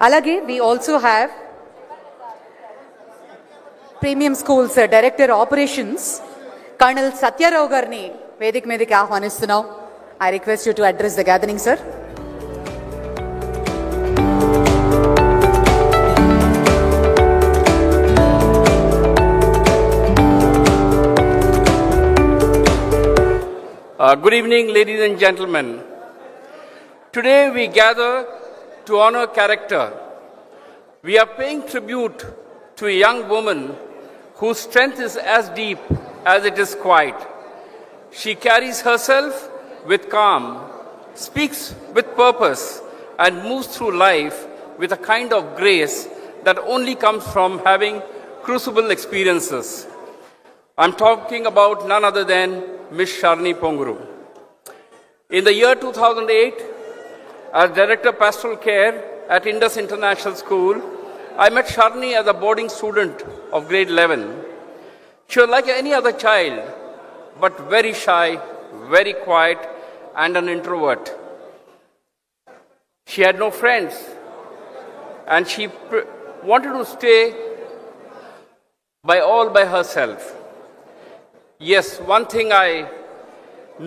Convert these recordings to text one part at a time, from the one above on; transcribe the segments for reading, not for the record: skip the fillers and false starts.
అలాగే we also have premium schools director operations colonel Satyarao గారిని వేదిక మీదకి ఆహ్వానిస్తున్నాం. I request you to address the gathering sir. Good evening, ladies and gentlemen. Today we gather to honor character. We are paying tribute to a young woman whose strength is as deep as it is quiet. She carries herself with calm, speaks with purpose, and moves through life with a kind of grace that only comes from having crucible experiences. I'm talking about none other than Ms. Sharni Ponguru. In the year 2008, as Director Pastoral Care at Indus International School, I met Sharni as a boarding student of grade 11. She was like any other child, but very shy, very quiet, and an introvert. She had no friends, and she wanted to stay all by herself. Yes, one thing I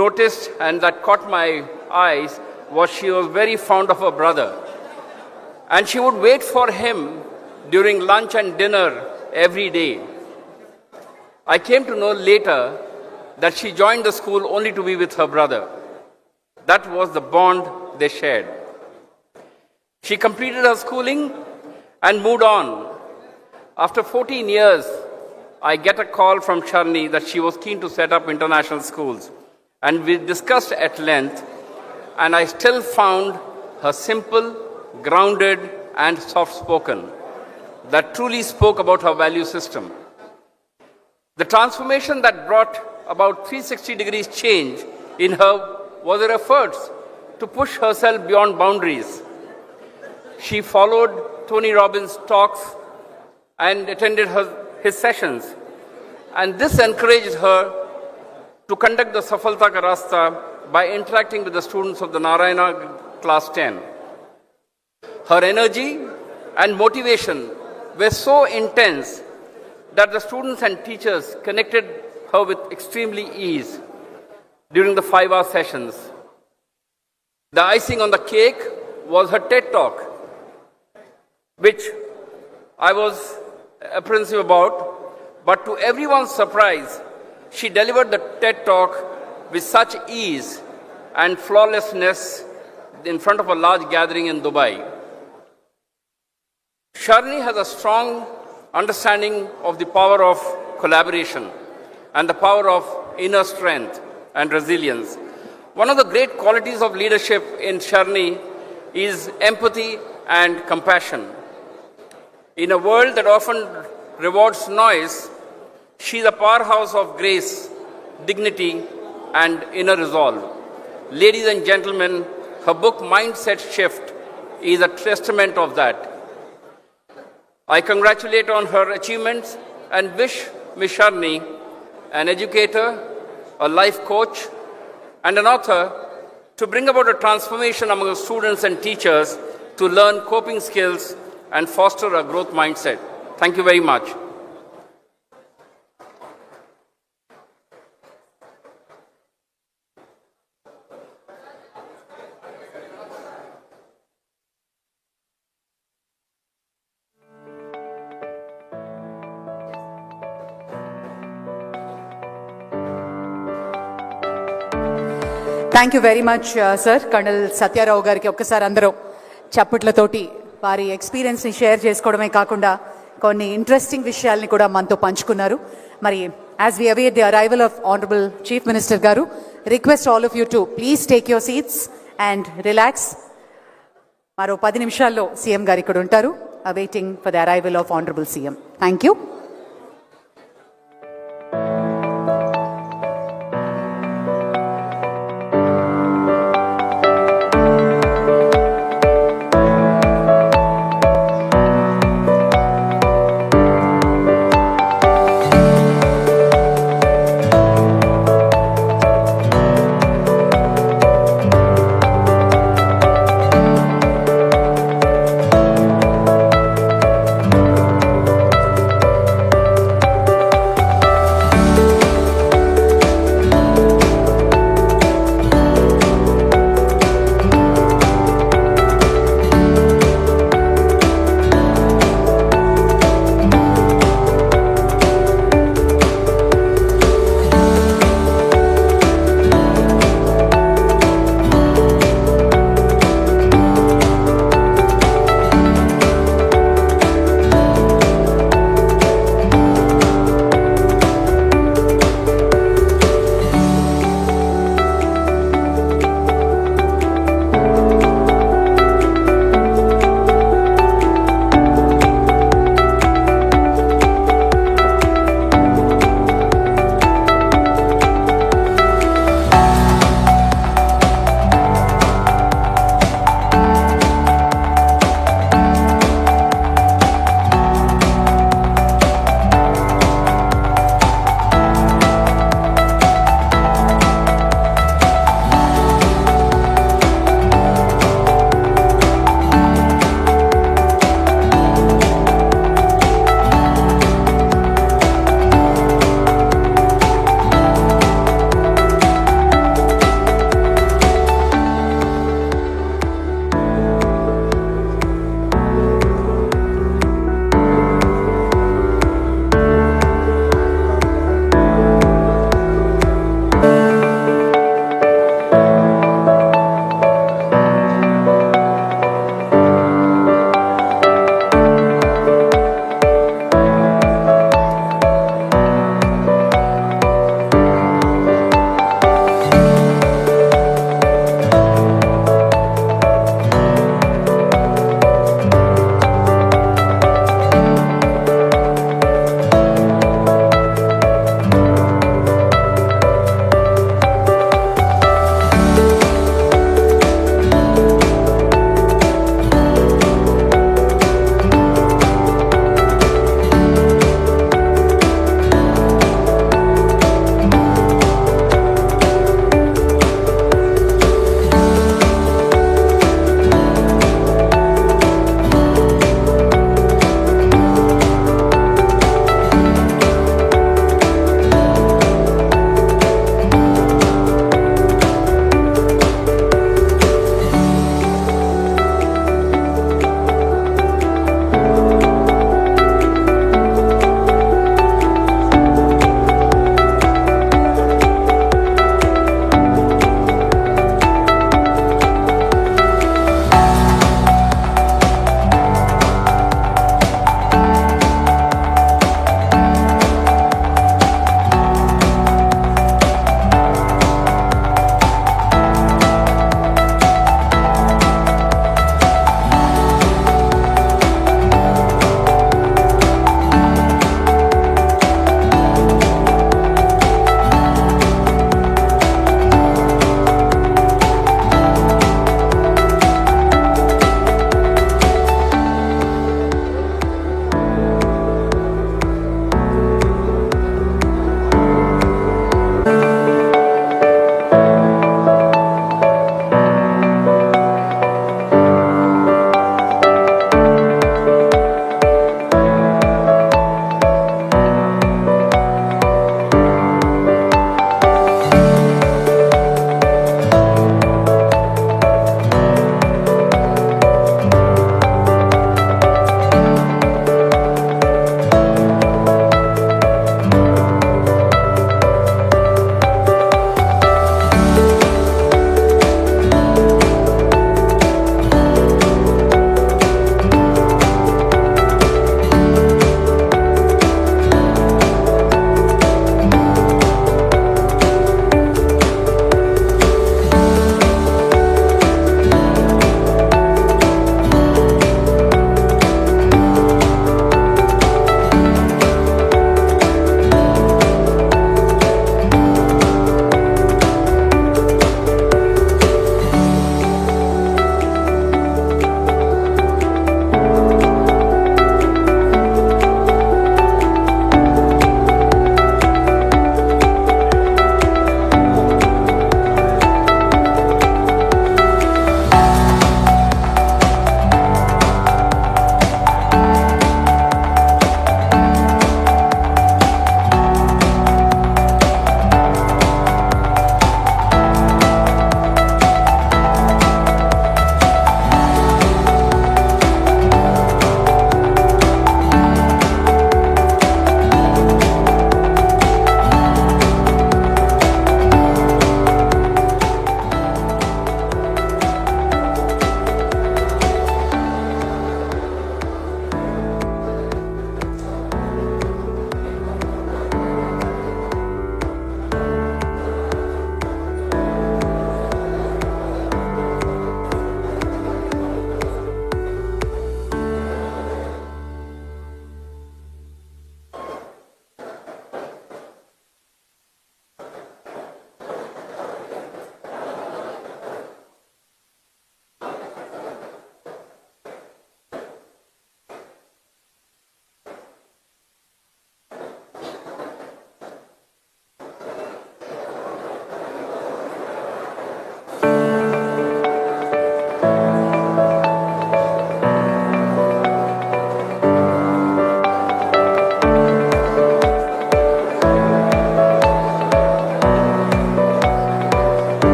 noticed and that caught my eyes was she was very fond of her brother. And she would wait for him during lunch and dinner every day. I came to know later that she joined the school only to be with her brother. That was the bond they shared. She completed her schooling and moved on. After 14 years, I get a call from Sharni that she was keen to set up international schools. And we discussed at length, and I still found her simple, grounded, and soft-spoken. That truly spoke about her value system. The transformation that brought about 360 degrees change in her was her efforts to push herself beyond boundaries. She followed Tony Robbins' talks and attended his sessions, and this encouraged her to conduct the Safalta Ka Rasta by interacting with the students of the Narayana class 10. Her energy and motivation were so intense that the students and teachers connected her with extremely ease during the 5-hour sessions. The icing on the cake was her TED Talk, which I was apprehensive about, but to everyone's surprise, she delivered the TED Talk with such ease and flawlessness in front of a large gathering in Dubai. Sharni has a strong understanding of the power of collaboration and the power of inner strength and resilience. One of the great qualities of leadership in Sharni is empathy and compassion. In a world that often rewards noise, she is a powerhouse of grace, dignity, and inner resolve. Ladies and gentlemen, her book Mindset Shift is a testament of that. I congratulate on her achievements and wish Ms. Sharni, an educator, a life coach, and an author, to bring about a transformation among the students and teachers to learn coping skills and foster a growth mindset. Thank you very much. Thank you very much sir. Colonel Satyarao గారికి ఒక్కసారి అందరూ చప్పట్లతోటి వారి ఎక్స్పీరియన్స్ని share చేసుకోవడమే కాకుండా కొన్ని interesting విషయాల్ని కూడా మనతో పంచుకున్నారు. మరి as we await the arrival of honourable chief minister గారు, request all of you to please take your seats and relax. మరో 10 నిమిషాల్లో సీఎం గారు ఇక్కడ ఉంటారు, awaiting for the arrival of honourable CM. Thank you.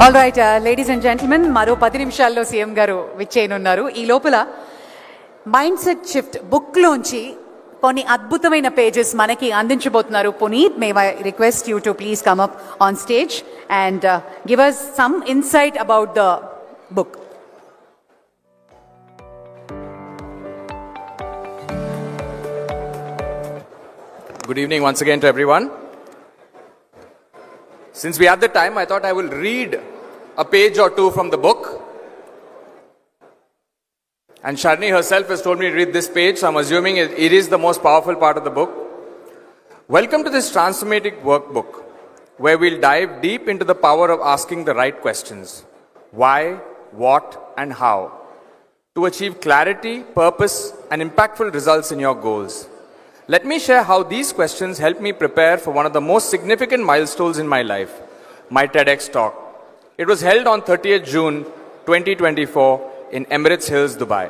All right ladies and gentlemen, మరో 10 నిమిషాల్లో CM గారు విచ్చేయనున్నారు. ఈ లోపల మైండ్ సెట్ షిఫ్ట్ బుక్లోంచి కొన్ని అద్భుతమైన పేజెస్ మనకి అందించబోతున్నారు. Puneet, may I request you to please come up on stage and give us some insight about the book. Good evening once again to everyone. Since we had the time, I thought I will read a page or two from the book. And Sharni herself has told me to read this page, so I'm assuming it is the most powerful part of the book. Welcome to this transformative workbook, where we'll dive deep into the power of asking the right questions. Why, what, and how, to achieve clarity, purpose, and impactful results in your goals. Let me share how these questions helped me prepare for one of the most significant milestones in my life, my TEDx talk. It was held on 30th June 2024 in Emirates Hills, Dubai.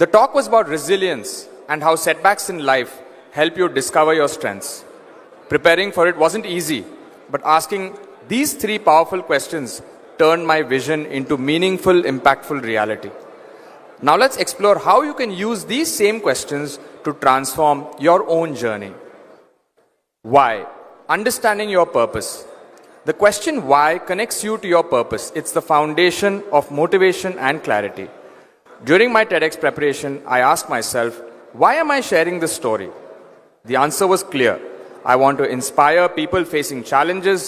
The talk was about resilience and how setbacks in life help you discover your strengths. Preparing for it wasn't easy, but asking these 3 powerful questions turned my vision into meaningful, impactful reality. Now let's explore how you can use these same questions to transform your own journey. Why? Understanding your purpose. The question why connects you to your purpose. It's the foundation of motivation and clarity. During my TEDx preparation, I asked myself, why am I sharing this story? The answer was clear. I want to inspire people facing challenges,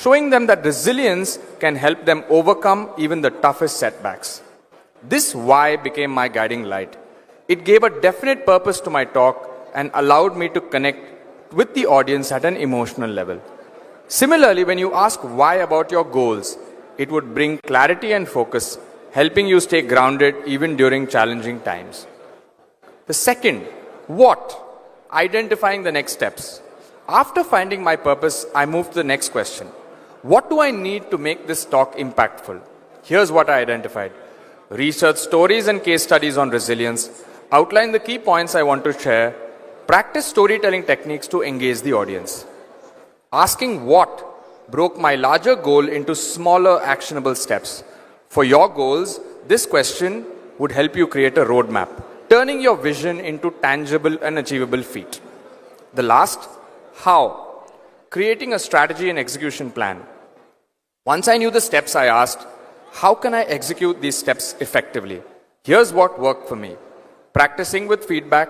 showing them that resilience can help them overcome even the toughest setbacks. This why became my guiding light. It gave a definite purpose to my talk and allowed me to connect with the audience at an emotional level. Similarly, when you ask why about your goals, it would bring clarity and focus, helping you stay grounded even during challenging times. The second, what? Identifying the next steps. After finding my purpose, I moved to the next question. What do I need to make this talk impactful? Here's what I identified. Research stories and case studies on resilience, outline the key points I want to share, practice storytelling techniques to engage the audience. Asking what broke my larger goal into smaller actionable steps. For your goals, this question would help you create a roadmap, turning your vision into tangible and achievable feat. The last, how? Creating a strategy and execution plan. Once I knew the steps, I asked, how can I execute these steps effectively? Here's what worked for me. Practicing with feedback,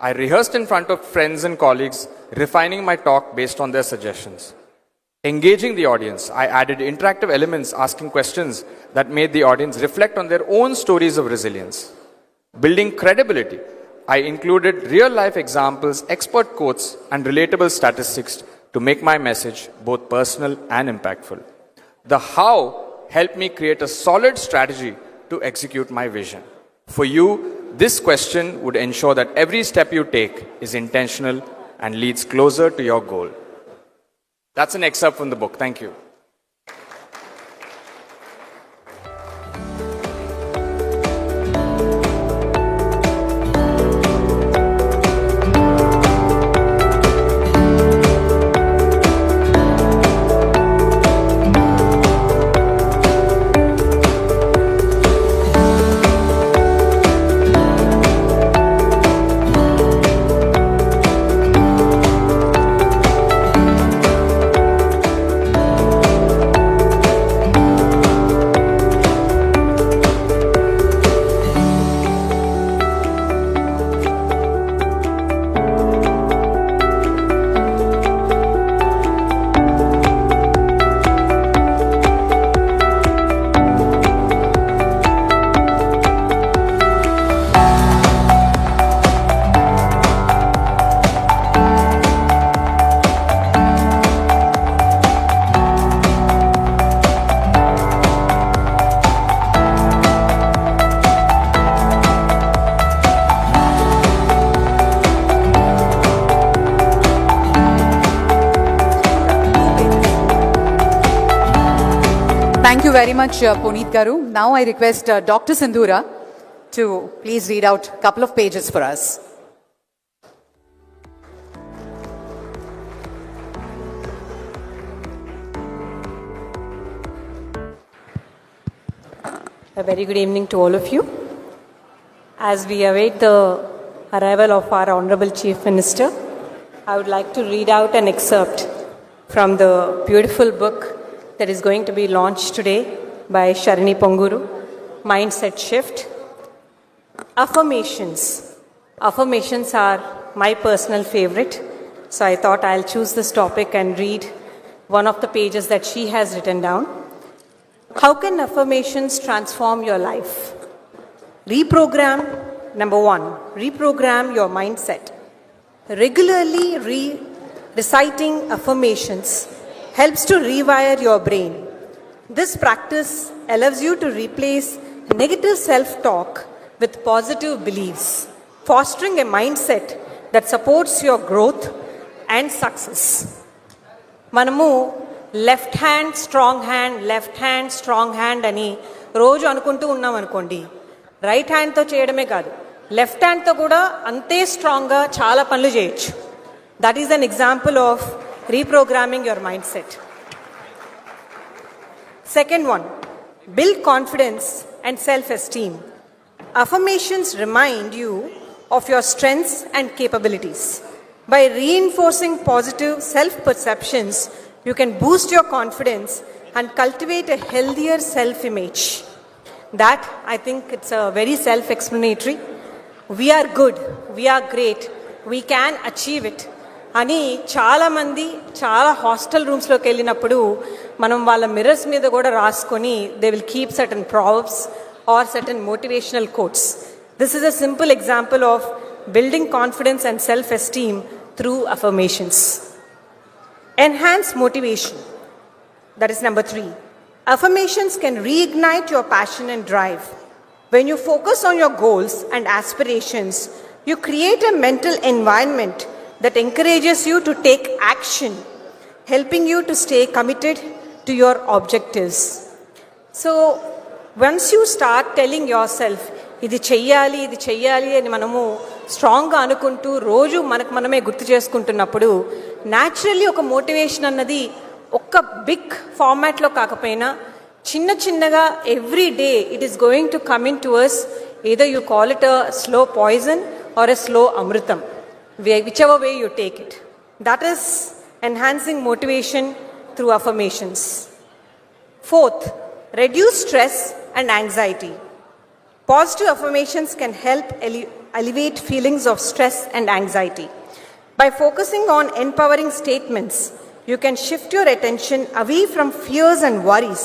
I rehearsed in front of friends and colleagues, refining my talk based on their suggestions. Engaging the audience, I added interactive elements, asking questions that made the audience reflect on their own stories of resilience. Building credibility, I included real-life examples, expert quotes, and relatable statistics to make my message both personal and impactful. The how helped me create a solid strategy to execute my vision. For you, this question would ensure that every step you take is intentional and leads closer to your goal. That's an excerpt from the book. Thank you. Thank you very much, Puneet Garu. Now I request Dr. Sindhura to please read out a couple of pages for us. A very good evening to all of you. As we await the arrival of our Honorable Chief Minister, I would like to read out an excerpt from the beautiful book that is going to be launched today by Sharini Ponguru, Mindset Shift. Affirmations. Affirmations are my personal favorite, so I thought I'll choose this topic and read one of the pages that she has written down. How can affirmations transform your life? Reprogram, number one, reprogram your mindset. Regularly reciting affirmations helps to rewire your brain. This practice allows you to replace negative self-talk with positive beliefs, fostering a mindset that supports your growth and success. Manamu left hand strong hand అని రోజు అనుకుంటూ ఉన్నాం అనుకోండి, right హ్యాండ్తో చేయడమే కాదు, left హ్యాండ్తో కూడా అంతే స్ట్రాంగ్గా చాలా పనులు చేయొచ్చు. That is an example of reprogramming your mind set. Second one, build confidence and self esteem. Affirmations remind you of your strengths and capabilities. By reinforcing positive self-perceptions, you can boost your confidence and cultivate a healthier self-image. That, I think it's a very self-explanatory. We are good, we are great, we can achieve it. అని చాలామంది చాలా hostel రూమ్స్లోకి వెళ్ళినప్పుడు మనం వాళ్ళ mirrors మీద కూడా రాసుకొని they will keep certain proverbs or certain motivational quotes. This is a simple example of building confidence and self-esteem through affirmations. Enhance motivation. That is number 3. Affirmations can reignite your passion and drive. When you focus on your goals and aspirations, you create a mental environment that encourages you to take action, helping you to stay committed to your objectives. So, once you start telling yourself, ఇది చెయ్యాలి అని మనము స్ట్రాంగ్గా అనుకుంటూ రోజు మనమే గుర్తు చేసుకుంటున్నప్పుడు న్యాచురల్లీ ఒక మోటివేషన్ అన్నది ఒక్క బిగ్ ఫార్మాట్లో కాకపోయినా చిన్నగా every day it is going to come into us. either you call it a slow poison or a slow amritam, whichever way you take it. That is enhancing motivation through affirmations. Fourth, reduce stress and anxiety. Positive affirmations can help alleviate feelings of stress and anxiety. By focusing on empowering statements, you can shift your attention away from fears and worries,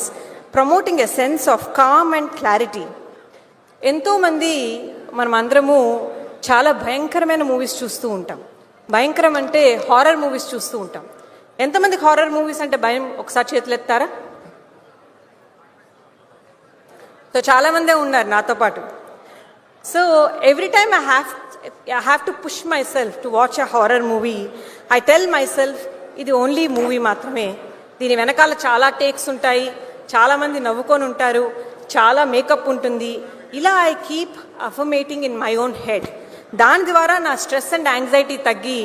promoting a sense of calm and clarity. ఎంతో మంది మనమందరము చాలా భయంకరమైన movies చూస్తూ ఉంటాం. భయంకరం అంటే horror movies చూస్తూ ఉంటాం. ఎంతమందికి హారర్ మూవీస్ అంటే భయం? ఒకసారి చేతులు ఎత్తారా? సో చాలామందే ఉన్నారు నాతో పాటు. So every time I have to push my self to watch a horror movie. I tell my self ఇది ఓన్లీ మూవీ మాత్రమే, దీని వెనకాల చాలా టేక్స్ ఉంటాయి, చాలామంది నవ్వుకొని ఉంటారు, చాలా మేకప్ ఉంటుంది. ఇలా I keep affirmating in my own head. దాని ద్వారా నా స్ట్రెస్ అండ్ యాంగ్జైటీ తగ్గి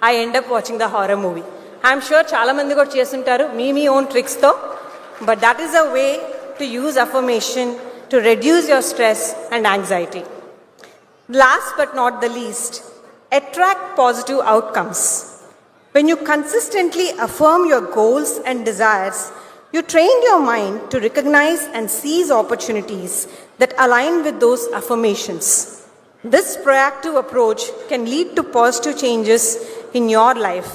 I end up watching the horror movie. I'm sure చాలామంది కూడా చేస్తుంటారు మీ ఓన్ ట్రిక్స్తో. But that is a way to use affirmation to reduce your stress and anxiety. Last but not the least, attract positive outcomes. When you consistently affirm your goals and desires, you train your mind to recognize and seize opportunities that align with those affirmations. This proactive approach can lead to positive changes in your life.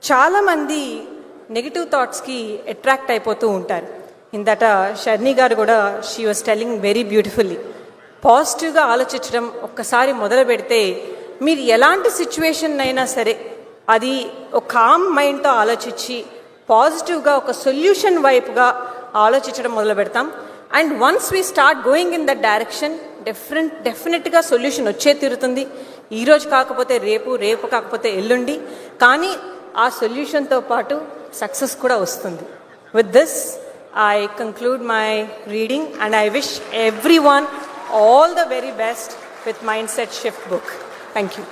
Chala mandi negative thoughts ki attract అయిపోతూ ఉంటారు. ఇందట షర్ని గారు కూడా she was telling very beautifully, పాజిటివ్గా ఆలోచించడం ఒక్కసారి మొదలు పెడితే మీరు ఎలాంటి సిచ్యువేషన్ అయినా సరే అది ఒక కామ్ మైండ్తో ఆలోచించి పాజిటివ్గా ఒక సొల్యూషన్ వైపుగా ఆలోచించడం మొదలు పెడతాం. And once we start going in that direction డెఫినెట్గా సొల్యూషన్ వచ్చే తీరుతుంది. ఈరోజు కాకపోతే రేపు, రేపు కాకపోతే ఎల్లుండి, కానీ ఆ సొల్యూషన్తో పాటు సక్సెస్ కూడా వస్తుంది. With this I conclude my reading and I wish everyone all the very best with Mindset Shift book. Thank you.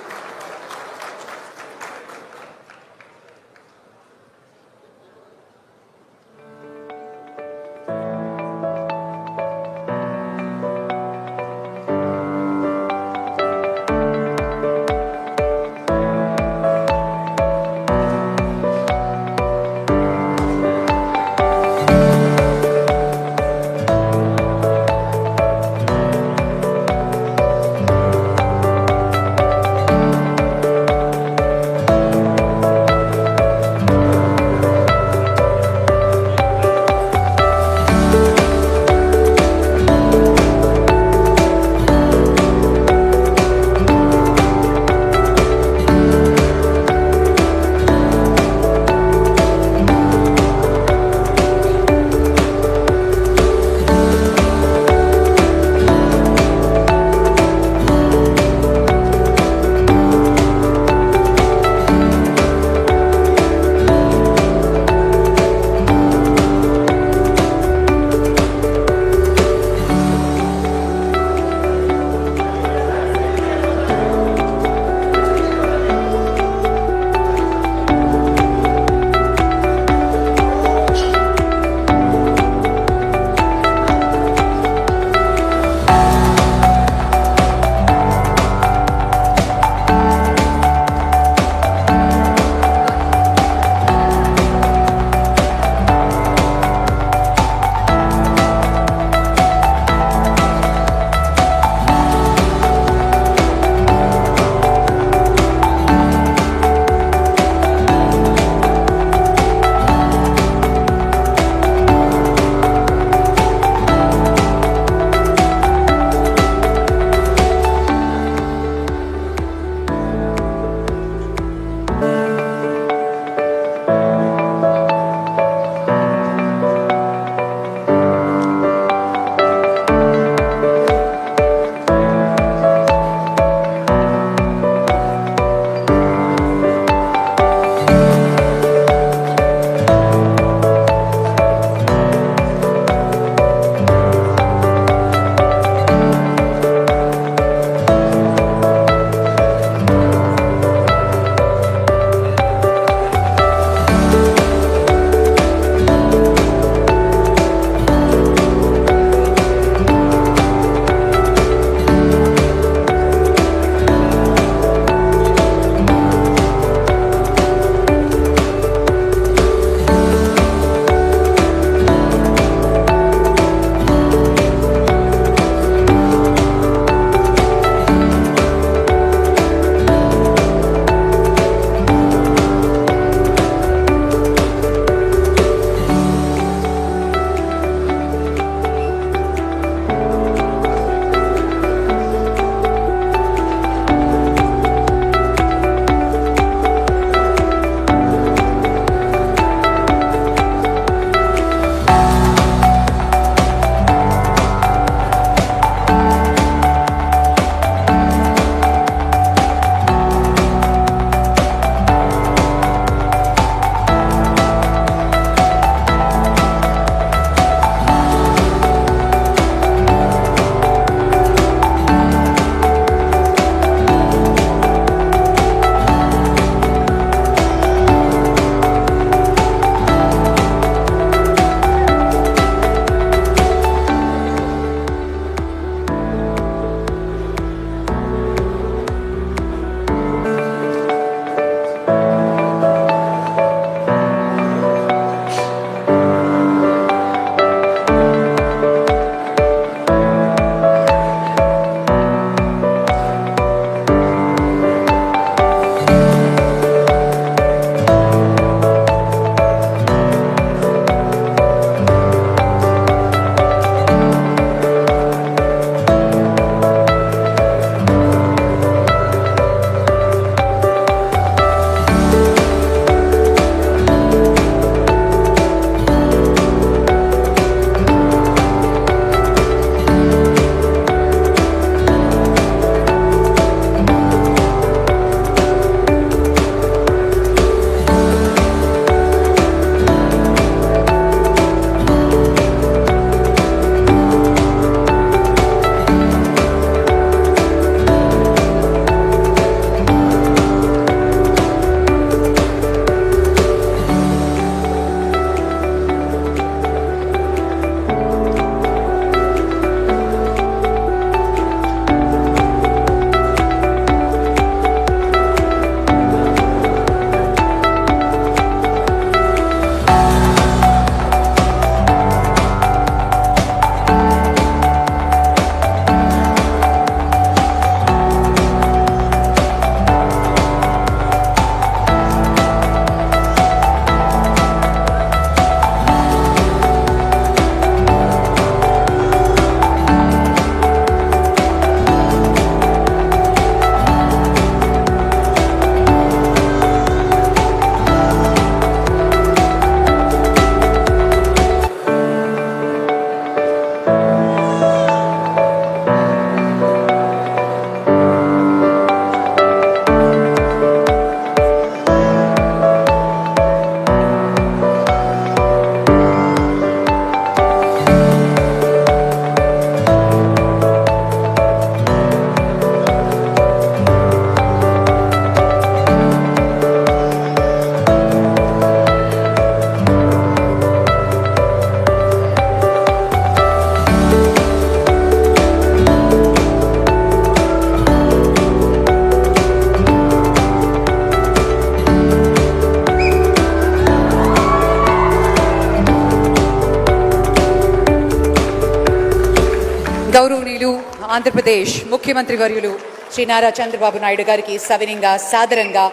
Andhra Pradesh ముఖ్యమంత్రి వర్యులు శ్రీ నారా చంద్రబాబు నాయుడు గారికి సవినయంగా సాదరంగా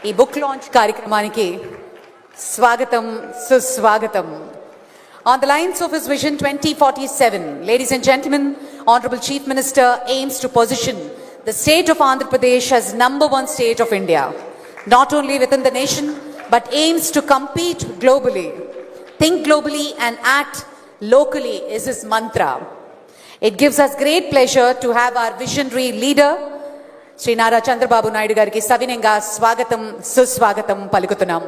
ఈ బుక్ లాంచ్ కార్యక్రమానికి స్వాగతం సుస్వాగతం. On the lines of his Vision 2047, ladies and gentlemen, Honorable Chief Minister aims to position the state of Andhra Pradesh as #1 state of India, not only within the nation, but aims to compete globally. Think globally and act locally is his mantra. It gives us great pleasure to have our visionary leader, Sri Nara Chandrababu Naidu gariki savinenga swagatam suswagatam palikutunam.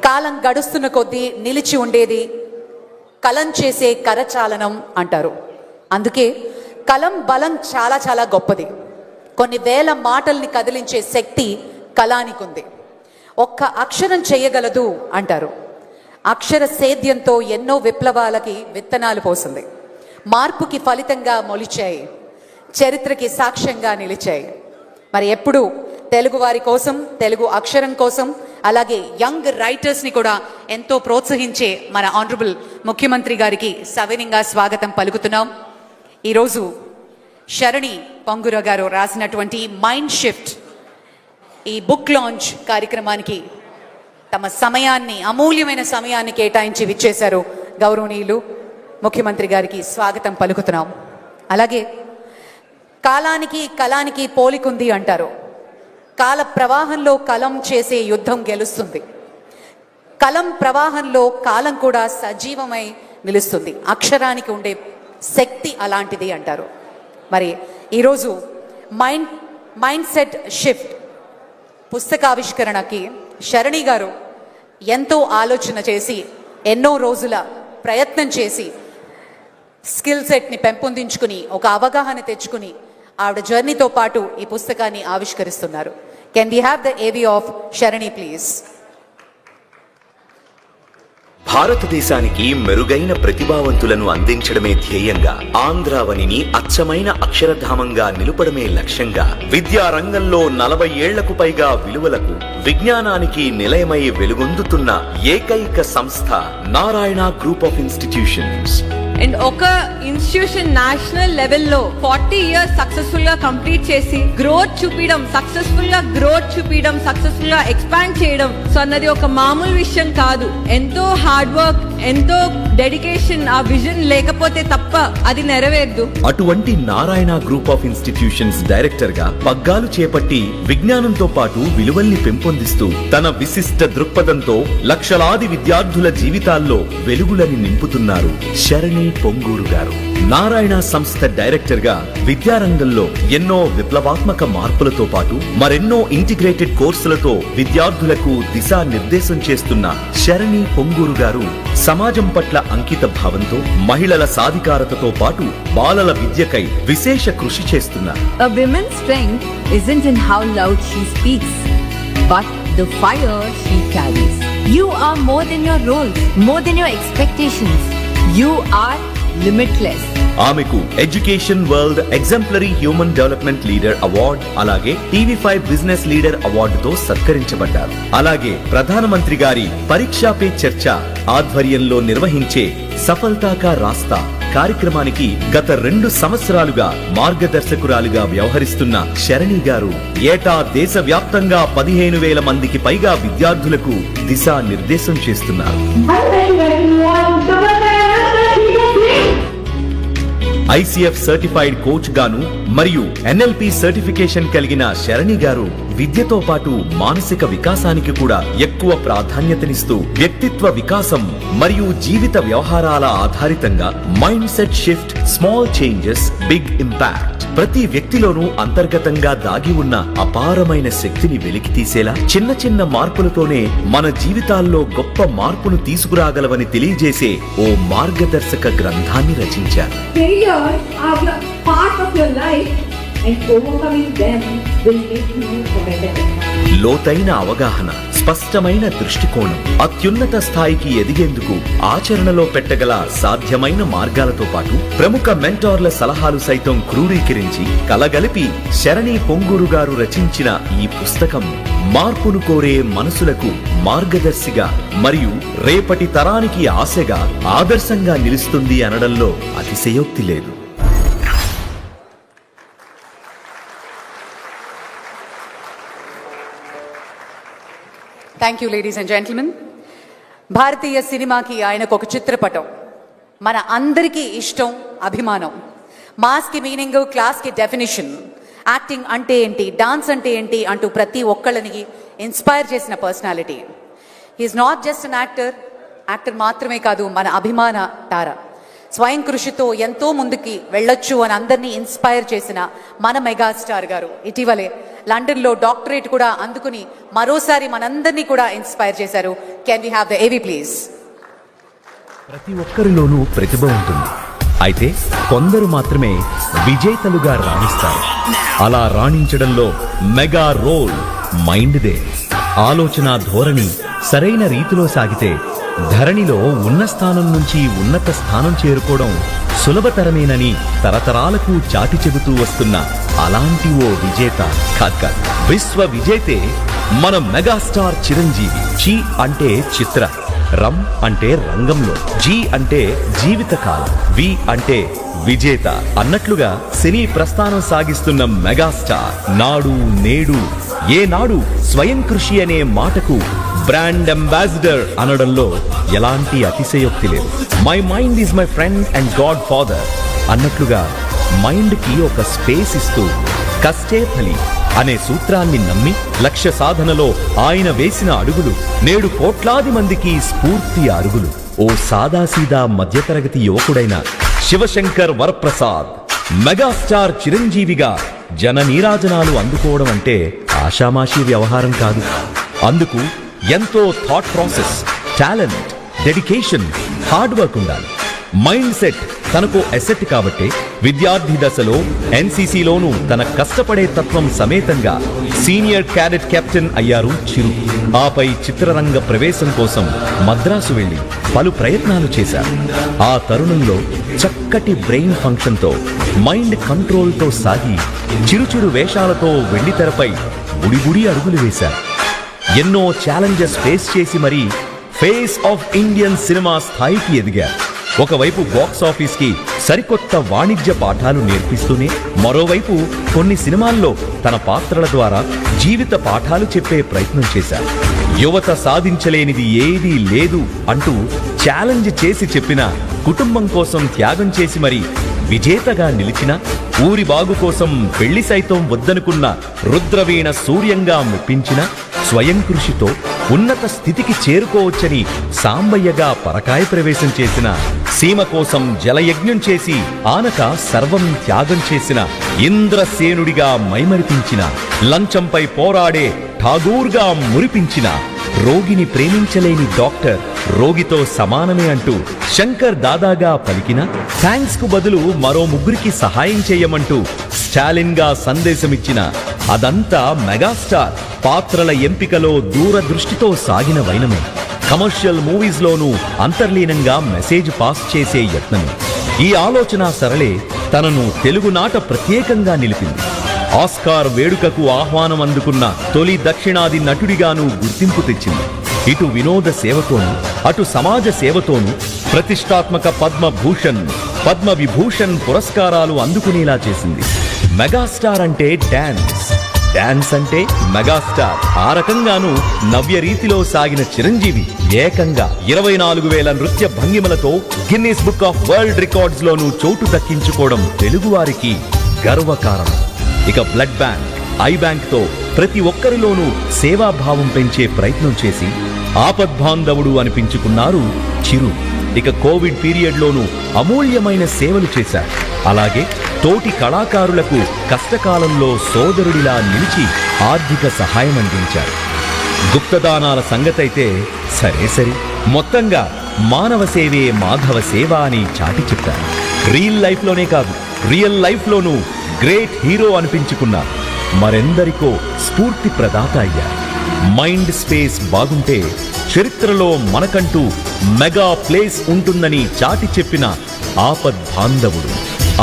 కాలం గడుస్తున్న కొద్దీ నిలిచి ఉండేది కలం చేసే కరచాలనం అంటారు. అందుకే కలం బలం చాలా చాలా గొప్పది. కొన్ని వేల మాటల్ని కదిలించే శక్తి కలానికి ఉంది. ఒక్క అక్షరం చేయగలదు అంటారు. అక్షర సేద్యంతో ఎన్నో విప్లవాలకి విత్తనాలు పోసింది. మార్పుకి ఫలితంగా మొలిచాయి, చరిత్రకి సాక్ష్యంగా నిలిచాయి. మరి ఎప్పుడు తెలుగు వారి కోసం, తెలుగు అక్షరం కోసం, అలాగే యంగ్ రైటర్స్ని కూడా ఎంతో ప్రోత్సహించే మన ఆనరబుల్ ముఖ్యమంత్రి గారికి సవినయంగా స్వాగతం పలుకుతున్నాం. ఈరోజు శరణి పొంగుర గారు రాసినటువంటి మైండ్ షిఫ్ట్ ఈ బుక్ లాంచ్ కార్యక్రమానికి తమ సమయాన్ని, అమూల్యమైన సమయాన్ని కేటాయించి విచ్చేశారు. గౌరవనీయులు ముఖ్యమంత్రి గారికి స్వాగతం పలుకుతున్నాం. అలాగే కాలానికి కలానికి పోలికుంది అంటారు. కాల ప్రవాహంలో కలం చేసే యుద్ధం గెలుస్తుంది. కలం ప్రవాహంలో కాలం కూడా సజీవమై నిలుస్తుంది. అక్షరానికి ఉండే శక్తి అలాంటిది అంటారు. మరి ఈరోజు మైండ్ సెట్ షిఫ్ట్ పుస్తకావిష్కరణకి శరణి గారు ఎంతో ఆలోచన చేసి, ఎన్నో రోజుల ప్రయత్నం చేసి, స్కిల్ సెట్ని పెంపొందించుకుని, ఒక అవగాహన తెచ్చుకుని ఆవిడ జర్నీతో పాటు ఈ పుస్తకాన్ని ఆవిష్కరిస్తున్నారు. కెన్ వి హ్యావ్ ద ఏవి ఆఫ్ శరణి ప్లీజ్? భారతదేశానికి మెరుగైన ప్రతిభావంతులను అందించడమే ధ్యేయంగా, ఆంధ్రావనిని అచ్చమైన అక్షరధామంగా నిలుపడమే లక్ష్యంగా, విద్యా రంగంలో 40 ఏళ్లకు పైగా విలువలకు, విజ్ఞానానికి నిలయమై వెలుగొందుతున్న ఏకైక సంస్థ Narayana group of institutions. And ఒక ఇన్స్టిట్యూషన్ నేషనల్ లెవెల్లో 40 ఇయర్స్ సక్సెస్ఫుల్ గా కంప్లీట్ చేసి గ్రోత్ చూపించడం, సక్సెస్ఫుల్ గా ఎక్స్పాండ్ చేయడం సో అన్నది ఒక మామూలు విషయం కాదు. ఎంతో హార్డ్ వర్క్, ఎంతో డెడికేషన్, ఆ విజన్ లేకపోతే తప్ప అది నెరవేరదు. అటువంటి Narayana group of institutions director గా పగ్గాలు చేపట్టి విజ్ఞానంతో పాటు విలువల్ని పెంపొందిస్తూ తన విశిష్ట దృక్పథంతో లక్షలాది విద్యార్థుల జీవితాల్లో వెలుగులని నింపుతున్నారు శరణి పొంగూరు గారు. నారాయణ సంస్థ డైరెక్టర్ గా విద్యారంగంలో ఎన్నో విప్లవాత్మక మార్పులతో పాటు మరెన్నో ఇంటిగ్రేటెడ్ కోర్సులతో విద్యార్థులకు దిశానిర్దేశం చేస్తున్న శరణి పొంగూరు గారు సమాజం పట్ల అంకిత భావంతో మహిళల సాధికారతతో పాటు బాలల విద్యకై విశేష కృషి చేస్తున్నారు. A woman's strength isn't in how loud she speaks, but the fire she carries. You are more than your roles, more than your expectations. You are limitless. ఆమెకు education world exemplary human development leader award, అలాగే TV5 business leader అవార్డుతో సత్కరించబడ్డారు. అలాగే ప్రధానమంత్రి గారి పరీక్షా pay చర్చ ఆధ్వర్యంలో నిర్వహించే సఫల్తా కా రాస్తా కార్యక్రమానికి గత 2 సంవత్సరాలుగా మార్గదర్శకురాలుగా వ్యవహరిస్తున్న శరణి గారు ఏటా దేశవ్యాప్తంగా 15,000 మందికి పైగా విద్యార్థులకు దిశానిర్దేశం చేస్తున్నారు. ICF సర్టిఫైడ్ కోచ్ గాను మరియు NLP సర్టిఫికేషన్ కలిగిన శరణి గారు విద్యతో పాటు మానసిక వికాసానికి కూడా ఎక్కువ ప్రాధాన్యతనిస్తూ వ్యక్తిత్వ వికాసం మరియు జీవిత వ్యవహారాల ఆధారితంగా mind set shift, small changes, big impact, ప్రతి వ్యక్తిలోనూ అంతర్గతంగా దాగి ఉన్న అపారమైన శక్తిని వెలికి తీసేలా చిన్న చిన్న మార్పులతోనే మన జీవితాల్లో గొప్ప మార్పును తీసుకురాగలవని తెలియజేసే ఓ మార్గదర్శక గ్రంథాన్ని రచించారు. Failures are part of your life and overcoming them will make you better. లోతైన అవగాహన, స్పష్టమైన దృష్టికోణం, అత్యున్నత స్థాయికి ఎదిగేందుకు ఆచరణలో పెట్టగల సాధ్యమైన మార్గాలతో పాటు ప్రముఖ మెంటార్ల సలహాలు సైతం క్రోడీకరించి కలగలిపి శరణి పొంగూరు గారు రచించిన ఈ పుస్తకం మార్పును కోరే మనసులకు మార్గదర్శిగా మరియు రేపటి తరానికి ఆశగా, ఆదర్శంగా నిలుస్తుంది అనడంలో అతిశయోక్తి లేదు. Thank you ladies and gentlemen. భారతీయ సినిమాకి ఆయనకు ఒక చిత్రపటం, మన అందరికీ ఇష్టం, అభిమానం. మాస్కి మీనింగ్, క్లాస్కి డెఫినేషన్, యాక్టింగ్ అంటే ఏంటి, డాన్స్ అంటే ఏంటి అంటూ ప్రతి ఒక్కళ్ళని ఇన్స్పైర్ చేసిన personality. He is not just an actor మాత్రమే కాదు, మన అభిమాన తార. స్వయం కృషితో ఎంతో ముందుకి వెళ్ళొచ్చు అని అందరినీ ఇన్స్పైర్ చేసిన మన మెగాస్టార్ గారు ఇటీవలే లండన్లో డాక్టరేట్ కూడా అందుకుని మరోసారి మనందరినీ కూడా ఇన్స్పైర్ చేశారు. కెన్ వి హ్యావ్ ద ఏవీ ప్లీజ్? ప్రతి ఒక్కరిలోనూ ప్రతిభ ఉంటుంది, అయితే కొందరు మాత్రమే విజేతలుగా రాణిస్తారు. అలా రాణించడంలో మెగా రోల్ మైండ్దే. ఆలోచన ధోరణి సరైన రీతిలో సాగితే ధరణిలో ఉన్న స్థానం నుంచి ఉన్నత స్థానం చేరుకోవడం సులభతరమేనని తరతరాలకు చాటి చెబుతూ వస్తున్న అలాంటి ఓ విజేత కాదు, విశ్వ విజేతే మన మెగాస్టార్ చిరంజీవి. చి అంటే చిత్ర, రం అంటే రంగంలో, జీ అంటే జీవితకాలం, వి అంటే విజేత అన్నట్లుగా సినీ ప్రస్థానం సాగిస్తున్న మెగాస్టార్ నాడు నేడు ఏనాడు స్వయం కృషి అనే మాటకు బ్రాండ్ అంబాసిడర్ అనడంలో ఎలాంటి అతిశయోక్తి లేదు. My mind is my friend and God father అన్నట్లుగా మైండ్ కి ఒక స్పేస్ ఇస్తూ కష్టే ఫలి అనే సూత్రాన్ని నమ్మి లక్ష్య సాధనలో ఆయన వేసిన అడుగులు నేడు కోట్లాది మందికి స్ఫూర్తి అరుగులు. ఓ సాదాసీదా మధ్యతరగతి యువకుడైన శివశంకర్ వరప్రసాద్ మెగాస్టార్ చిరంజీవిగా జన నీరాజనాలు అందుకోవడం అంటే ఆషామాషీ వ్యవహారం కాదు. అందుకు ఎంతో thought process, talent, dedication, hard work ఉండాలి. మైండ్ సెట్ తనకు అసెట్ కాబట్టి విద్యార్థి దశలో ఎన్సీసీలోనూ తన కష్టపడే తత్వం సమేతంగా సీనియర్ క్యాడెట్ కెప్టెన్ అయ్యారు చిరు. ఆపై చిత్రరంగ ప్రవేశం కోసం మద్రాసు వెళ్లి పలు ప్రయత్నాలు చేశారు. ఆ తరుణంలో చక్కటి బ్రెయిన్ ఫంక్షన్తో, మైండ్ కంట్రోల్తో సాగి చిరుచిరు వేషాలతో వెండితెరపై గుడిగుడి అడుగులు వేశారు. ఎన్నో ఛాలెంజెస్ ఫేస్ చేసి మరీ ఫేస్ ఆఫ్ ఇండియన్ సినిమా స్థాయికి ఎదిగారు. ఒకవైపు బాక్స్ ఆఫీస్ కి సరికొత్త వాణిజ్య పాఠాలు నేర్పిస్తూనే మరోవైపు కొన్ని సినిమాల్లో తన పాత్రల ద్వారా జీవిత పాఠాలు చెప్పే ప్రయత్నం చేశారు. యువత సాధించలేనిది ఏదీ లేదు అంటూ ఛాలెంజ్ చేసి చెప్పిన, కుటుంబం కోసం త్యాగం చేసి మరి విజేతగా నిలిచిన, ఊరి బాగు కోసం పెళ్లి సైతం వద్దనుకున్న రుద్రవీణ సూర్యంగా మెప్పించిన, స్వయం కృషితో ఉన్నత స్థితికి చేరుకోవచ్చని సాంబయ్యగా పరకాయ ప్రవేశం చేసిన, సీమ కోసం జలయజ్ఞం చేసి ఆనక సర్వం త్యాగం చేసిన, ఇంద్రసేనుడిగా మైమరిపించిన, లంచంపై పోరాడే ఠాగూర్గా మురిపించిన, రోగిని ప్రేమించలేని డాక్టర్ రోగితో సమానమే అంటూ శంకర్ దాదాగా పలికిన, థ్యాంక్స్ కు బదులు మరో ముగ్గురికి సహాయం చేయమంటూ స్టాలిన్ గా సందేశమిచ్చిన, అదంతా మెగాస్టార్ పాత్రల ఎంపికలో దూరదృష్టితో సాగిన వైనమే. కమర్షియల్ మూవీస్ లోనూ అంతర్లీనంగా మెసేజ్ పాస్ చేసే యత్నమే. ఈ ఆలోచన సరళే తనను తెలుగునాట ప్రత్యేకంగా నిలిపింది. ఆస్కార్ వేడుకకు ఆహ్వానం అందుకున్న తొలి దక్షిణాది నటుడిగాను గుర్తింపు తెచ్చింది. ఇటు వినోద సేవతోనూ అటు సమాజ సేవతోనూ ప్రతిష్టాత్మక పద్మభూషణ్, పద్మవిభూషణ్ పురస్కారాలు అందుకునేలా చేసింది. మెగాస్టార్ అంటే డాన్స్, డాన్స్ అంటే మెగాస్టార్. ఆ రకంగానూ నవ్య రీతిలో సాగిన చిరంజీవి ఏకంగా 24,000 నృత్య భంగిమలతో Guinness book of world records లోనూ చోటు దక్కించుకోవడం తెలుగువారికి గర్వకారణం. ఇక బ్లడ్ బ్యాంక్, ఐ బ్యాంక్ తో ప్రతి ఒక్కరిలోనూ సేవాభావం పెంచే ప్రయత్నం చేసి ఆపద్బాంధవుడు అనిపించుకున్నారు చిరు. ఇక కోవిడ్ పీరియడ్ లోనూ అమూల్యమైన సేవలు చేశారు. అలాగే తోటి కళాకారులకు కష్టకాలంలో సోదరుడిలా నిలిచి ఆర్థిక సహాయం అందించారు. గుప్తదానాల సంగతైతే సరే, మొత్తంగా మానవ సేవే మాధవ సేవ అని చాటి చెప్పారు. రియల్ లైఫ్ లోనే కాదు, రియల్ లైఫ్ లోనూ గ్రేట్ హీరో అనిపించుకున్నారు. మరెందరికో స్ఫూర్తి ప్రదాత అయ్యారు. మైండ్ స్పేస్ బాగుంటే చరిత్రలో మనకంటూ మెగా ప్లేస్ ఉంటుందని చాటి చెప్పిన ఆపద్బాంధవుడు,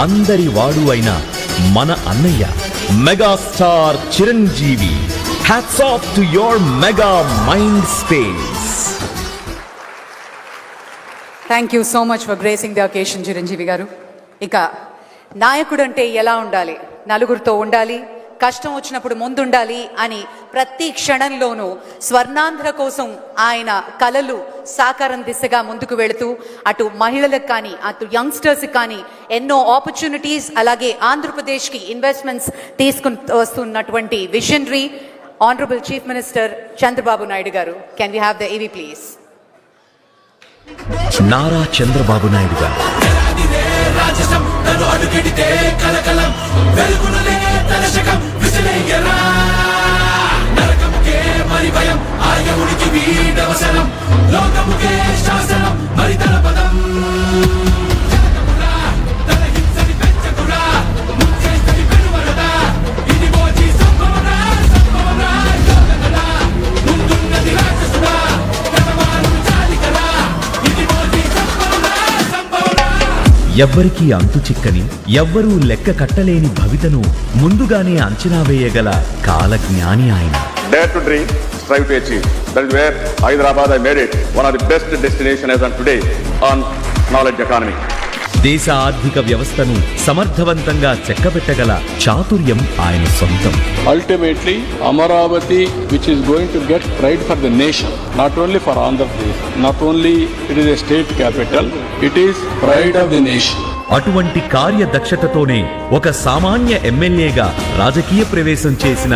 అందరి వాడు అయిన మన అన్నయ్య megastar Chiranjeevi. Hats off to your mega mind space. Thank you so much for gracing the occasion Chiranjeevi గారు. ఇక నాయకుడు అంటే ఎలా ఉండాలి, నలుగురితో ఉండాలి, కష్టం వచ్చినప్పుడు ముందుండాలి అని ప్రతి క్షణంలోనూ స్వర్ణాంధ్ర కోసం ఆయన కలలు సాకారం దిశగా ముందుకు వెళుతూ అటు మహిళలకు కానీ అటు యంగ్స్టర్స్కి కానీ ఎన్నో ఆపర్చునిటీస్, అలాగే ఆంధ్రప్రదేశ్కి ఇన్వెస్ట్మెంట్స్ తీసుకుని వస్తున్నటువంటి visionary honourable chief minister Chandrababu Naidu గారు. కెన్ వి హ్యావ్ ద ఏవీ ప్లీజ్? నారా చంద్రబాబు నాయుడు గారు. ఎవ్వరికీ అంతు చిక్కని, ఎవ్వరూ లెక్క కట్టలేని భవితను ముందుగానే అంచనా వేయగల కాలజ్ఞాని ఆయన. Dare to dream, strive to achieve. That is where Hyderabad, I made it one of the best destinations as on today on knowledge economy. దేశ ఆర్థిక వ్యవస్థను సమర్థవంతంగా చెక్కబెట్టగల చాతుర్యం ఆయన సొంతం. Ultimately, Amaravati, which is going to get pride for the nation, not only for Andhra Pradesh, not only it is a state capital, it is pride of the nation. అటువంటి కార్యదక్షతతోనే ఒక సామాన్య ఎమ్మెల్యేగా రాజకీయ ప్రవేశం చేసిన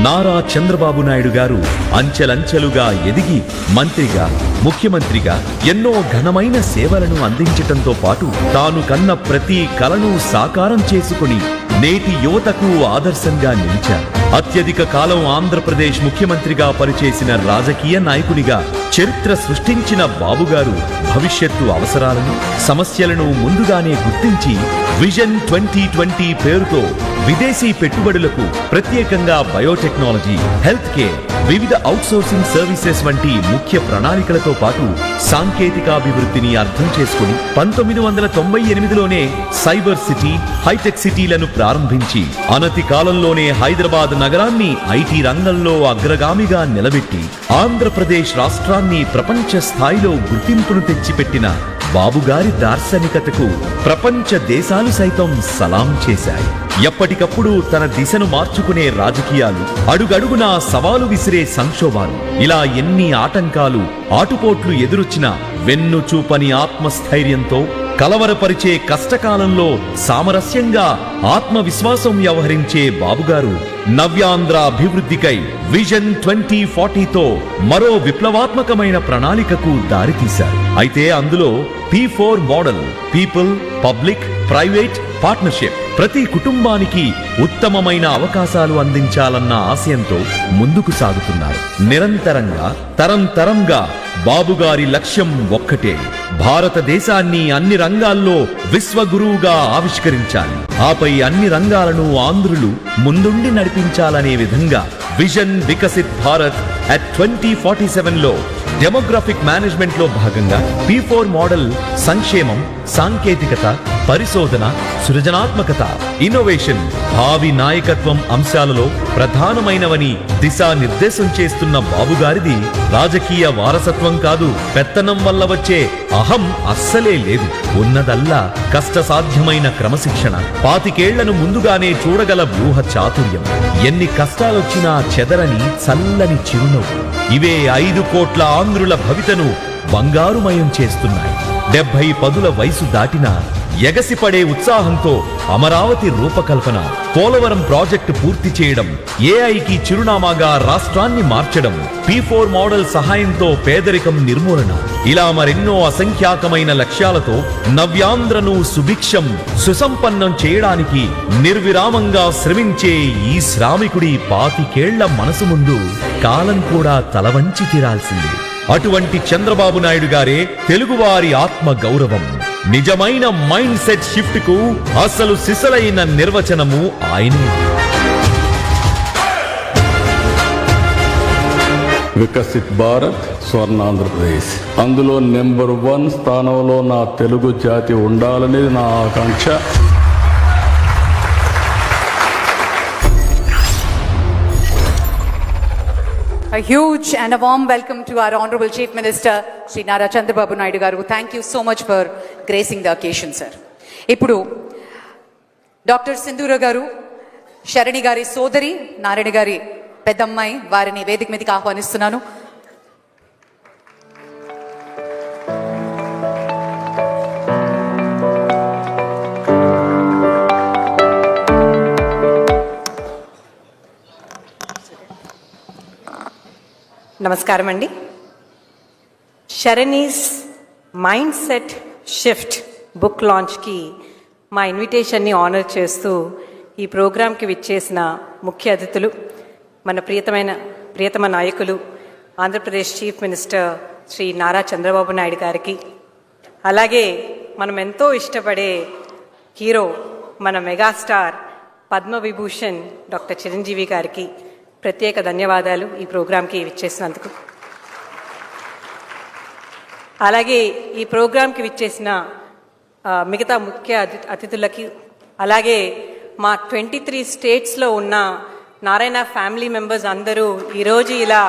నారా చంద్రబాబు నాయుడు గారు అంచెలంచెలుగా ఎదిగి మంత్రిగా, ముఖ్యమంత్రిగా ఎన్నో ఘనమైన సేవలను అందించటంతో పాటు తాను కన్న ప్రతి కలను సాకారం చేసుకుని నేటి యువతకు ఆదర్శంగా నిలిచారు. అత్యధిక కాలం ఆంధ్రప్రదేశ్ ముఖ్యమంత్రిగా పనిచేసిన రాజకీయ నాయకునిగా చరిత్ర సృష్టించిన బాబుగారు భవిష్యత్తు అవసరాలను, సమస్యలను ముందుగానే గుర్తించి విజన్ 2020 పేరుతో విదేశీ పెట్టుబడులకు ప్రత్యేకంగా బయోటెక్నాలజీ, హెల్త్ కేర్, వివిధ అవుట్సోర్సింగ్ సర్వీసెస్ వంటి ముఖ్య ప్రణాళికలతో పాటు సాంకేతికాభివృద్ధిని అర్థం చేసుకుని 1998లోనే సైబర్ సిటీ, హైటెక్ సిటీలను ప్రారంభించి అనతి కాలంలోనే హైదరాబాద్ నగరాన్ని ఐటీ రంగంలో అగ్రగామిగా నిలబెట్టి ఆంధ్రప్రదేశ్ రాష్ట్రాన్ని ప్రపంచ స్థాయిలో గుర్తింపును తెచ్చిపెట్టిన బాబుగారి దార్శనికతకు ప్రపంచ దేశాలు సైతం సలాం చేశాయి. ఎప్పటికప్పుడు తన దిశను మార్చుకునే రాజకీయాలు, అడుగడుగునా సవాలు విసిరే సంక్షోభాలు, ఇలా ఎన్ని ఆటంకాలు, ఆటుపోట్లు ఎదురొచ్చినా వెన్ను చూపని ఆత్మస్థైర్యంతో కలవరపరిచే కష్టకాలంలో సామరస్యంగా ఆత్మవిశ్వాసం వ్యవహరించే బాబుగారు నవ్యాంధ్ర అభివృద్ధికై విజన్ 2040తో మరో విప్లవాత్మకమైన ప్రణాళికకు దారితీశారు. అయితే అందులో P4 model, people, public, private partnership, ప్రతి కుటుంబానికి ఉత్తమమైన అవకాశాలు అందించాలన్న ఆశయంతో ముందుకు సాగుతున్నారు. నిరంతరంగా, తరంతరంగా బాబుగారి లక్ష్యం ఒక్కటే, భారతదేశాన్ని అన్ని రంగాల్లో విశ్వగురువుగా ఆవిష్కరించాలి. ఆపై అన్ని రంగాలను ఆంధ్రులు ముందుండి నడిపించాలనే విధంగా విజన్ వికసిత్ భారత్ అట్ 2047లో డెమోగ్రాఫిక్ మేనేజ్మెంట్ లో భాగంగా P4 మోడల్ సంక్షేమం, సాంకేతికత, పరిశోధన, సృజనాత్మకత, ఇన్నోవేషన్, భావి నాయకత్వం అంశాలలో ప్రధానమైనవని దిశానిర్దేశం చేస్తున్న బాబుగారిది రాజకీయ వారసత్వం కాదు, పెత్తనం వల్ల వచ్చే అహం అస్సలే లేదు. ఉన్నదల్లా కష్టసాధ్యమైన క్రమశిక్షణ, 25 ఏళ్లను ముందుగానే చూడగల వ్యూహ చాతుర్యం, ఎన్ని కష్టాలొచ్చినా చెదరని చల్లని చిరునవ్వు, ఇవే 5 కోట్ల ఆంధ్రుల భవితను బంగారుమయం చేస్తున్నాయి. 70 పదుల వయసు దాటినా ఎగసిపడే ఉత్సాహంతో అమరావతి రూపకల్పన, పోలవరం ప్రాజెక్టు పూర్తి చేయడం, ఏఐకి చిరునామాగా రాష్ట్రాన్ని మార్చడం, P4 మోడల్ సహాయంతో పేదరికం నిర్మూలన, ఇలా మరెన్నో అసంఖ్యాకమైన లక్ష్యాలతో నవ్యాంధ్రను సుభిక్షం, సుసంపన్నం చేయడానికి నిర్విరామంగా శ్రమించే ఈ శ్రామికుడి 25 ఏళ్ల మనసు ముందు కాలం కూడా తలవంచి తీరాల్సిందే. అటువంటి చంద్రబాబు నాయుడు గారే తెలుగువారి ఆత్మ గౌరవం. నిజమైన మైండ్ సెట్ షిఫ్ట్ కు అసలు సిసలైన నిర్వచనము ఆయనే. వికసిత్ భారత్ స్వర్ణాంధ్రప్రదేశ్. అందులో నెంబర్ 1 స్థానంలో నా తెలుగు జాతి ఉండాలనేది నా ఆకాంక్ష. A huge and a warm welcome to our Honorable Chief Minister, Sri Nara Chandrababu Naidu Garu. Thank you so much for gracing the occasion, sir. Ippudu Dr. Sindhura Garu, Sharani Gari Sodari, Narayana Gari Pedammai, Varini Vedik Mediki Ahvanistunanu. నమస్కారం అండి. షరణీస్ mind set shift book లాంచ్కి మా ఇన్విటేషన్ని honour చేస్తూ ఈ ప్రోగ్రాంకి విచ్చేసిన ముఖ్య అతిథులు, మన ప్రియతమ నాయకులు ఆంధ్రప్రదేశ్ చీఫ్ మినిస్టర్ శ్రీ నారా చంద్రబాబు నాయుడు గారికి, అలాగే మనం ఎంతో ఇష్టపడే హీరో మన మెగాస్టార్ పద్మవిభూషణ్ డాక్టర్ చిరంజీవి గారికి ప్రత్యేక ధన్యవాదాలు ఈ ప్రోగ్రాంకి విచ్చేసినందుకు. అలాగే ఈ ప్రోగ్రాంకి విచ్చేసిన మిగతా ముఖ్య అతిథులకి, అలాగే మా 23 స్టేట్స్లో ఉన్న నారాయణ ఫ్యామిలీ మెంబర్స్ అందరూ ఈరోజు ఇలా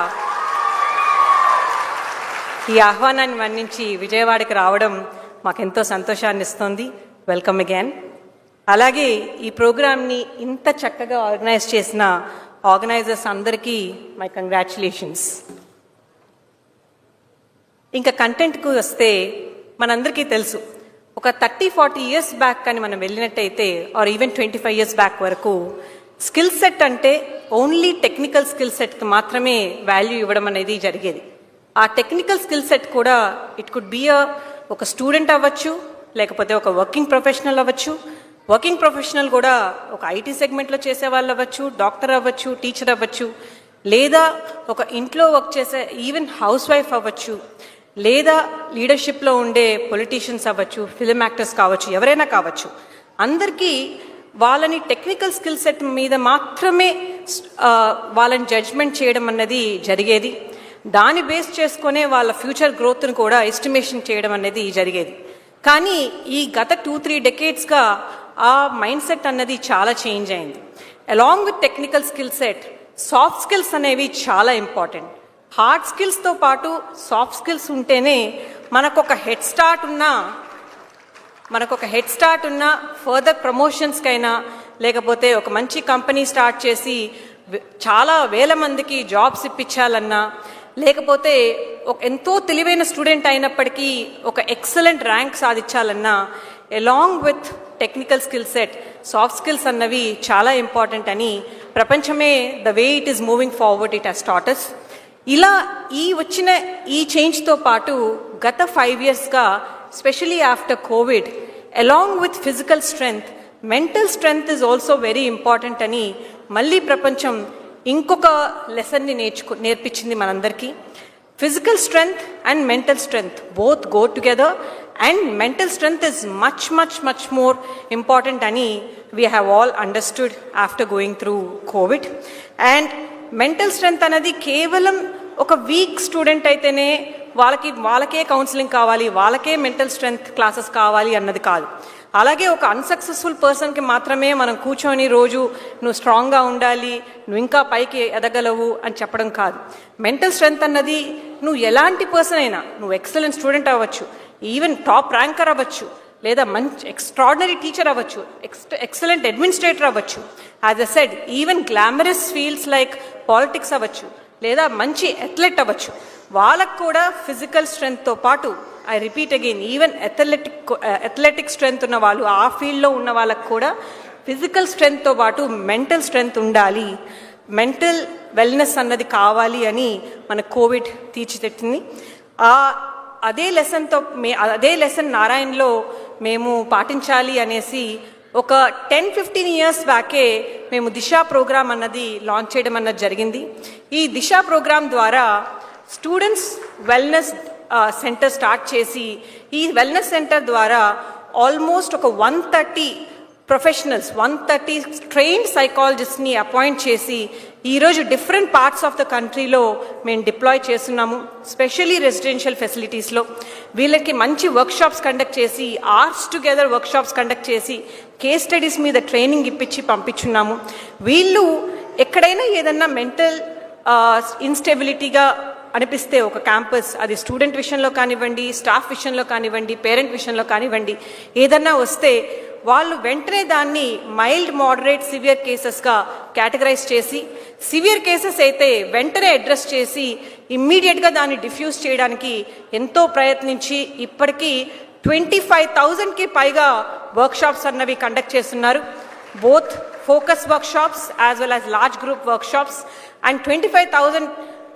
ఈ ఆహ్వానాన్ని మన్నించి విజయవాడకి రావడం మాకెంతో సంతోషాన్ని ఇస్తుంది. Welcome again. అలాగే ఈ ప్రోగ్రామ్ని ఇంత చక్కగా ఆర్గనైజ్ చేసిన ఆర్గనైజర్స్ అందరికీ మై కంగ్రాచులేషన్స్. ఇంకా కంటెంట్కు వస్తే మనందరికీ తెలుసు, ఒక 30-40 ఇయర్స్ బ్యాక్ కానీ మనం వెళ్ళినట్టయితే, ఆర్ ఈవెన్ 25 ఇయర్స్ బ్యాక్ వరకు స్కిల్ సెట్ అంటే ఓన్లీ టెక్నికల్ స్కిల్ సెట్కి మాత్రమే వాల్యూ ఇవ్వడం అనేది జరిగేది. ఆ టెక్నికల్ స్కిల్ సెట్ కూడా ఇట్ కుడ్ బి ఒక స్టూడెంట్ అవ్వచ్చు, లేకపోతే ఒక వర్కింగ్ ప్రొఫెషనల్ అవ్వచ్చు. వర్కింగ్ ప్రొఫెషనల్ కూడా ఒక ఐటీ సెగ్మెంట్లో చేసే వాళ్ళు అవ్వచ్చు, డాక్టర్ అవ్వచ్చు, టీచర్ అవ్వచ్చు, లేదా ఒక ఇంట్లో వర్క్ చేసే ఈవెన్ హౌస్ వైఫ్ అవ్వచ్చు, లేదా లీడర్షిప్లో ఉండే పొలిటీషియన్స్ అవ్వచ్చు, ఫిలిం యాక్టర్స్ కావచ్చు, ఎవరైనా కావచ్చు. అందరికీ వాళ్ళని టెక్నికల్ స్కిల్ సెట్ మీద మాత్రమే వాళ్ళని జడ్జ్మెంట్ చేయడం అన్నది జరిగేది. దాన్ని బేస్ చేసుకునే వాళ్ళ ఫ్యూచర్ గ్రోత్ను కూడా ఎస్టిమేషన్ చేయడం అనేది జరిగేది. కానీ ఈ గత 2-3 డెకేడ్స్గా ఆ మైండ్ సెట్ అన్నది చాలా చేంజ్ అయింది. Along with technical skill set, soft skills అనేవి చాలా ఇంపార్టెంట్. హార్డ్ స్కిల్స్తో పాటు సాఫ్ట్ స్కిల్స్ ఉంటేనే మనకొక హెడ్ స్టార్ట్ ఉన్నా ఫర్దర్ ప్రమోషన్స్కైనా, లేకపోతే ఒక మంచి కంపెనీ స్టార్ట్ చేసి చాలా వేల మందికి జాబ్స్ ఇప్పించాలన్నా, లేకపోతే ఒక ఎంతో తెలివైన స్టూడెంట్ అయినప్పటికీ ఒక ఎక్సలెంట్ ర్యాంక్ సాధించాలన్నా, along with technical skill set soft skills అన్నవి చాలా ఇంపార్టెంట్ అని ప్రపంచమే the way it is moving forward it has taught us. ఇలా వచ్చిన ఈ చేంజ్తో పాటు గత 5 ఇయర్స్గా, specially after covid, along with physical strength, mental strength is also very important అని మళ్ళీ ప్రపంచం ఇంకొక లెసన్ని నేర్పించింది మనందరికీ. Physical strength and mental strength both go together, and mental strength is much more important ani we have all understood after going through COVID. And mental strength anadi kevalam oka weak student aitene వాళ్ళకే counselling కావాలి, వాళ్ళకే mental strength classes కావాలి అన్నది కాదు. అలాగే ఒక unsuccessful పర్సన్కి మాత్రమే మనం కూర్చొని రోజు నువ్వు స్ట్రాంగ్గా ఉండాలి, నువ్వు ఇంకా పైకి ఎదగలవు అని చెప్పడం కాదు. మెంటల్ స్ట్రెంగ్త్ అన్నది నువ్వు ఎలాంటి పర్సన్ అయినా, నువ్వు ఎక్సలెంట్ స్టూడెంట్ అవ్వచ్చు, ఈవెన్ టాప్ ర్యాంకర్ అవ్వచ్చు, లేదా మంచి ఎక్స్ట్రాడినరీ టీచర్ అవ్వచ్చు, ఎక్సలెంట్ అడ్మినిస్ట్రేటర్ అవ్వచ్చు, as a said even glamorous fields like politics అవ్వచ్చు, లేదా మంచి అథ్లెట్ అవ్వచ్చు. వాళ్ళకు కూడా ఫిజికల్ స్ట్రెంగ్త్తో పాటు, I repeat again, even athletic strength ఉన్న వాళ్ళు, ఆ ఫీల్డ్లో ఉన్న వాళ్ళకు కూడా ఫిజికల్ స్ట్రెంగ్త్తో పాటు మెంటల్ స్ట్రెంగ్త్ ఉండాలి, మెంటల్ వెల్నెస్ అన్నది కావాలి అని మన కోవిడ్ తీర్చిదిద్దింది. అదే లెసన్ నారాయణలో మేము పాటించాలి అనేసి ఒక 10-15 ఇయర్స్ బ్యాకే మేము దిశ ప్రోగ్రామ్ అన్నది లాంచ్ చేయడం అన్నది జరిగింది. ఈ దిశ ప్రోగ్రామ్ ద్వారా స్టూడెంట్స్ వెల్నెస్ సెంటర్ స్టార్ట్ చేసి, ఈ వెల్నెస్ సెంటర్ ద్వారా ఆల్మోస్ట్ ఒక 130 ప్రొఫెషనల్స్, 130 ట్రైన్డ్ సైకాలజిస్ట్ని అపాయింట్ చేసి ఈరోజు డిఫరెంట్ పార్ట్స్ ఆఫ్ ద కంట్రీలో మేము డిప్లాయ్ చేస్తున్నాము, స్పెషల్లీ రెసిడెన్షియల్ ఫెసిలిటీస్లో. వీళ్ళకి మంచి వర్క్షాప్స్ కండక్ట్ చేసి, ఆర్ట్స్ టుగెదర్ వర్క్షాప్స్ కండక్ట్ చేసి, కేస్ స్టడీస్ మీద ట్రైనింగ్ ఇప్పించి పంపించున్నాము. వీళ్ళు ఎక్కడైనా ఏదన్నా మెంటల్ ఇన్స్టెబిలిటీగా అనిపిస్తే ఒక క్యాంపస్, అది స్టూడెంట్ విషయంలో కానివ్వండి, స్టాఫ్ విషయంలో కానివ్వండి, పేరెంట్ విషయంలో కానివ్వండి, ఏదన్నా వస్తే వాళ్ళు వెంటనే దాన్ని మైల్డ్, మోడరేట్, సివియర్ కేసెస్గా కేటగరైజ్ చేసి, సివియర్ కేసెస్ అయితే వెంటనే అడ్రస్ చేసి ఇమ్మీడియట్గా దాన్ని డిఫ్యూజ్ చేయడానికి ఎంతో ప్రయత్నించి ఇప్పటికీ 25,000కి పైగా వర్క్షాప్స్ అన్నవి కండక్ట్ చేస్తున్నారు. Both focus workshops as well as large group workshops. And 25,000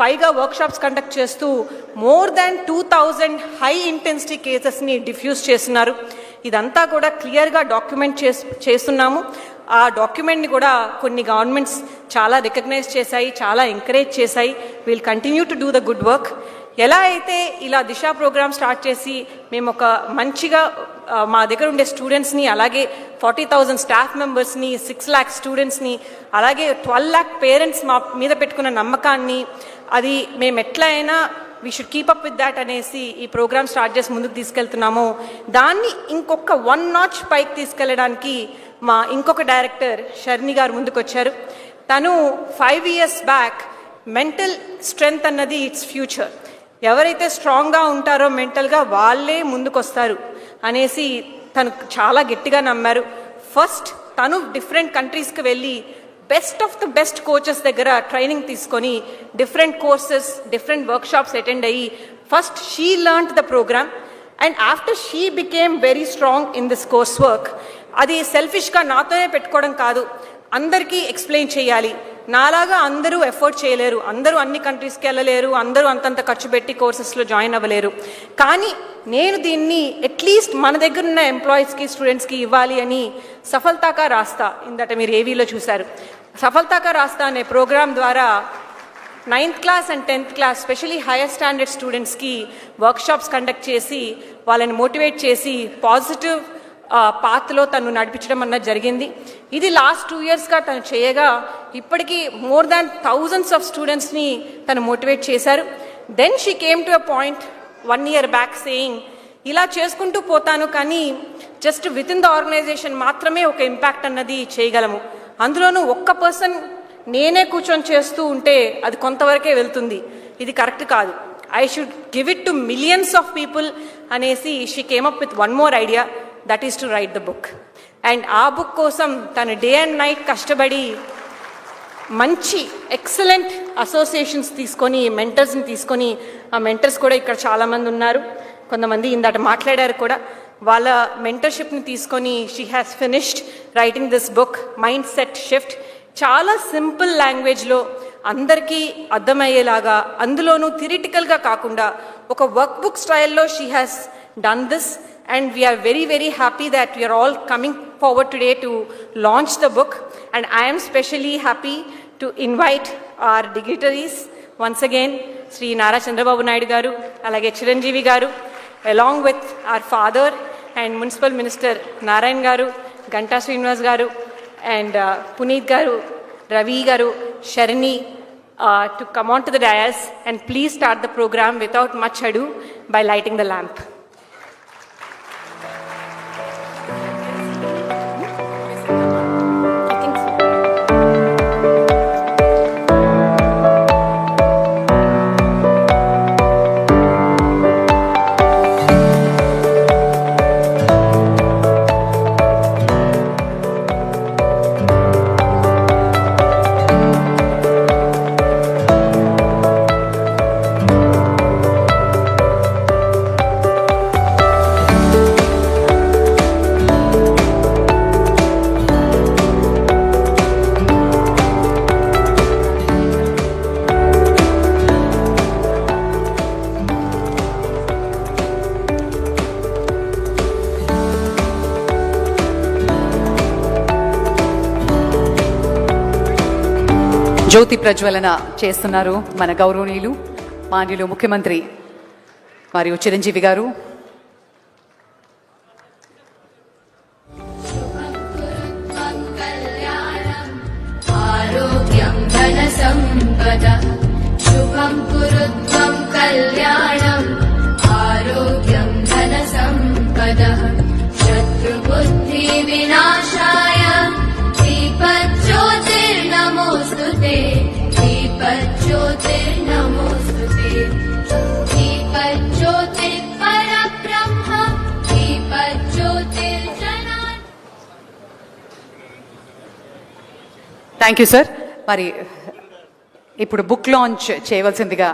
పైగా వర్క్షాప్స్ కండక్ట్ చేస్తూ మోర్ దాన్ 2,000 హై ఇంటెన్సిటీ కేసెస్ని డిఫ్యూజ్ చేస్తున్నారు. ఇదంతా కూడా క్లియర్గా డాక్యుమెంట్ చేస్తున్నాము. ఆ డాక్యుమెంట్ని కూడా కొన్ని గవర్నమెంట్స్ చాలా రికగ్నైజ్ చేశాయి, చాలా ఎంకరేజ్ చేశాయి. Will continue to do the good work. ఎలా అయితే ఇలా దిశ ప్రోగ్రామ్ స్టార్ట్ చేసి మేము ఒక మంచిగా మా దగ్గర ఉండే స్టూడెంట్స్ని, అలాగే 40,000 స్టాఫ్ మెంబర్స్ని, 6 lakh స్టూడెంట్స్ని, అలాగే 12 lakh పేరెంట్స్ మా మీద పెట్టుకున్న నమ్మకాన్ని, అది మేము ఎట్లా అయినా we should keep up with that అనేసి ఈ ప్రోగ్రామ్ స్టార్ట్ చేసి ముందుకు తీసుకెళ్తున్నాము. దాన్ని ఇంకొక 1 notch పైకి తీసుకెళ్ళడానికి మా ఇంకొక డైరెక్టర్ షర్ని గారు ముందుకు వచ్చారు. తను 5 years బ్యాక్ మెంటల్ స్ట్రెంగ్త్ అన్నది ఇట్స్ ఫ్యూచర్, ఎవరైతే స్ట్రాంగ్గా ఉంటారో మెంటల్గా వాళ్ళే ముందుకు వస్తారు అనేసి తను చాలా గట్టిగా నమ్మారు. ఫస్ట్ తను డిఫరెంట్ కంట్రీస్కి వెళ్ళి best of the best coaches దగ్గర ట్రైనింగ్ తీసుకొని different courses, different workshops attend అయ్యి first she learned the programme. And after she became very strong in this course work. అది సెల్ఫిష్గా నాతోనే పెట్టుకోవడం కాదు, అందరికీ ఎక్స్ప్లెయిన్ చేయాలి. నాలాగా అందరూ ఎఫర్ట్ చేయలేరు, అందరూ అన్ని కంట్రీస్కి వెళ్ళలేరు, అందరూ అంతంత ఖర్చు పెట్టి కోర్సెస్లో జాయిన్ అవ్వలేరు. కానీ నేను దీన్ని అట్లీస్ట్ మన దగ్గర ఉన్న ఎంప్లాయీస్కి, స్టూడెంట్స్కి ఇవ్వాలి అని సఫల్తాకా రాస్తా, ఇందట మీరు ఏవీలో చూశారు, సఫల్తాకా రాస్తా అనే ప్రోగ్రాం ద్వారా 9th class and 10th class especially hire standard స్టూడెంట్స్కి వర్క్షాప్స్ కండక్ట్ చేసి వాళ్ళని మోటివేట్ చేసి పాజిటివ్ పాత్లో తను నడిపించడం అన్నది జరిగింది. ఇది లాస్ట్ 2 yearsగా తను చేయగా ఇప్పటికీ మోర్ దాన్ thousands of స్టూడెంట్స్ని తను మోటివేట్ చేశారు. Then she came to a point 1 year back saying, ఇలా చేసుకుంటూ పోతాను కానీ just within the organization మాత్రమే ఒక ఇంపాక్ట్ అన్నది చేయగలము, అందులోనూ ఒక్క పర్సన్ నేనే కూర్చొని చేస్తూ ఉంటే అది కొంతవరకే వెళ్తుంది, ఇది కరెక్ట్ కాదు, I should give it to millions of people అనేసి she came up with one more idea, that is to write the book. And ఆ బుక్ కోసం తను డే అండ్ నైట్ కష్టపడి మంచి ఎక్సలెంట్ అసోసియేషన్స్ తీసుకొని, మెంటర్స్ని తీసుకొని, ఆ మెంటర్స్ కూడా ఇక్కడ చాలామంది ఉన్నారు, కొంతమంది ఇందాక మాట్లాడారు కూడా, వాళ్ళ మెంటర్షిప్ని తీసుకొని she has finished writing this book mind set shift. చాలా సింపుల్ లాంగ్వేజ్లో అందరికీ అర్థమయ్యేలాగా, అందులోనూ థియరిటికల్గా కాకుండా ఒక వర్క్ బుక్ స్టైల్లో she has done this. And we are very, very happy that we are all coming forward today to launch the book. And I am specially happy to invite our dignitaries once again, Sri Nara Chandrababu Naidu garu, alage Chiranjeevi garu, along with our father and Municipal Minister Narayan garu, Ganta Srinivas garu, and Puneet garu, Ravi garu, Sharni, to come on to the dais and please start the program without much ado by lighting the lamp. జ్యోతి ప్రజ్వలన చేస్తున్నారు మన గౌరవనీయులు మాన్యులు ముఖ్యమంత్రి మరియు చిరంజీవి గారు. ఆరోగ్యం ధన शुभं कुरुत्वं कल्याणम् आरोग्यं धनसम्पदः शत्रुबुद्धिविनाशाय दीपज्योतिर्नमोऽस्तु ते दीपज्योतिर्नमोऽस्तु ते दीपज्योतिर्परब्रह्म दीपज्योतिर्जना. Thank you sir. మరి ఇప్పుడు బుక్ లాంచ్ చేయవలసిందిగా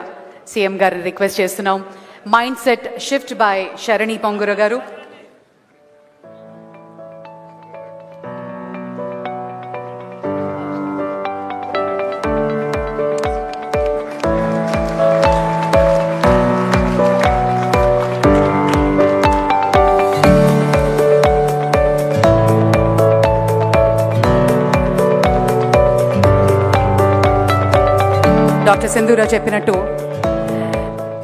సీఎం గారిని రిక్వెస్ట్ చేస్తున్నాం. Mind set shift by Sharani Pongura గారు. డాక్టర్ సింధూరా చెప్పినట్టు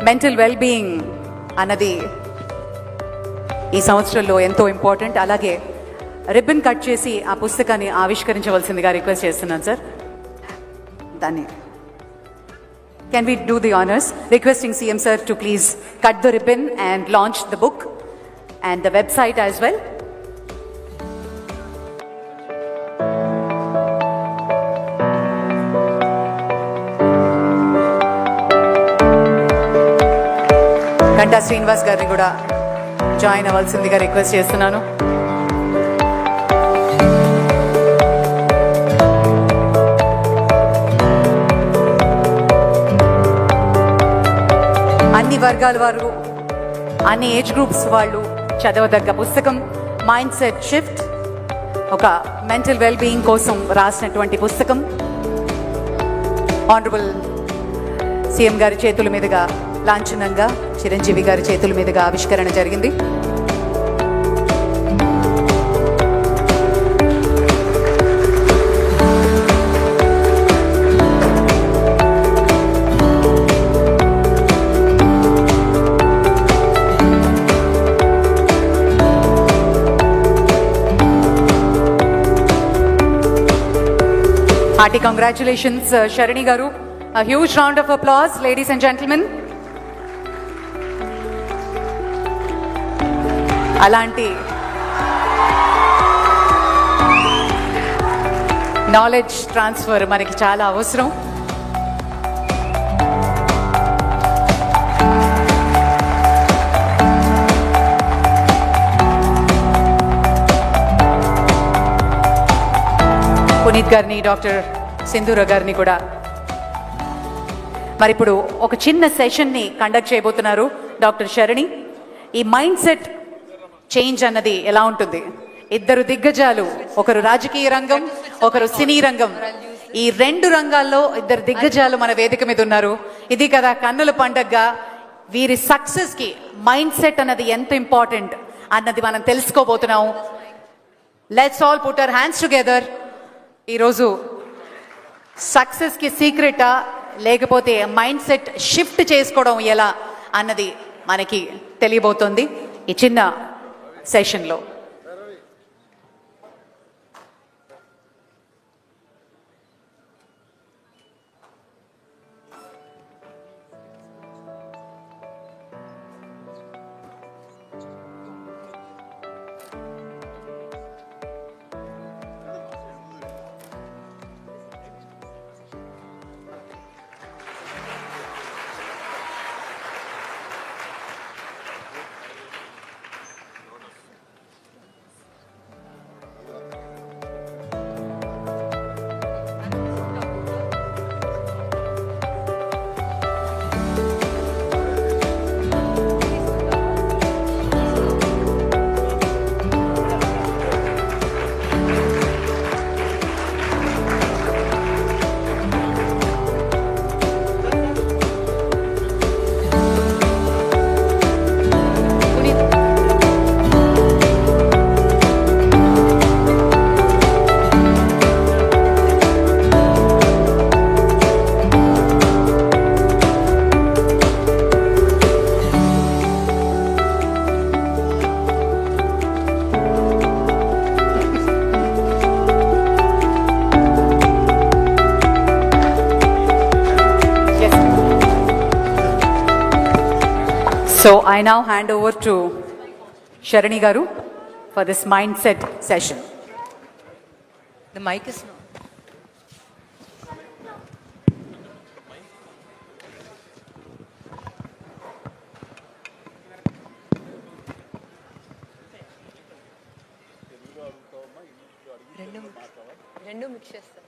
మెంటల్ వెల్బీయింగ్ అన్నది ఈ సంవత్సరంలో ఎంతో ఇంపార్టెంట్. అలాగే రిబ్బన్ కట్ చేసి ఆ పుస్తకాన్ని ఆవిష్కరించవలసిందిగా రిక్వెస్ట్ చేస్తున్నాను సార్. దాన్ని can we do the honours requesting CM sir to please cut the ribbon and launch the book and the website as well. Ganta Srinivas గారిని కూడా జాయిన్ అవ్వాల్సిందిగా రిక్వెస్ట్ చేస్తున్నాను. అన్ని వర్గాల వారు, అన్ని ఏజ్ గ్రూప్స్ వాళ్ళు చదవదగ్గ పుస్తకం మైండ్ సెట్ షిఫ్ట్, ఒక మెంటల్ వెల్బీయింగ్ కోసం రాసినటువంటి పుస్తకం. ఆనరబుల్ సీఎం గారి చేతుల మీదుగా లాంఛనంగా చిరంజీవి గారి చేతుల మీదుగా ఆవిష్కరణ జరిగింది. Hearty congratulations, Sharani Garu. A huge round of applause, ladies and gentlemen. అలాంటి నాలెడ్జ్ ట్రాన్స్ఫర్ మనకి చాలా అవసరం. పునీత్ గారిని, డాక్టర్ సింధూర గారిని కూడా మరి ఇప్పుడు ఒక చిన్న సెషన్ని కండక్ట్ చేయబోతున్నారు డాక్టర్ శరణి. ఈ మైండ్ సెట్ చేంజ్ అన్నది ఎలా ఉంటుంది? ఇద్దరు దిగ్గజాలు, ఒకరు రాజకీయ రంగం, ఒకరు సినీ రంగం. ఈ రెండు రంగాల్లో ఇద్దరు దిగ్గజాలు మన వేదిక మీద ఉన్నారు. ఇది కదా కన్నుల పండగగా వీరి సక్సెస్ కి మైండ్ సెట్ అన్నది ఎంత ఇంపార్టెంట్ అన్నది మనం తెలుసుకోబోతున్నాం. Let's all put our hands together. ఈరోజు సక్సెస్ కి సీక్రెటా లేకపోతే మైండ్ సెట్ షిఫ్ట్ చేసుకోవడం ఎలా అన్నది మనకి తెలియబోతోంది ఈ చిన్న సెషన్లో. So I now hand over to Sharani Garu for this mindset session. The mic is not. రెండు మిక్స్ చేస్తాను.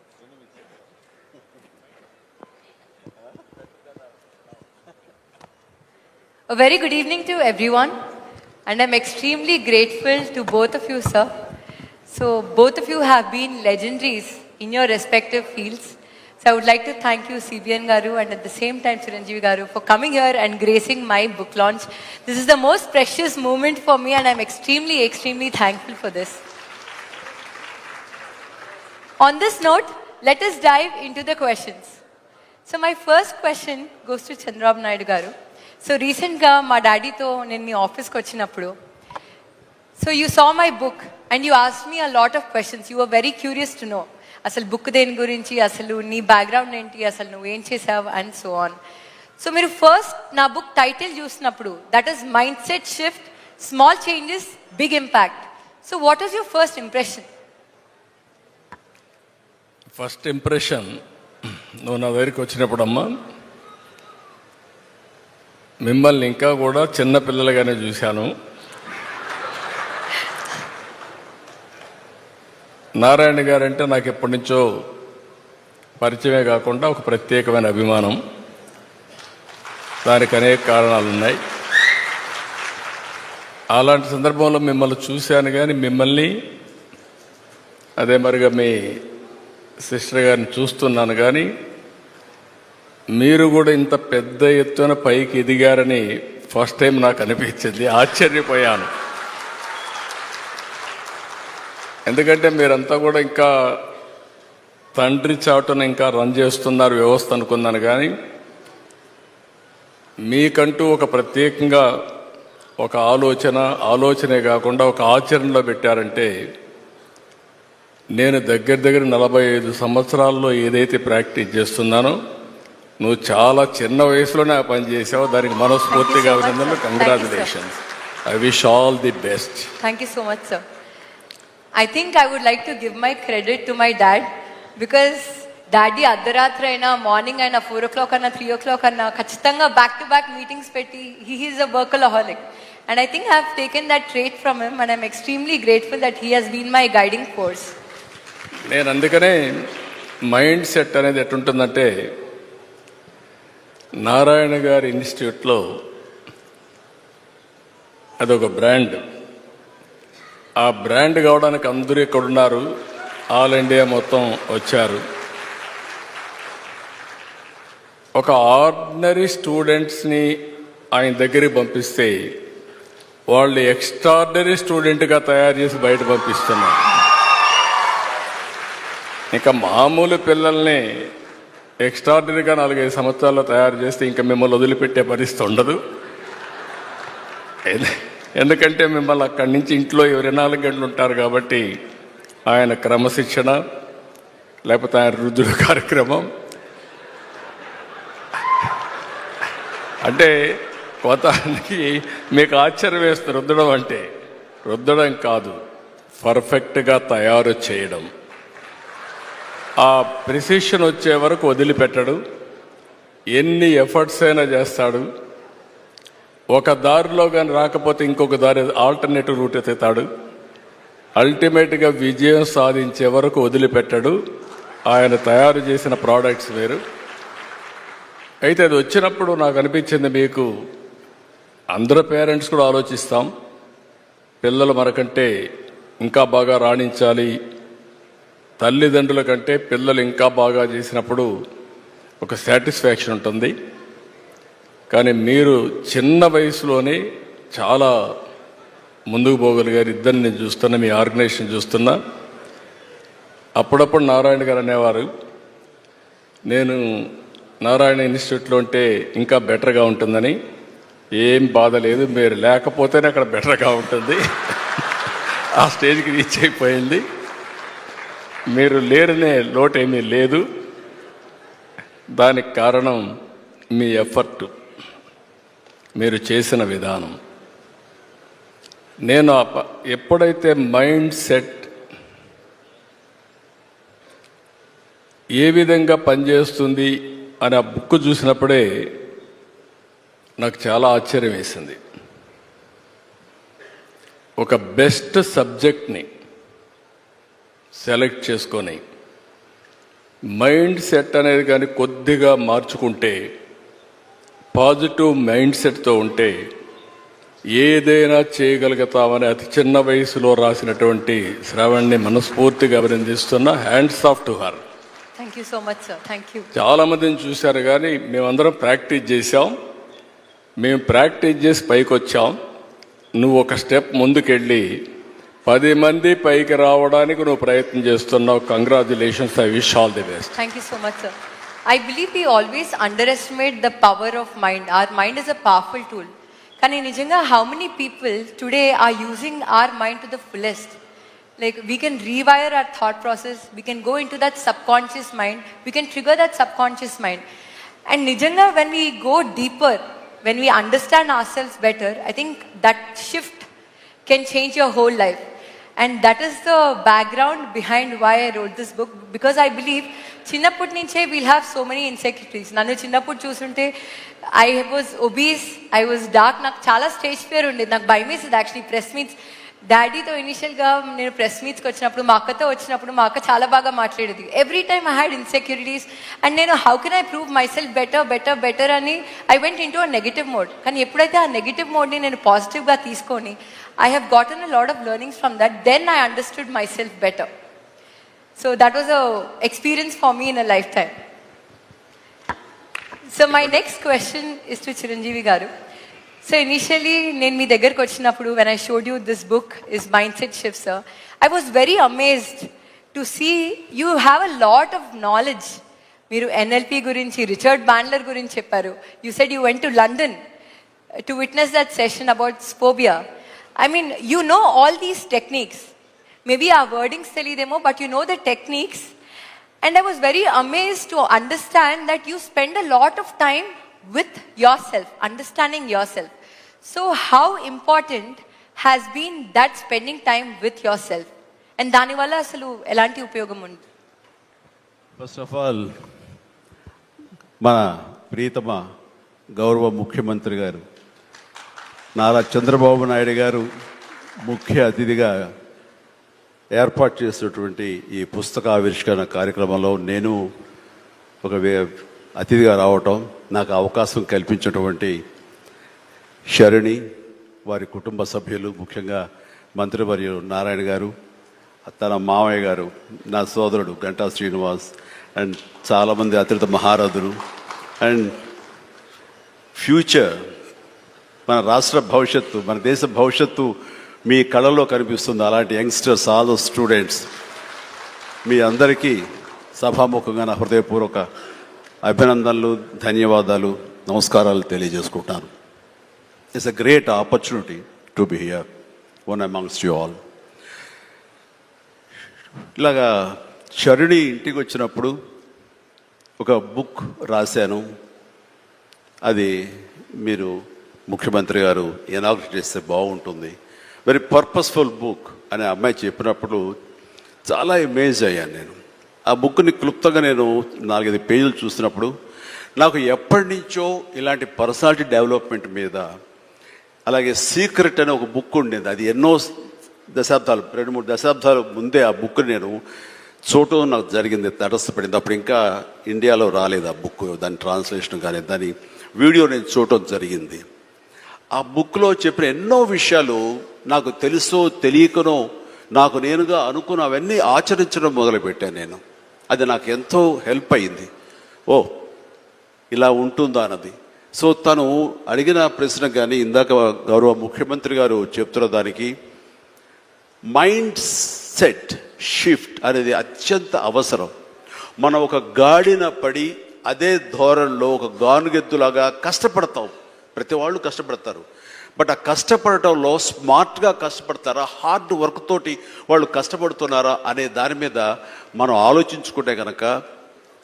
A very good evening to everyone, and I'm extremely grateful to both of you, sir. So both of you have been legendaries in your respective fields. So I would like to thank you, CBN Garu, and at the same time Chiranjeevi Garu, for coming here and gracing my book launch. This is the most precious moment for me, and I'm extremely, extremely thankful for this. On this note, let us dive into the questions. So my first question goes to Chandrababu Naidu Garu. So recently, my daddy to nenni office ko vachinappudu. So you saw my book and you asked me a lot of questions. You were very curious to know. Asal book deni gurinchi, asalu nee background enti, asalu nu em chesavu and so on. So మీరు first నా book title చూసినప్పుడు, that is mindset shift, small changes, big impact. So what was your first impression? First impression, నువ్వు నా దగ్గరికి వచ్చినప్పుడమ్మా మిమ్మల్ని ఇంకా కూడా చిన్నపిల్లలుగానే చూశాను. నారాయణ గారంటే నాకు ఎప్పటి నుంచో పరిచయమే కాకుండా ఒక ప్రత్యేకమైన అభిమానం. దానికి అనేక కారణాలు ఉన్నాయి. అలాంటి సందర్భంలో మిమ్మల్ని చూశాను, కానీ మిమ్మల్ని అదే మరిగా మీ సిస్టర్ గారిని చూస్తున్నాను, కానీ మీరు కూడా ఇంత పెద్ద ఎత్తున పైకి ఎదిగారని ఫస్ట్ టైం నాకు అనిపించింది. ఆశ్చర్యపోయాను. ఎందుకంటే మీరంతా కూడా ఇంకా తండ్రి చాటున ఇంకా రన్ చేస్తున్నారు వ్యవస్థ అనుకున్నాను, కానీ మీకంటూ ఒక ప్రత్యేకంగా ఒక ఆలోచనే కాకుండా ఒక ఆచరణలో పెట్టారంటే, నేను దగ్గర 45 సంవత్సరాల్లో ఏదైతే ప్రాక్టీస్ చేస్తున్నానో నువ్వు చాలా చిన్న వయసులోనే ఆ పని చేసావు. దానికి మనస్ఫూర్తిగా అభినందనలు. Congratulations. I wish all the best. Thank you so much, sir. I think I would like to give my credit to my dad, because daddy అర్ధరాత్రి అయినా మార్నింగ్ అయినా 4 o'clock అన్నా 3 o'clock అన్నా ఖచ్చితంగా బ్యాక్ టు బ్యాక్ మీటింగ్స్ పెట్టి he is a workaholic, and I think I have taken that trait from him, and I'm extremely grateful that he has been my guiding force. నేను అందుకనే mind set అనేది ఎట్టుంటుందంటే, నారాయణ గారి ఇన్స్టిట్యూట్లో అదొక brand. ఆ brand కావడానికి అందరూ ఎక్కడున్నారు, ఆల్ ఇండియా మొత్తం వచ్చారు. ఒక ఆర్డినరీ స్టూడెంట్స్ని ఆయన దగ్గరికి పంపిస్తే వాళ్ళు ఎక్స్ట్రాడినరీ స్టూడెంట్గా తయారు చేసి బయట పంపిస్తున్నారు. ఇంకా మామూలు పిల్లల్ని ఎక్స్ట్రాడినరీగా 4-5 సంవత్సరాల్లో తయారు చేస్తే ఇంకా మిమ్మల్ని వదిలిపెట్టే పరిస్థితి ఉండదు. ఎందుకంటే మిమ్మల్ని అక్కడి నుంచి ఇంట్లో 24 గంటలు ఉంటారు కాబట్టి ఆయన క్రమశిక్షణ, లేకపోతే ఆయన రుద్రుడు కార్యక్రమం, అంటే కొత్తకి మీకు ఆశ్చర్యం వేస్తుంది. రుద్దడం కాదు, పర్ఫెక్ట్గా తయారు చేయడం. ఆ ప్రిసిషన్ వచ్చే వరకు వదిలిపెట్టడు. ఎన్ని ఎఫర్ట్స్ అయినా చేస్తాడు. ఒక దారిలో కానీ రాకపోతే ఇంకొక దారి, ఆల్టర్నేటివ్ రూట్ ఎత్తుతాడు. అల్టిమేట్గా విజయం సాధించే వరకు వదిలిపెట్టడు. ఆయన తయారు చేసిన ప్రోడక్ట్స్ వేరు. అయితే అది వచ్చినప్పుడు నాకు అనిపించింది, మీకు అందరూ పేరెంట్స్ కూడా ఆలోచిస్తాం, పిల్లలు మనకంటే ఇంకా బాగా రాణించాలి, తల్లిదండ్రుల కంటే పిల్లలు ఇంకా బాగా చేసినప్పుడు ఒక సాటిస్ఫాక్షన్ ఉంటుంది. కానీ మీరు చిన్న వయసులోనే చాలా ముందుకు పోగలిగారు. ఇద్దరిని నేను చూస్తున్నా, మీ ఆర్గనైజేషన్ చూస్తున్నా. అప్పుడప్పుడు నారాయణ గారు అనేవారు, నేను నారాయణ ఇన్స్టిట్యూట్లో ఉంటే ఇంకా బెటర్గా ఉంటుందని. ఏం బాధ లేదు, మీరు లేకపోతేనే అక్కడ బెటర్గా ఉంటుంది. ఆ స్టేజ్కి రీచ్ అయిపోయింది. మీరు లేరనే లోటు ఏమీ లేదు. దానికి కారణం మీ ఎఫర్ట్. మీరు చేసిన విధానం. నేను ఎప్పుడైతే మైండ్ సెట్ ఏ విధంగా పనిచేస్తుంది అని ఆ బుక్ చూసినప్పుడే నాకు చాలా ఆశ్చర్యం వేసింది. ఒక బెస్ట్ సబ్జెక్ట్ని సెలెక్ట్ చేసుకొని మైండ్ సెట్ అనేది కానీ కొద్దిగా మార్చుకుంటే, పాజిటివ్ మైండ్ సెట్తో ఉంటే ఏదైనా చేయగలుగుతామని అతి చిన్న వయసులో రాసినటువంటి శ్రావణ్ని మనస్ఫూర్తిగా అభినందిస్తున్నా. Hands off to her. Thank you so much sir. Thank you. చాలామందిని చూశారు కానీ మేమందరం ప్రాక్టీస్ చేశాం. మేము ప్రాక్టీస్ చేసి పైకి వచ్చాం. నువ్వు ఒక స్టెప్ ముందుకెళ్ళి 10 మంది పైకి రావడానికి నువ్వు ప్రయత్నం చేస్తున్నావు. Congratulations. I wish all the best. Thank you so much, sir. I believe we always underestimate the power of mind. Our mind is a powerful tool. Kani nijanga, how many people today are using our mind to the fullest? Like, we can rewire our thought process. We can go into that subconscious mind. We can trigger that subconscious mind. And nijanga, when we go deeper, when we understand ourselves better, I think that shift can change your whole life. And that is the background behind why I wrote this book, because I believe చిన్నప్పటి నుంచే we'll have so many insecurities. నన్ను చిన్నప్పుడు చూస్తుంటే I was obese, I was dark, నాకు చాలా stage fear ఉండేది. నాకు భయం వేసేది యాక్చువల్లీ ప్రెస్ మీట్స్. డాడీతో ఇనిషియల్గా నేను ప్రెస్ మీట్స్కి వచ్చినప్పుడు, మా అక్కతో వచ్చినప్పుడు మా అక్క చాలా బాగా మాట్లాడేది. Every time I had insecurities and నేను how can I prove myself better అని I went into a negative mode. కానీ ఎప్పుడైతే ఆ నెగిటివ్ మోడ్ని నేను పాజిటివ్గా తీసుకొని I have gotten a lot of learnings from that. Then I understood myself better. So that was a experience for me in a lifetime. So my next question is to Chiranjeevi Garu. So initially, నేను మీ దగ్గరకు వచ్చినప్పుడు when I showed you this book is Mindset Shift, sir, I was very amazed to see you have a lot of knowledge. మీరు NLP గురించి, Richard Bandler గురించి చెప్పారు. You said you went to London to witness that session about phobia. I mean, you know all these techniques. Maybe our wordings telidemo, but you know the techniques. And I was very amazed to understand that you spend a lot of time with yourself, understanding yourself. So how important has been that spending time with yourself? And dani valla asalu elanti upayogam undi? First of all, mana ప్రియతమ గౌరవ ముఖ్యమంత్రి గారు నారా చంద్రబాబు నాయుడు గారు ముఖ్య అతిథిగా ఏర్పాటు చేసినటువంటి ఈ పుస్తక ఆవిష్కరణ కార్యక్రమంలో నేను ఒక అతిథిగా రావటం, నాకు అవకాశం కల్పించినటువంటి శరణి, వారి కుటుంబ సభ్యులు, ముఖ్యంగా మంత్రివర్యులు నారాయణ గారు, తన మామయ్య గారు, నా సోదరుడు గంటా శ్రీనివాస్, అండ్ చాలామంది అతిథి మహారథులు, అండ్ ఫ్యూచర్ మన రాష్ట్ర భవిష్యత్తు, మన దేశ భవిష్యత్తు మీ కళలో కనిపిస్తుంది. అలాంటి యంగ్స్టర్స్, ఆల్ ద స్టూడెంట్స్, మీ అందరికీ సభాముఖంగా నా హృదయపూర్వక అభినందనలు, ధన్యవాదాలు, నమస్కారాలు తెలియజేసుకుంటాను. It's a great opportunity to be here one amongst you all. ఇలాగా శరణి ఇంటికి వచ్చినప్పుడు ఒక బుక్ రాశాను. అది మీరు ముఖ్యమంత్రి గారు ఇనాగ్రేట్ చేస్తే బాగుంటుంది, వెరీ పర్పస్ఫుల్ బుక్ అని అమ్మాయి చెప్పినప్పుడు చాలా అమేజ్ అయ్యాను నేను. ఆ బుక్ని క్లుప్తంగా నేను 4-5 పేజీలు చూసినప్పుడు నాకు ఎప్పటి నుంచో ఇలాంటి పర్సనాలిటీ డెవలప్మెంట్ మీద, అలాగే సీక్రెట్ అనే ఒక బుక్ ఉండేది. అది ఎన్నో దశాబ్దాలు, 2-3 దశాబ్దాల ముందే ఆ బుక్ నేను చూడటం నాకు జరిగింది, తటస్థపడింది. అప్పుడు ఇంకా ఇండియాలో రాలేదు ఆ బుక్, దాని ట్రాన్స్లేషన్ కానీ దాని వీడియో నేను చూడటం జరిగింది. ఆ బుక్లో చెప్పిన ఎన్నో విషయాలు నాకు తెలుసో తెలియకనో నాకు నేనుగా అనుకున్న అవన్నీ ఆచరించడం మొదలుపెట్టాను నేను. అది నాకు ఎంతో హెల్ప్ అయింది. ఓ ఇలా ఉంటుందా అన్నది. సో తను అడిగిన ప్రశ్న కానీ ఇందాక గౌరవ ముఖ్యమంత్రి గారు చెప్తున్న దానికి మైండ్ సెట్ షిఫ్ట్ అనేది అత్యంత అవసరం. మనం ఒక గాడిన పడి అదే ధోరణిలో ఒక గానుగెద్దులాగా కష్టపడతాం. ప్రతి వాళ్ళు కష్టపడతారు, బట్ ఆ కష్టపడటంలో స్మార్ట్గా కష్టపడతారా, హార్డ్ వర్క్ తోటి వాళ్ళు కష్టపడుతున్నారా అనే దాని మీద మనం ఆలోచించుకుంటే కనుక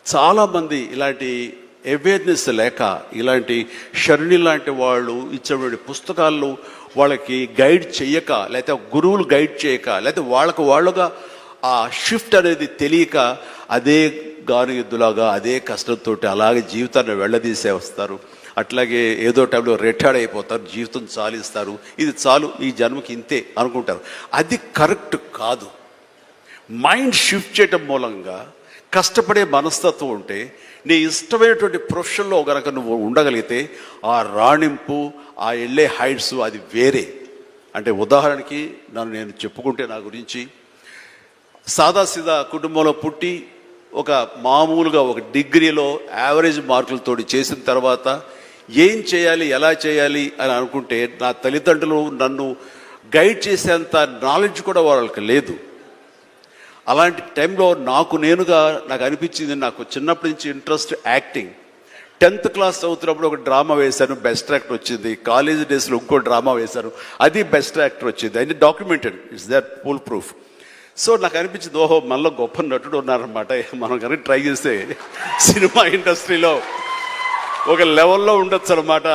చాలామంది ఇలాంటి అవేర్నెస్ లేక ఇలాంటి షర్ణి లాంటి వాళ్ళు ఇచ్చినటువంటి పుస్తకాల్లో వాళ్ళకి గైడ్ చేయక, లేకపోతే గురువులు గైడ్ చేయక, లేకపోతే వాళ్ళుగా ఆ షిఫ్ట్ అనేది తెలియక అదే గాను ఎద్దులాగా అదే కష్టంతో అలాగే జీవితాన్ని వెళ్ళదీసే వస్తారు. అట్లాగే ఏదో టైంలో రిటైర్డ్ అయిపోతారు, జీవితం చాలిస్తారు, ఇది చాలు ఈ జన్మకి ఇంతే అనుకుంటారు. అది కరెక్ట్ కాదు. మైండ్ షిఫ్ట్ చేయటం మూలంగా కష్టపడే మనస్తత్వం ఉంటే నీ ఇష్టమైనటువంటి ప్రొఫెషన్లో కనుక నువ్వు ఉండగలిగితే ఆ రాణింపు, ఆ వెళ్ళే హైట్స్ అది వేరే. అంటే ఉదాహరణకి నేను చెప్పుకుంటే నా గురించి సాదాసీదా కుటుంబంలో పుట్టి ఒక మామూలుగా ఒక డిగ్రీలో యావరేజ్ మార్కులతో చేసిన తర్వాత ఏం చేయాలి ఎలా చేయాలి అని అనుకుంటే నా తల్లిదండ్రులు నన్ను గైడ్ చేసేంత నాలెడ్జ్ కూడా వాళ్ళకి లేదు. అలాంటి టైంలో నాకు అనిపించింది, నాకు చిన్నప్పటి నుంచి ఇంట్రెస్ట్ యాక్టింగ్. 10th క్లాస్ చదువుతున్నప్పుడు ఒక డ్రామా వేశాను, బెస్ట్ యాక్టర్ వచ్చింది. కాలేజ్ డేస్లో ఇంకో డ్రామా వేశాను, అది బెస్ట్ యాక్టర్ వచ్చింది. అది documented, it's that full proof. So నాకు అనిపించింది, ఓహో మనలో గొప్ప నటుడు ఉన్నారనమాట, మనం కనుక ట్రై చేస్తే సినిమా ఇండస్ట్రీలో ఒక లెవెల్లో ఉండొచ్చు అనమాట.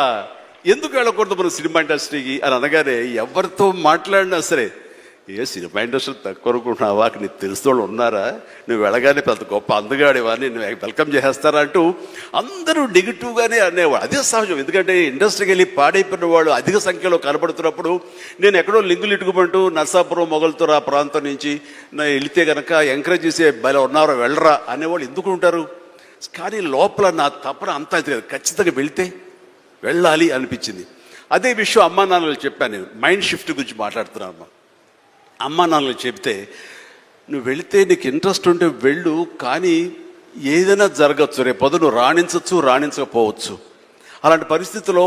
ఎందుకు వెళ్ళకూడదు మన సినిమా ఇండస్ట్రీకి అని అనగానే ఎవరితో మాట్లాడినా సరే, ఏ సినిమా ఇండస్ట్రీ తక్కువ అనుకుంటున్నావా, నీకు తెలిసిన వాళ్ళు ఉన్నారా, నువ్వు వెళ్ళగానే పెద్ద గొప్ప అందగాడివా, నేను వెల్కమ్ చేసేస్తారా అంటూ అందరూ నెగిటివ్గానే అనేవాడు. అదే సహజం, ఎందుకంటే ఇండస్ట్రీకి వెళ్ళి పాడైపోయిన వాళ్ళు అధిక సంఖ్యలో కనబడుతున్నప్పుడు నేను ఎక్కడో లింగులు ఇటుకుమంటూ నర్సాపురం మొగల్తూరు ఆ ప్రాంతం నుంచి వెళితే కనుక ఎంకరేజ్ చేసే బయలు ఉన్నారో వెళ్ళరా అనేవాళ్ళు ఎందుకు ఉంటారు. కానీ లోపల నా తపన అంతా ఖచ్చితంగా వెళితే వెళ్ళాలి అనిపించింది. అదే విషయం అమ్మా నాన్నలు చెప్పాను. నేను మైండ్ షిఫ్ట్ గురించి మాట్లాడుతున్నాను. అమ్మా నాన్నలు చెప్తే, నువ్వు వెళితే నీకు ఇంట్రెస్ట్ ఉంటే వెళ్ళు, కానీ ఏదైనా జరగచ్చు, రేపు నువ్వు రాణించవచ్చు రాణించకపోవచ్చు. అలాంటి పరిస్థితుల్లో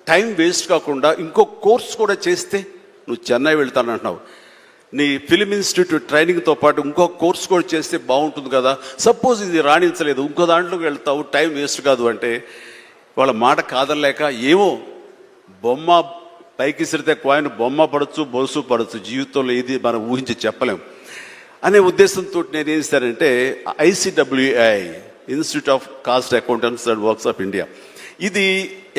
టైం వేస్ట్ కాకుండా ఇంకో కోర్స్ కూడా చేస్తే, నువ్వు చెన్నై వెళ్తానంటున్నావు, నీ ఫిలిం ఇన్స్టిట్యూట్ ట్రైనింగ్తో పాటు ఇంకో కోర్స్ కూడా చేస్తే బాగుంటుంది కదా. సపోజ్ ఇది రాణించలేదు, ఇంకో దాంట్లోకి వెళ్తావు, టైం వేస్ట్ కాదు అంటే వాళ్ళ మాట కాదనలేక, ఏమో బొమ్మ పైకి ఇసిరితే కాయిన్ బొమ్మ పడవచ్చు, బొలుసు పడవచ్చు, జీవితంలో ఏది మనం ఊహించి చెప్పలేం అనే ఉద్దేశంతో నేను ఏం చేశానంటే, ICWI institute of cost accountants and works of India, ఇది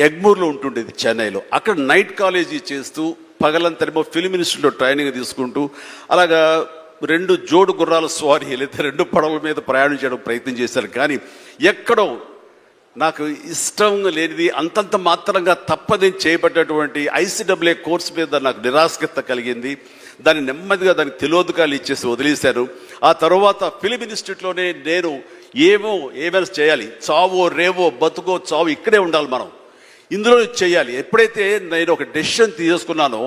ఎగ్మూర్లో ఉంటుండేది చెన్నైలో. అక్కడ నైట్ కాలేజీ చేస్తూ పగలంతరేమో ఫిలిం ఇన్స్టిట్యూట్లో ట్రైనింగ్ తీసుకుంటూ అలాగా 2 జోడు గుర్రాల స్వారీ లేదా 2 పడవల మీద ప్రయాణం చేయడం ప్రయత్నం చేశారు. కానీ ఎక్కడో నాకు ఇష్టం లేనిది, అంతంత మాత్రంగా తప్పదని చేయబడ్డటువంటి ICWI కోర్స్ మీద నాకు నిరాశక్త కలిగింది. దాన్ని నెమ్మదిగా దానికి తెలియదుకాలు ఇచ్చేసి వదిలేశాను. ఆ తర్వాత ఫిలిం ఇన్స్టిట్యూట్లోనే నేను ఏమైనా చేయాలి, చావో రేవో బతుకో చావు ఇక్కడే ఉండాలి, మనం ఇందులో చేయాలి. ఎప్పుడైతే నేను ఒక డెసిషన్ తీసుకున్నానో,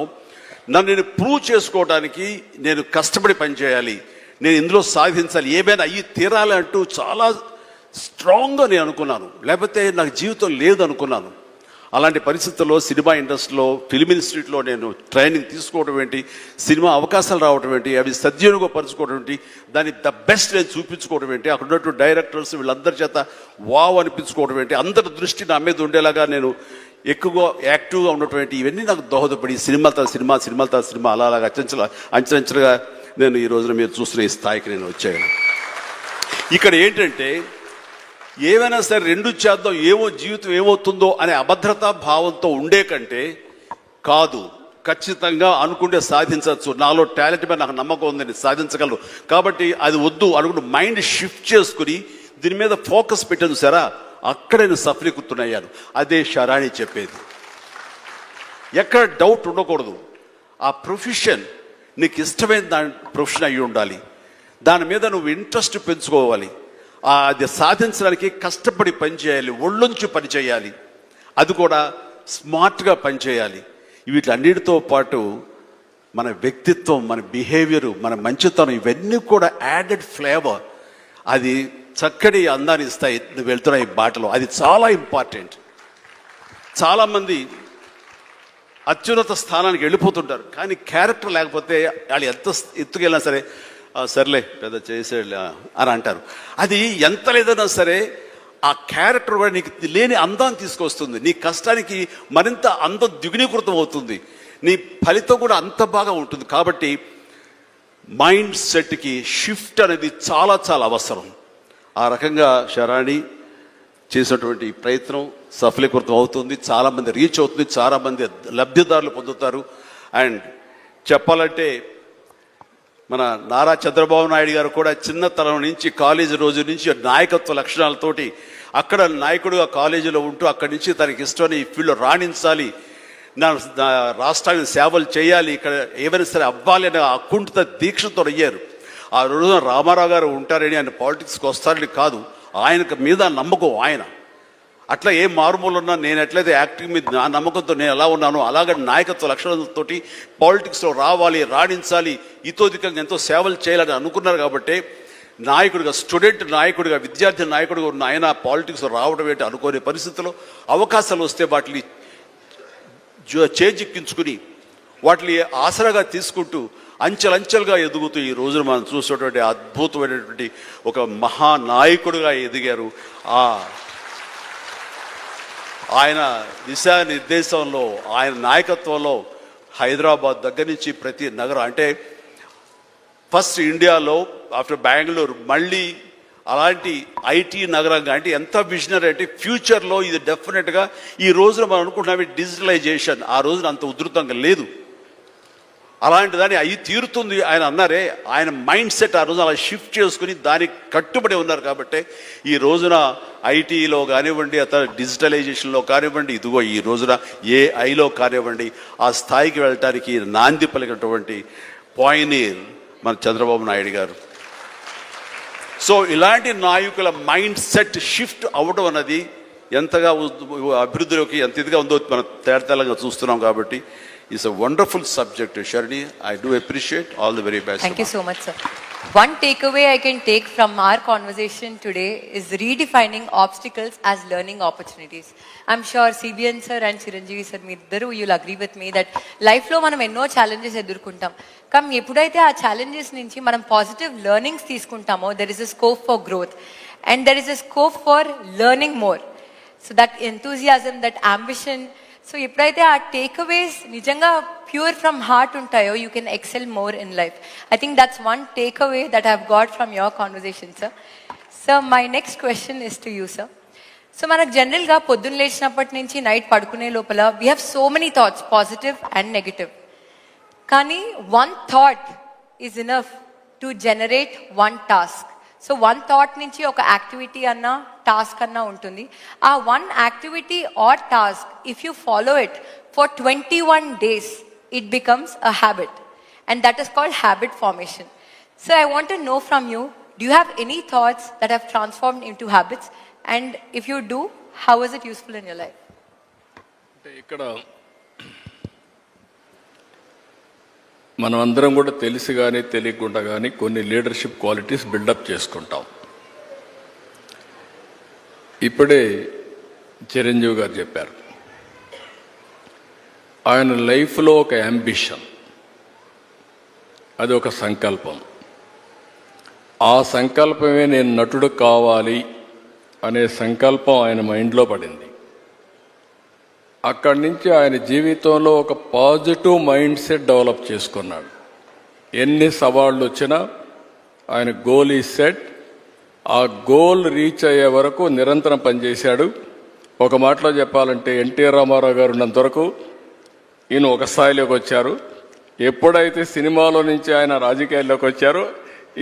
నన్ను నేను ప్రూవ్ చేసుకోవడానికి నేను కష్టపడి పనిచేయాలి, నేను ఇందులో సాధించాలి, ఏమైనా అయ్యి తీరాలి అంటూ చాలా స్ట్రాంగ్గా నేను అనుకున్నాను. లేకపోతే నాకు జీవితం లేదు అనుకున్నాను. అలాంటి పరిస్థితుల్లో సినిమా ఇండస్ట్రీలో ఫిలిం ఇన్స్టిట్యూట్లో నేను ట్రైనింగ్ తీసుకోవడం ఏంటి, సినిమా అవకాశాలు రావడం ఏంటి, అవి సద్వినియోగపరచుకోవడం ఏంటి, దాన్ని ద బెస్ట్ నేను చూపించుకోవడం ఏంటి, అక్కడ ఉన్నటువంటి డైరెక్టర్స్ వీళ్ళందరి చేత వావ్ అనిపించుకోవడం ఏంటి, అందరి దృష్టి నా మీద ఉండేలాగా నేను ఎక్కువగా యాక్టివ్గా ఉన్నటువంటి ఇవన్నీ నాకు దోహదపడి సినిమా అలాగా అంచెలంచెలుగా నేను ఈ రోజున మీరు చూస్తున్న ఈ స్థాయికి నేను వచ్చాను. ఇక్కడ ఏంటంటే, ఏమైనా సరే 2 చేద్దాం, ఏమో జీవితం ఏమవుతుందో అనే అభద్రతా భావంతో ఉండే కంటే, కాదు ఖచ్చితంగా అనుకుంటే సాధించవచ్చు, నాలో టాలెంట్ మీద నాకు నమ్మకం ఉందని సాధించగలరు, కాబట్టి అది వద్దు అనుకుంటూ మైండ్ షిఫ్ట్ చేసుకుని దీని మీద ఫోకస్ పెట్టాను సరా, అక్కడ నేను సఫలీకృతునయ్యాను. అదే షరాణి చెప్పేది. ఎక్కడ డౌట్ ఉండకూడదు. ఆ ప్రొఫెషన్ నీకు ఇష్టమైన ప్రొఫెషన్ అయ్యి ఉండాలి, దాని మీద నువ్వు ఇంట్రెస్ట్ పెంచుకోవాలి, అది సాధించడానికి కష్టపడి పనిచేయాలి, ఒళ్ళొంచి పనిచేయాలి, అది కూడా స్మార్ట్గా పనిచేయాలి. వీటన్నిటితో పాటు మన వ్యక్తిత్వం, మన బిహేవియరు, మన మంచితనం, ఇవన్నీ కూడా యాడెడ్ ఫ్లేవర్, అది చక్కటి అందాన్ని ఇస్తాయి నువ్వు వెళ్తున్న ఈ బాటలో. అది చాలా ఇంపార్టెంట్. చాలామంది అత్యున్నత స్థానానికి వెళ్ళిపోతుంటారు, కానీ క్యారెక్టర్ లేకపోతే వాళ్ళు ఎంత ఎత్తుకెళ్ళినా సరే సర్లే పెద్ద చేసేళ్ళ అని అంటారు. అది ఎంత లేదన్నా సరే ఆ క్యారెక్టర్ కూడా నీకు లేని అందాన్ని తీసుకొస్తుంది, నీ కష్టానికి మరింత అందం ద్విగుణీకృతం అవుతుంది, నీ ఫలితం కూడా అంత బాగా ఉంటుంది. కాబట్టి మైండ్ సెట్కి షిఫ్ట్ అనేది చాలా చాలా అవసరం. ఆ రకంగా షరాణి చేసినటువంటి ఈ ప్రయత్నం సఫలీకృతం అవుతుంది, చాలామంది రీచ్ అవుతుంది, చాలామంది లబ్ధిదారులు పొందుతారు. అండ్ చెప్పాలంటే మన నారా చంద్రబాబు నాయుడు గారు కూడా చిన్నతనం నుంచి కాలేజీ రోజు నుంచి నాయకత్వ లక్షణాలతోటి అక్కడ నాయకుడుగా కాలేజీలో ఉంటూ అక్కడి నుంచి తనకి ఇష్టమైన ఈ ఫీల్డ్లో రాణించాలి, నా రాష్ట్రానికి సేవలు చేయాలి, ఇక్కడ ఏమైనా సరే అవ్వాలి అనే అకుంఠిత దీక్షతో అయ్యారు. ఆ రోజున రామారావు గారు ఉంటారని ఆయన పాలిటిక్స్కి వస్తారని కాదు, ఆయనకు మీద నమ్మకం ఆయన. అట్లా ఏ మారుమూలు ఉన్నా నేను ఎట్లయితే యాక్టింగ్ మీద నా నమ్మకంతో నేను ఎలా ఉన్నానో అలాగే నాయకత్వ లక్షణాలతో పాలిటిక్స్లో రావాలి, రాణించాలి, ఇతోధికంగా ఎంతో సేవలు చేయాలని అనుకున్నారు. కాబట్టి నాయకుడిగా, స్టూడెంట్ నాయకుడిగా, విద్యార్థి నాయకుడిగా ఉన్న ఆయన పాలిటిక్స్లో రావడం ఏంటి అనుకోని పరిస్థితుల్లో అవకాశాలు వస్తే వాటిని చేజిక్కించుకుని వాటిని ఆసరాగా తీసుకుంటూ అంచెలంచెలుగా ఎదుగుతూ ఈ రోజున మనం చూసేటువంటి అద్భుతమైనటువంటి ఒక మహానాయకుడిగా ఎదిగారు. ఆయన దిశానిర్దేశంలో, ఆయన నాయకత్వంలో హైదరాబాద్ దగ్గర నుంచి ప్రతి నగరం, అంటే ఫస్ట్ ఇండియాలో ఆఫ్టర్ బెంగళూరు మళ్ళీ అలాంటి ఐటీ నగరంగా, అంటే ఎంత విజనరీ అంటే ఫ్యూచర్లో ఇది డెఫినెట్గా ఈ రోజున మనం అనుకుంటున్నాం డిజిటలైజేషన్ ఆ రోజున అంత ఉధృతంగా లేదు, అలాంటి దాన్ని అవి తీరుతుంది ఆయన అన్నారే. ఆయన మైండ్ సెట్ ఆ రోజు అలా షిఫ్ట్ చేసుకుని దానికి కట్టుబడి ఉన్నారు. కాబట్టి ఈ రోజున ఐటీలో కానివ్వండి, అతను డిజిటలైజేషన్లో కానివ్వండి, ఇదిగో ఈ రోజున ఏఐలో కానివ్వండి, ఆ స్థాయికి వెళ్ళటానికి నాంది పలికినటువంటి పాయనీర్ మన చంద్రబాబు నాయుడు గారు. సో ఇలాంటి నాయకుల మైండ్ సెట్ షిఫ్ట్ అవ్వడం అన్నది ఎంతగా అభివృద్ధిలోకి ఎంత ఇదిగా ఉందో మనం తేడతెల్లంగా చూస్తున్నాం. కాబట్టి it's a wonderful subject, Sharni. I do appreciate. All the very best. Thank you so much, sir. One takeaway I can take from our conversation today is redefining obstacles as learning opportunities. I'm sure CBN sir and Chiranjeevi sir, you'll agree with me that life lo manam enno challenges edurkuntam. Kam eppudaithe aa challenges nunchi manam positive learnings teeskuntamo, there is a scope for growth and there is a scope for learning more. So that enthusiasm, that ambition, so ఎప్పుడైతే ఆ takeaways నిజంగా pure from heart ఉంటాయో you can excel more in life. I think that's one takeaway that I have got from your conversation sir. Sir my next question is to you sir. So మనకు జనరల్గా పొద్దున్న లేచినప్పటి నుంచి night పడుకునే లోపల we have so many thoughts, positive and negative. కానీ one thought is enough to generate one task. So one thought నుంచి ఒక యాక్టివిటీ అన్నా టాస్క్ అన్నా ఉంటుంది. ఆ one activity are task if you follow it for 21 days it becomes a habit and that is called habit formation. So I want to know from you, do you have any thoughts that have transformed into habits, and if you do, how is it useful in your life? ఇక్కడ మనం అందరం కూడా తెలిసి కానీ తెలియకుండా కానీ కొన్ని leadership qualities buildup చేసుకుంటాం. ఇప్పుడే చిరంజీవి గారు చెప్పారు, ఆయన లైఫ్లో ఒక యాంబిషన్, అది ఒక సంకల్పం. ఆ సంకల్పమే నేను నటుడు కావాలి అనే సంకల్పం ఆయన మైండ్లో పడింది. అక్కడి నుంచి ఆయన జీవితంలో ఒక పాజిటివ్ మైండ్ సెట్ డెవలప్ చేసుకున్నాడు. ఎన్ని సవాళ్ళు వచ్చినా ఆయన గోల్ ఈ సెట్, ఆ గోల్ రీచ్ అయ్యే వరకు నిరంతరం పనిచేశాడు. ఒక మాటలో చెప్పాలంటే ఎన్టీ రామారావు గారు ఉన్నంత వరకు ఈయన ఒక స్థాయిలోకి వచ్చారు. ఎప్పుడైతే సినిమాలో నుంచి ఆయన రాజకీయాల్లోకి వచ్చారో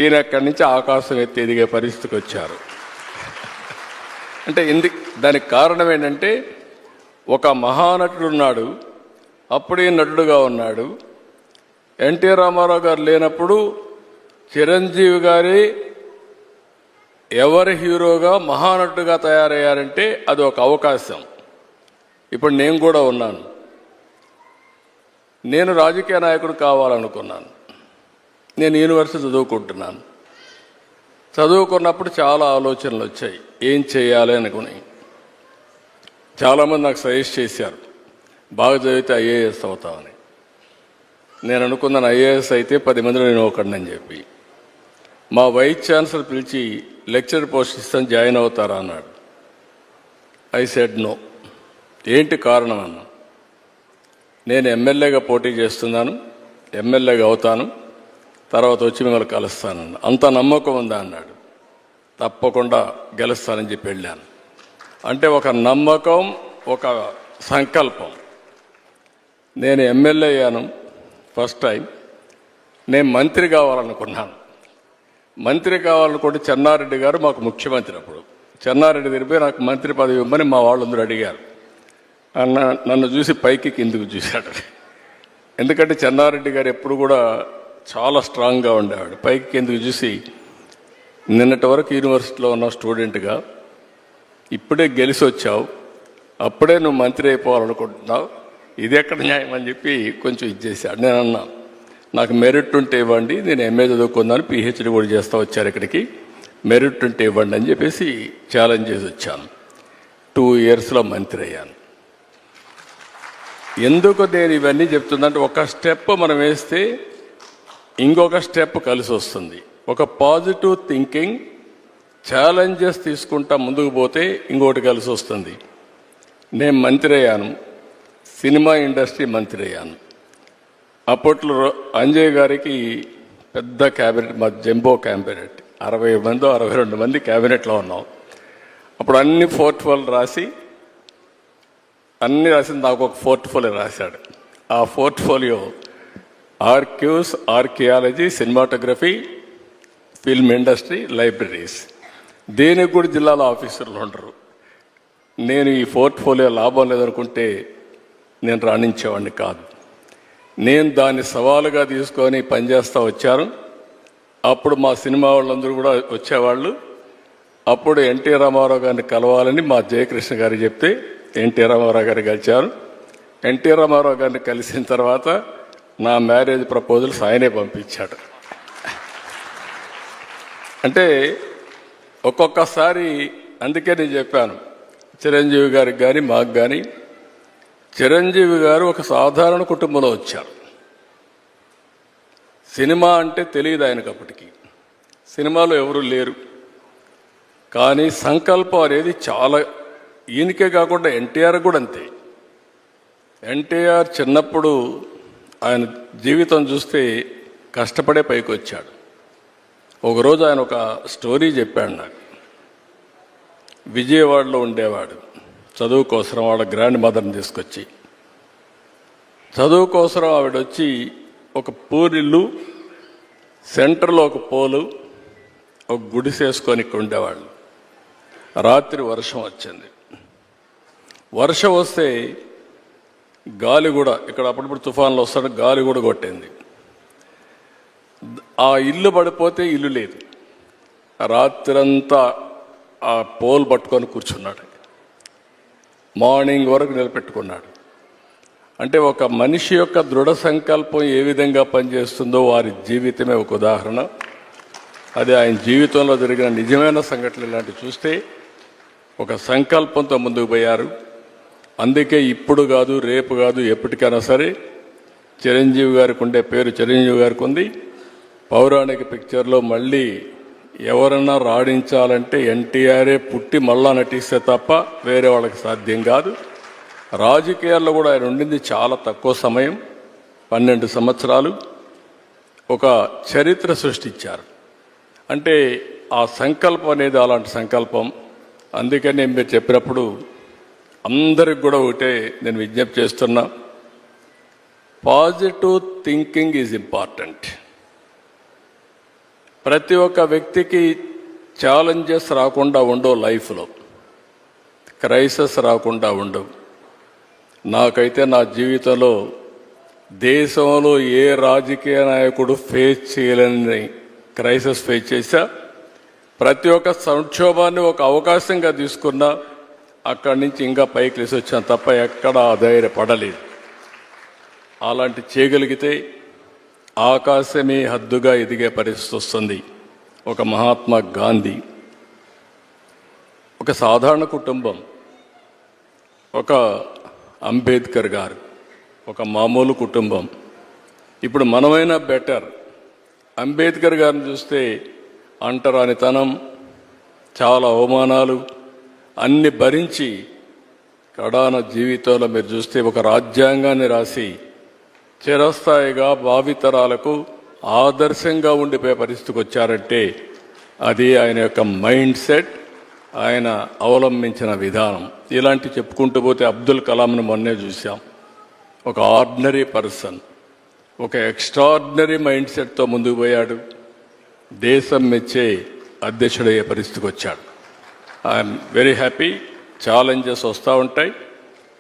ఈయన అక్కడి నుంచి ఆకాశం ఎత్తి ఎదిగే పరిస్థితికి వచ్చారు. అంటే దానికి కారణం ఏంటంటే ఒక మహానటుడు ఉన్నాడు, అప్పుడే నటుడుగా ఉన్నాడు. ఎన్టీ రామారావు గారు లేనప్పుడు చిరంజీవి గారి ఎవరి హీరోగా మహానటుడుగా తయారయ్యారంటే అది ఒక అవకాశం. ఇప్పుడు నేను కూడా ఉన్నాను. నేను రాజకీయ నాయకుడు కావాలనుకున్నాను. నేను యూనివర్సిటీ చదువుకుంటున్నాను. చదువుకున్నప్పుడు చాలా ఆలోచనలు వచ్చాయి, ఏం చేయాలి అనుకుని. చాలామంది నాకు సజెస్ట్ చేశారు, బాగా చదివితే ఐఏఎస్ అవుతామని. నేను అనుకున్నాను ఐఏఎస్ అయితే 10 మందిలో నేను ఒకడిని చెప్పి. మా వైస్ ఛాన్సలర్ పిలిచి లెక్చర్ పోస్ట్ ఇస్తాను, జాయిన్ అవుతారా అన్నాడు. I said no. ఏంటి కారణం అన్నా, నేను ఎమ్మెల్యేగా పోటీ చేస్తున్నాను, ఎమ్మెల్యేగా అవుతాను, తర్వాత వచ్చి మిమ్మల్ని కలుస్తానన్న. అంత నమ్మకం ఉందా అన్నాడు. తప్పకుండా గెలుస్తానని చెప్పి వెళ్ళాను. అంటే ఒక నమ్మకం, ఒక సంకల్పం. నేను ఎమ్మెల్యే అయ్యాను ఫస్ట్ టైం. నేను మంత్రి కావాలనుకున్నాను. మంత్రి కావాలనుకుంటే చెన్నారెడ్డి గారు మాకు ముఖ్యమంత్రి. అప్పుడు చెన్నారెడ్డి తిరిగిపోయి నాకు మంత్రి పదవి ఇవ్వమని మా వాళ్ళందరూ అడిగారు. నన్ను చూసి పైకి కిందికి చూశాడు. ఎందుకంటే చెన్నారెడ్డి గారు ఎప్పుడు కూడా చాలా స్ట్రాంగ్గా ఉండేవాడు. పైకి కిందికి చూసి, నిన్నటి వరకు యూనివర్సిటీలో ఉన్న స్టూడెంట్గా ఇప్పుడే గెలిచి వచ్చావు, అప్పుడే నువ్వు మంత్రి అయిపోవాలనుకుంటున్నావు, ఇది ఎక్కడ న్యాయం అని చెప్పి కొంచెం ఇచ్చేసాడు. నేను అన్నా, నాకు మెరిట్ ఉంటే ఇవ్వండి, నేను ఎంఏ చదువుకున్నాను, పిహెచ్డి కూడా చేస్తూ వచ్చారు ఇక్కడికి, మెరిట్ ఉంటే ఇవ్వండి అని చెప్పేసి ఛాలెంజ్ చేసి వచ్చాను. 2 yearsలో మంత్రి అయ్యాను. ఎందుకు నేను ఇవన్నీ చెప్తుందంటే, ఒక స్టెప్ మనం వేస్తే ఇంకొక స్టెప్ కలిసి వస్తుంది. ఒక పాజిటివ్ థింకింగ్, ఛాలెంజెస్ తీసుకుంటా ముందుకు పోతే ఇంకోటి కలిసి వస్తుంది. నేను మంత్రి అయ్యాను, సినిమా ఇండస్ట్రీ మంత్రి అయ్యాను. అప్పట్లో అంజయ్ గారికి పెద్ద క్యాబినెట్, మా జంబో క్యాబినెట్, 60 మంది 62 మంది క్యాబినెట్లో ఉన్నాం. అప్పుడు అన్ని పోర్ట్ఫోలియో రాసి నాకు ఒక పోర్ట్ఫోలియో రాశాడు. ఆ portfolio archives, archaeology, cinematography, film industry, libraries. దేనికి కూడా జిల్లాలో ఆఫీసర్లు ఉండరు. నేను ఈ పోర్ట్ఫోలియో లాభం లేదనుకుంటే నేను రాణించేవాడిని కాదు. నేను దాన్ని సవాలుగా తీసుకొని పనిచేస్తూ వచ్చాను. అప్పుడు మా సినిమా వాళ్ళందరూ కూడా వచ్చేవాళ్ళు. అప్పుడు ఎన్టీ రామారావు గారిని కలవాలని మా జయకృష్ణ గారికి చెప్తే ఎన్టీ రామారావు గారిని కలిశారు. ఎన్టీ రామారావు గారిని కలిసిన తర్వాత నా మ్యారేజ్ ప్రపోజల్స్ ఆయనే పంపించాడు. అంటే ఒక్కొక్కసారి, అందుకే నేను చెప్పాను చిరంజీవి గారికి కానీ మాకు కానీ, చిరంజీవి గారు ఒక సాధారణ కుటుంబంలో వచ్చారు. సినిమా అంటే తెలియదు ఆయనకు అప్పటికి, సినిమాలో ఎవరు లేరు. కానీ సంకల్పం అనేది చాలా, ఈయనకే కాకుండా ఎన్టీఆర్ కూడా అంతే. ఎన్టీఆర్ చిన్నప్పుడు ఆయన జీవితం చూస్తే కష్టపడే పైకి వచ్చాడు. ఒకరోజు ఆయన ఒక స్టోరీ చెప్పాడు నాకు. విజయవాడలో ఉండేవాడు, చదువు కోసం వాళ్ళ గ్రాండ్ మదర్ని తీసుకొచ్చి, చదువు కోసం ఆవిడ వచ్చి ఒక పూరిల్లు, సెంటర్లో ఒక పోలు, ఒక గుడిసేసుకొని ఇక్కడ ఉండేవాళ్ళు. రాత్రి వర్షం వచ్చింది. వర్షం వస్తే గాలి కూడా, ఇక్కడ అప్పుడప్పుడు తుఫాన్లు వస్తాడు, గాలి కూడా కొట్టింది. ఆ ఇల్లు పడిపోతే ఇల్లు లేదు. రాత్రంతా ఆ పోల్ పట్టుకొని కూర్చున్నాడు. మార్నింగ్ వరకు నిలబెట్టుకున్నాడు. అంటే ఒక మనిషి యొక్క దృఢ సంకల్పం ఏ విధంగా పనిచేస్తుందో వారి జీవితమే ఒక ఉదాహరణ. అది ఆయన జీవితంలో జరిగిన నిజమైన సంఘటనలు ఇలాంటివి చూస్తే ఒక సంకల్పంతో ముందుకు పోయారు. అందుకే ఇప్పుడు కాదు, రేపు కాదు, ఎప్పటికైనా సరే చిరంజీవి గారికి ఉండే పేరు చిరంజీవి గారికి ఉంది. పౌరాణిక పిక్చర్లో మళ్ళీ ఎవరన్నా రాణించాలంటే ఎన్టీఆర్ఏ పుట్టి మళ్ళా నటిస్తే తప్ప వేరే వాళ్ళకి సాధ్యం కాదు. రాజకీయాల్లో కూడా ఆయన ఉండింది చాలా తక్కువ సమయం, 12 సంవత్సరాలు. ఒక చరిత్ర సృష్టించారు. అంటే ఆ సంకల్పం అనేది అలాంటి సంకల్పం. అందుకని మీరు చెప్పినప్పుడు అందరికి కూడా ఒకటే నేను విజ్ఞప్తి చేస్తున్నా, పాజిటివ్ థింకింగ్ ఈజ్ ఇంపార్టెంట్. ప్రతి ఒక్క వ్యక్తికి ఛాలెంజెస్ రాకుండా ఉండవు, లైఫ్లో క్రైసిస్ రాకుండా ఉండవు. నాకైతే నా జీవితంలో దేశంలో ఏ రాజకీయ నాయకుడు ఫేస్ చేయలేని క్రైసిస్ ఫేస్ చేశా. ప్రతి ఒక్క సంక్షోభాన్ని ఒక అవకాశంగా తీసుకున్నా, అక్కడి నుంచి ఇంకా పైకి లేసి వచ్చాను తప్ప ఎక్కడా ధైర్యపడలేదు. అలాంటి చేయగలిగితే ఆకాశమే హద్దుగా ఎదిగే పరిస్థితి వస్తుంది. ఒక మహాత్మా గాంధీ, ఒక సాధారణ కుటుంబం, ఒక అంబేద్కర్ గారు, ఒక మామూలు కుటుంబం. ఇప్పుడు మనమైనా బెటర్. అంబేద్కర్ గారిని చూస్తే అంటరానితనం, చాలా అవమానాలు అన్ని భరించి కడాన జీవితంలో మీరు చూస్తే ఒక రాజ్యాంగాన్ని రాసి చిరస్థాయిగా భావితరాలకు ఆదర్శంగా ఉండిపోయే పరిస్థితికి వచ్చారంటే అది ఆయన యొక్క మైండ్ సెట్, ఆయన అవలంబించిన విధానం, ఇలాంటి చెప్పుకుంటూ పోతే అబ్దుల్ కలాంను మొన్నే చూసాం. ఒక ఆర్డినరీ పర్సన్, ఒక ఎక్స్ట్రాడినరీ మైండ్ సెట్తో ముందుకు పోయాడు. దేశం మెచ్చే అధ్యక్షుడయ్యే పరిస్థితికి వచ్చాడు. I'm very happy. ఛాలెంజెస్ వస్తూ ఉంటాయి.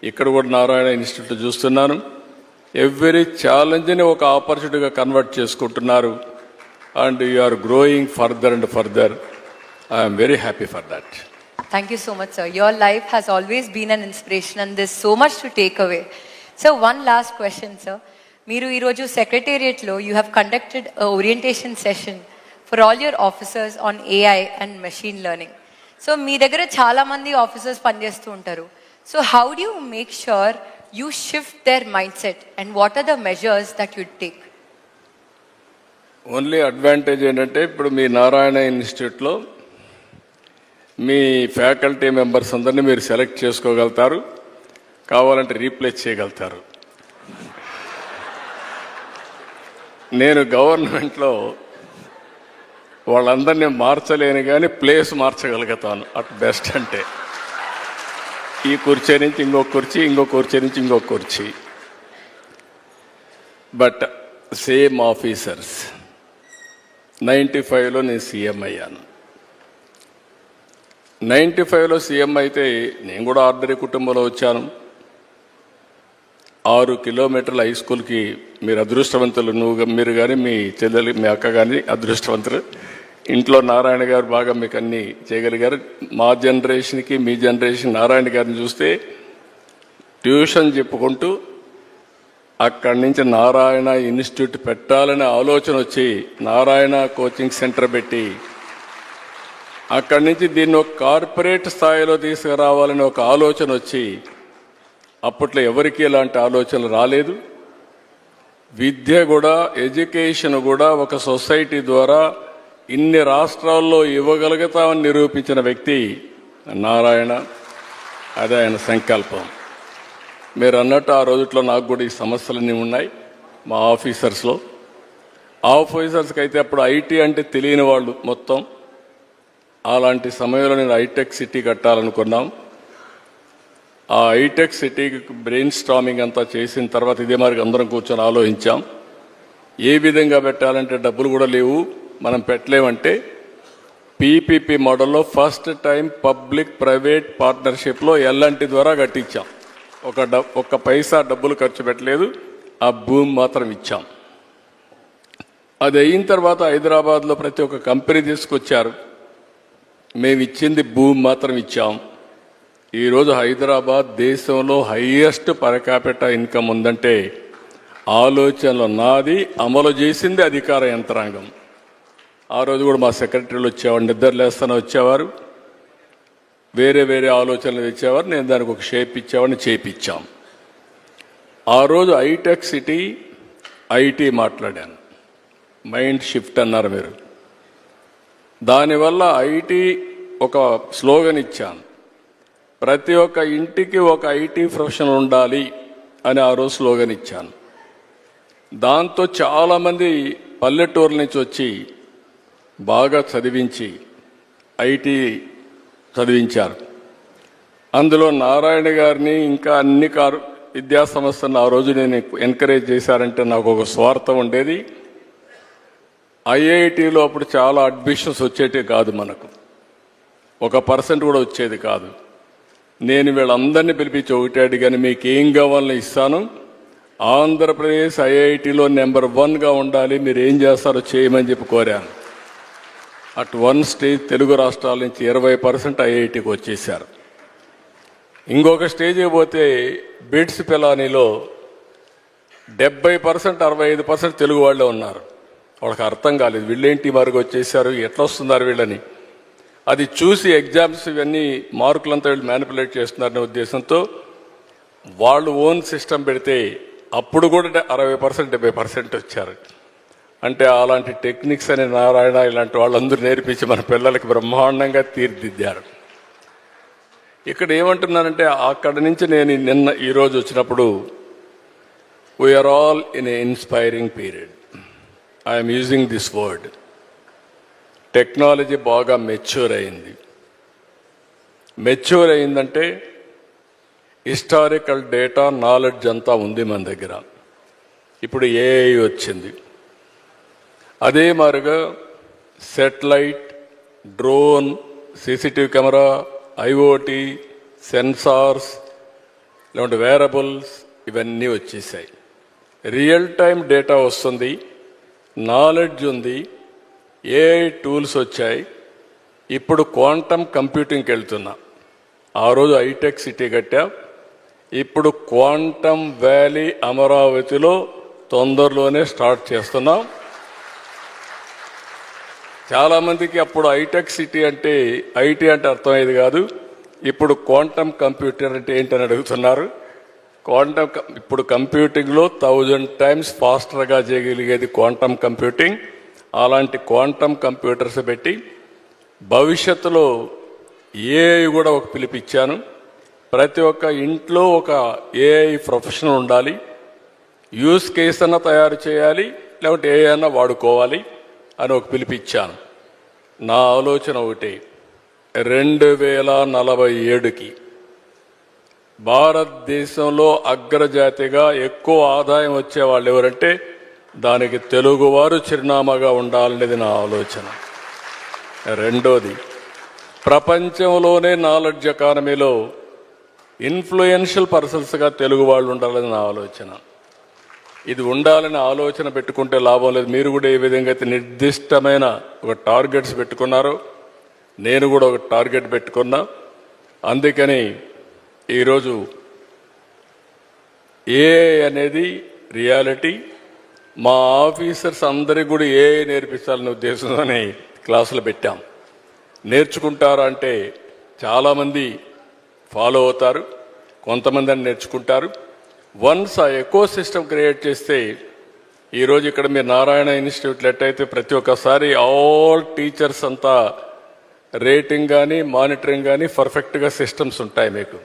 ఇక్కడ కూడా నారాయణ ఇన్స్టిట్యూట్ చూస్తున్నాను. ఎవ్రీ ఛాలెంజ్ని ఒక ఆపర్చునిటీగా కన్వర్ట్ చేసుకుంటున్నారు. And you are growing further and further. I'm very happy for that. Thank you so much, sir. Your life has always been an inspiration and there's so much to take away. So one last question, sir. మీరు ఈరోజు సెక్రటేరియట్లో you have conducted a orientation session for all your officers on AI and machine learning. So మీ దగ్గర చాలా మంది officers పనిచేస్తూ ఉంటారు. So how do you make sure you shift their mindset and what are the measures that you take? Only advantage ఏంటంటే ఇప్పుడు మీ నారాయణ ఇన్స్టిట్యూట్లో మీ faculty members అందరినీ మీరు సెలెక్ట్ చేసుకోగలుగుతారు, కావాలంటే రీప్లేస్ చేయగలుగుతారు. నేను గవర్నమెంట్లో వాళ్ళందరినీ మార్చలేను కానీ ప్లేస్ మార్చగలుగుతాను అట్ బెస్ట్. అంటే ఈ కుర్చీ నుంచి ఇంకొక కుర్చీ, ఇంకొక కుర్చీ నుంచి ఇంకొక కుర్చీ. But same officers. 95లో నేను సీఎం అయ్యాను. 95లో సీఎం అయితే నేను కూడా ఆర్డినరీ కుటుంబంలో వచ్చాను. 6 కిలోమీటర్ల హై స్కూల్కి మీరు అదృష్టవంతులు, మీరు కానీ మీ చెల్లెలు మీ అక్క కానీ అదృష్టవంతులు. ఇంట్లో నారాయణ గారు బాగా మీకు అన్నీ చేయగలిగారు. మా జనరేషన్కి మీ జనరేషన్ నారాయణ గారిని చూస్తే ట్యూషన్ చెప్పుకుంటూ అక్కడి నుంచి నారాయణ ఇన్స్టిట్యూట్ పెట్టాలనే ఆలోచన వచ్చి నారాయణ కోచింగ్ సెంటర్ పెట్టి అక్కడి నుంచి దీన్ని ఒక కార్పొరేట్ స్థాయిలో తీసుకురావాలని ఒక ఆలోచన వచ్చి, అప్పట్లో ఎవరికి ఇలాంటి ఆలోచనలు రాలేదు. విద్య కూడా, ఎడ్యుకేషన్ కూడా ఒక సొసైటీ ద్వారా ఇన్ని రాష్ట్రాల్లో ఇవ్వగలుగుతామని నిరూపించిన వ్యక్తి నారాయణ. అదే ఆయన సంకల్పం. మీరు అన్నట్టు ఆ రోజుట్లో నాకు కూడా ఈ సమస్యలన్నీ ఉన్నాయి మా ఆఫీసర్స్లో. ఆఫీసర్స్కి అయితే అప్పుడు ఐటీ అంటే తెలియని వాళ్ళు మొత్తం. అలాంటి సమయంలో నేను హైటెక్ సిటీ కట్టాలనుకున్నాం. ఆ హైటెక్ సిటీకి బ్రెయిన్ స్టార్మింగ్ అంతా చేసిన తర్వాత ఇదే మరి అందరం కూర్చొని ఆలోచించాం. ఏ విధంగా పెట్టాలంటే డబ్బులు కూడా లేవు, మనం పెట్టలేమంటే పీపీపీ మోడల్లో ఫస్ట్ టైం పబ్లిక్ ప్రైవేట్ పార్ట్నర్షిప్లో ఎల్ఎన్టీ ద్వారా కట్టించాం. ఒక్క పైసా డబ్బులు ఖర్చు పెట్టలేదు, ఆ భూమి మాత్రం ఇచ్చాం. అది అయిన తర్వాత హైదరాబాద్లో ప్రతి ఒక్క కంపెనీ తీసుకొచ్చారు, మేము ఇచ్చింది భూమి మాత్రం ఇచ్చాం. ఈరోజు హైదరాబాద్ దేశంలో హైయెస్ట్ పర్ క్యాపిటల్ ఇన్కమ్ ఉందంటే ఆలోచనలు నాది, అమలు చేసింది అధికార యంత్రాంగం. ఆ రోజు కూడా మా సెక్రటరీలు వచ్చేవారు, నిద్ర లేస్తానే వచ్చేవారు, వేరే వేరే ఆలోచనలు తెచ్చేవారు, నేను దానికి ఒక షేప్ ఇచ్చేవాడిని, చేపించాం. ఆ రోజు హైటెక్ సిటీ ఐటీ మాట్లాడాను, మైండ్ షిఫ్ట్ అన్నారు మీరు. దానివల్ల ఐటీ ఒక స్లోగన్ ఇచ్చాను, ప్రతి ఒక్క ఇంటికి ఒక ఐటీ ప్రొఫెషనల్ ఉండాలి అని ఆ రోజు స్లోగన్ ఇచ్చాను. దాంతో చాలామంది పల్లెటూరు నుంచి వచ్చి బాగా చదివించి ఐటీ చదివించారు. అందులో నారాయణ గారిని ఇంకా అన్ని విద్యా సంస్థలను ఆ రోజు నేను ఎంకరేజ్ చేశారంటే నాకు ఒక స్వార్థం ఉండేది. ఐఐటీలో అప్పుడు చాలా అడ్మిషన్స్ వచ్చేటి కాదు, మనకు 1% కూడా వచ్చేది కాదు. నేను వీళ్ళందరినీ పిలిపించి ఒకటే అడిగాను, మీకు ఏం కావాలని ఇస్తాను, ఆంధ్రప్రదేశ్ ఐఐటీలో నెంబర్ 1గా ఉండాలి, మీరు ఏం చేస్తారో చేయమని చెప్పి కోరాను. అట్ వన్ స్టేజ్ తెలుగు రాష్ట్రాల నుంచి 20% ఐఐటీకి వచ్చేసారు. ఇంకొక స్టేజ్కి పోతే బిట్స్ పిలానీలో 70% 65% తెలుగు వాళ్ళే ఉన్నారు. వాళ్ళకి అర్థం కాలేదు, వీళ్ళేంటి మరుగు వచ్చేసారు, ఎట్లా వస్తున్నారు వీళ్ళని. అది చూసి ఎగ్జామ్స్ ఇవన్నీ మార్కులంతా వీళ్ళు మ్యానిపులేట్ చేస్తున్నారనే ఉద్దేశంతో వాళ్ళు ఓన్ సిస్టమ్ పెడితే అప్పుడు కూడా 60% 70% వచ్చారు. అంటే అలాంటి టెక్నిక్స్ అని నారాయణ ఇలాంటి వాళ్ళందరూ నేర్పించి మన పిల్లలకి బ్రహ్మాండంగా తీర్చిదిద్దారు. ఇక్కడ ఏమంటున్నానంటే అక్కడి నుంచి నేను ఈరోజు వచ్చినప్పుడు we're all in a inspiring period. I'm using this word. Technology బాగా మెచ్యూర్ అయింది. మెచ్యూర్ అయిందంటే హిస్టారికల్ డేటా నాలెడ్జ్ అంతా ఉంది మన దగ్గర. ఇప్పుడు ఏఐ వచ్చింది. అదే మాదిరిగా satellite, drone, CCTV camera, IoT, sensors, లేకుంటే వేరబుల్స్ ఇవన్నీ వచ్చేసాయి. రియల్ టైం డేటా వస్తుంది, నాలెడ్జ్ ఉంది, ఏఐ టూల్స్ వచ్చాయి. ఇప్పుడు క్వాంటమ్ కంప్యూటింగ్కి వెళ్తున్నా. ఆ రోజు హైటెక్ సిటీ కట్టా. ఇప్పుడు క్వాంటమ్ వ్యాలీ అమరావతిలో తొందరలోనే స్టార్ట్ చేస్తున్నాం. చాలామందికి అప్పుడు హైటెక్ సిటీ అంటే ఐటీ అంటే అర్థమయ్యేది కాదు. ఇప్పుడు క్వాంటమ్ కంప్యూటర్ అంటే ఏంటని అడుగుతున్నారు. ఇప్పుడు కంప్యూటింగ్లో 1000 times ఫాస్టర్గా చేయగలిగేది క్వాంటమ్ కంప్యూటింగ్. అలాంటి క్వాంటమ్ కంప్యూటర్స్ పెట్టి భవిష్యత్తులో ఏఐ కూడా ఒక పిలిపిచ్చాను. ప్రతి ఒక్క ఇంట్లో ఒక ఏఐ ప్రొఫెషనల్ ఉండాలి. యూస్ కేస్ అన్న తయారు చేయాలి, లేకుంటే ఏఐ అన్న వాడుకోవాలి అని ఒక పిలిపిచ్చాను. నా ఆలోచన ఒకటి, 2047కి భారతదేశంలో అగ్రజాతిగా ఎక్కువ ఆదాయం వచ్చే వాళ్ళు ఎవరంటే దానికి తెలుగువారు చిరునామాగా ఉండాలనేది నా ఆలోచన. రెండోది, ప్రపంచంలోనే నాలెడ్జ్ ఎకానమీలో ఇన్ఫ్లుయెన్షియల్ పర్సన్స్గా తెలుగు వాళ్ళు ఉండాలని నా ఆలోచన. ఇది ఉండాలని ఆలోచన పెట్టుకుంటే లాభం లేదు. మీరు కూడా ఏ విధంగా అయితే నిర్దిష్టమైన ఒక టార్గెట్స్ పెట్టుకున్నారో నేను కూడా ఒక టార్గెట్ పెట్టుకున్నా. అందుకని ఈరోజు ఏఐ అనేది రియాలిటీ. మా ఆఫీసర్స్ అందరికీ కూడా ఏఐ నేర్పించాలనే ఉద్దేశంతోనే క్లాసులు పెట్టాం. నేర్చుకుంటారా అంటే చాలామంది ఫాలో అవుతారు, కొంతమంది అని నేర్చుకుంటారు. వన్స్ ఆ ఎకో సిస్టమ్ క్రియేట్ చేస్తే ఈరోజు ఇక్కడ మీరు నారాయణ ఇన్స్టిట్యూట్లో ఎట్టయితే ప్రతి ఒక్కసారి ఆల్ టీచర్స్ అంతా రేటింగ్ కానీ మానిటరింగ్ కానీ పర్ఫెక్ట్గా సిస్టమ్స్ ఉంటాయి మీకు.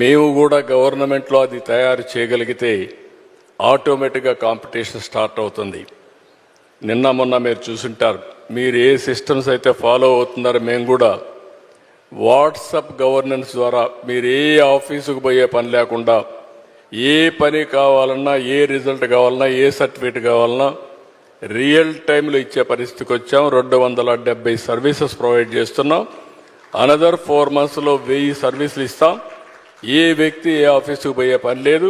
మేము కూడా గవర్నమెంట్లో అది తయారు చేయగలిగితే ఆటోమేటిక్గా కాంపిటీషన్ స్టార్ట్ అవుతుంది. నిన్న మొన్న మీరు చూసుంటారు, మీరు ఏ సిస్టమ్స్ అయితే ఫాలో అవుతున్నారో మేము కూడా వాట్సాప్ గవర్నెన్స్ ద్వారా మీరు ఏ ఆఫీసుకు పోయే పని లేకుండా ఏ పని కావాలన్నా, ఏ రిజల్ట్ కావాలన్నా, ఏ సర్టిఫికేట్ కావాలన్నా రియల్ టైంలో ఇచ్చే పరిస్థితికి వచ్చాం. 270 సర్వీసెస్ ప్రొవైడ్ చేస్తున్నాం. అనదర్ 4 monthsలో 1000 సర్వీసులు ఇస్తాం. ఏ వ్యక్తి ఏ ఆఫీసుకు పోయే పని లేదు,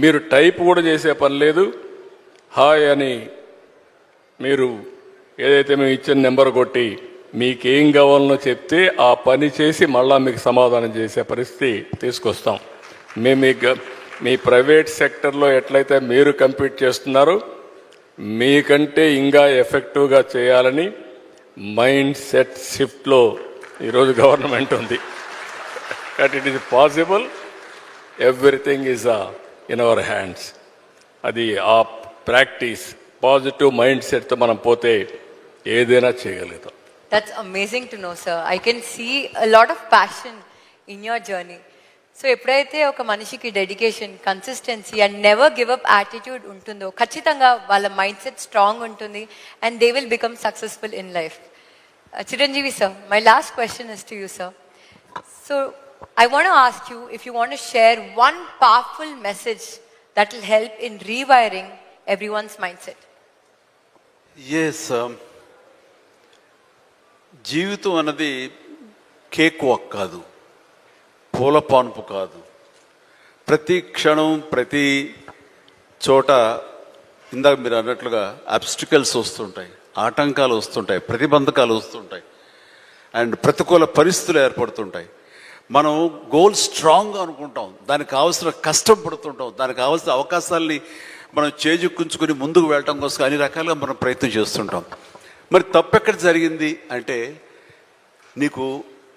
మీరు టైప్ కూడా చేసే పని లేదు. హాయ్ అని మీరు ఏదైతే మేము ఇచ్చిన నెంబర్ కొట్టి మీకేం కావాలనో చెప్తే ఆ పని చేసి మళ్ళా మీకు సమాధానం చేసే పరిస్థితి తీసుకొస్తాం. మేము మీ ప్రైవేట్ సెక్టర్లో ఎట్లయితే మీరు కంపీట్ చేస్తున్నారో మీకంటే ఇంకా ఎఫెక్టివ్గా చేయాలని మైండ్ సెట్ షిఫ్ట్లో ఈరోజు గవర్నమెంట్ ఉంది. But it is possible, everything is in our hands. అది ఆ ప్రాక్టీస్, పాజిటివ్ మైండ్ సెట్తో మనం పోతే ఏదైనా చేయగలుగుతాం. That's amazing to know, sir. I can see a lot of passion in your journey. So ఎప్పుడైతే ఒక మనిషికి dedication, consistency and never give up attitude ఉంటుందో ఖచ్చితంగా వాళ్ళ మైండ్ సెట్ స్ట్రాంగ్ ఉంటుంది and they will become successful in life. Chiranjeevi sir, my last question is to you sir. So I want to ask you if you want to share one powerful message that will help in rewiring everyone's mindset. Yes, జీవితం అన్నది cake walk కాదు, పూల పాన్పు కాదు. ప్రతి క్షణం, ప్రతి చోట ఇందాక మీరు అన్నట్లుగా అబ్స్టికల్స్ వస్తుంటాయి, ఆటంకాలు వస్తుంటాయి, ప్రతిబంధకాలు వస్తుంటాయి అండ్ ప్రతికూల పరిస్థితులు ఏర్పడుతుంటాయి. మనం గోల్ స్ట్రాంగ్గా అనుకుంటాం, దానికి కావాల్సిన కష్టం పడుతుంటాం, దానికి కావాల్సిన అవకాశాలని మనం చేజెక్కించుకుని ముందుకు వెళ్ళటం కోసం అన్ని రకాలుగా మనం ప్రయత్నం చేస్తుంటాం. మరి తప్పెక్కడ జరిగింది అంటే నీకు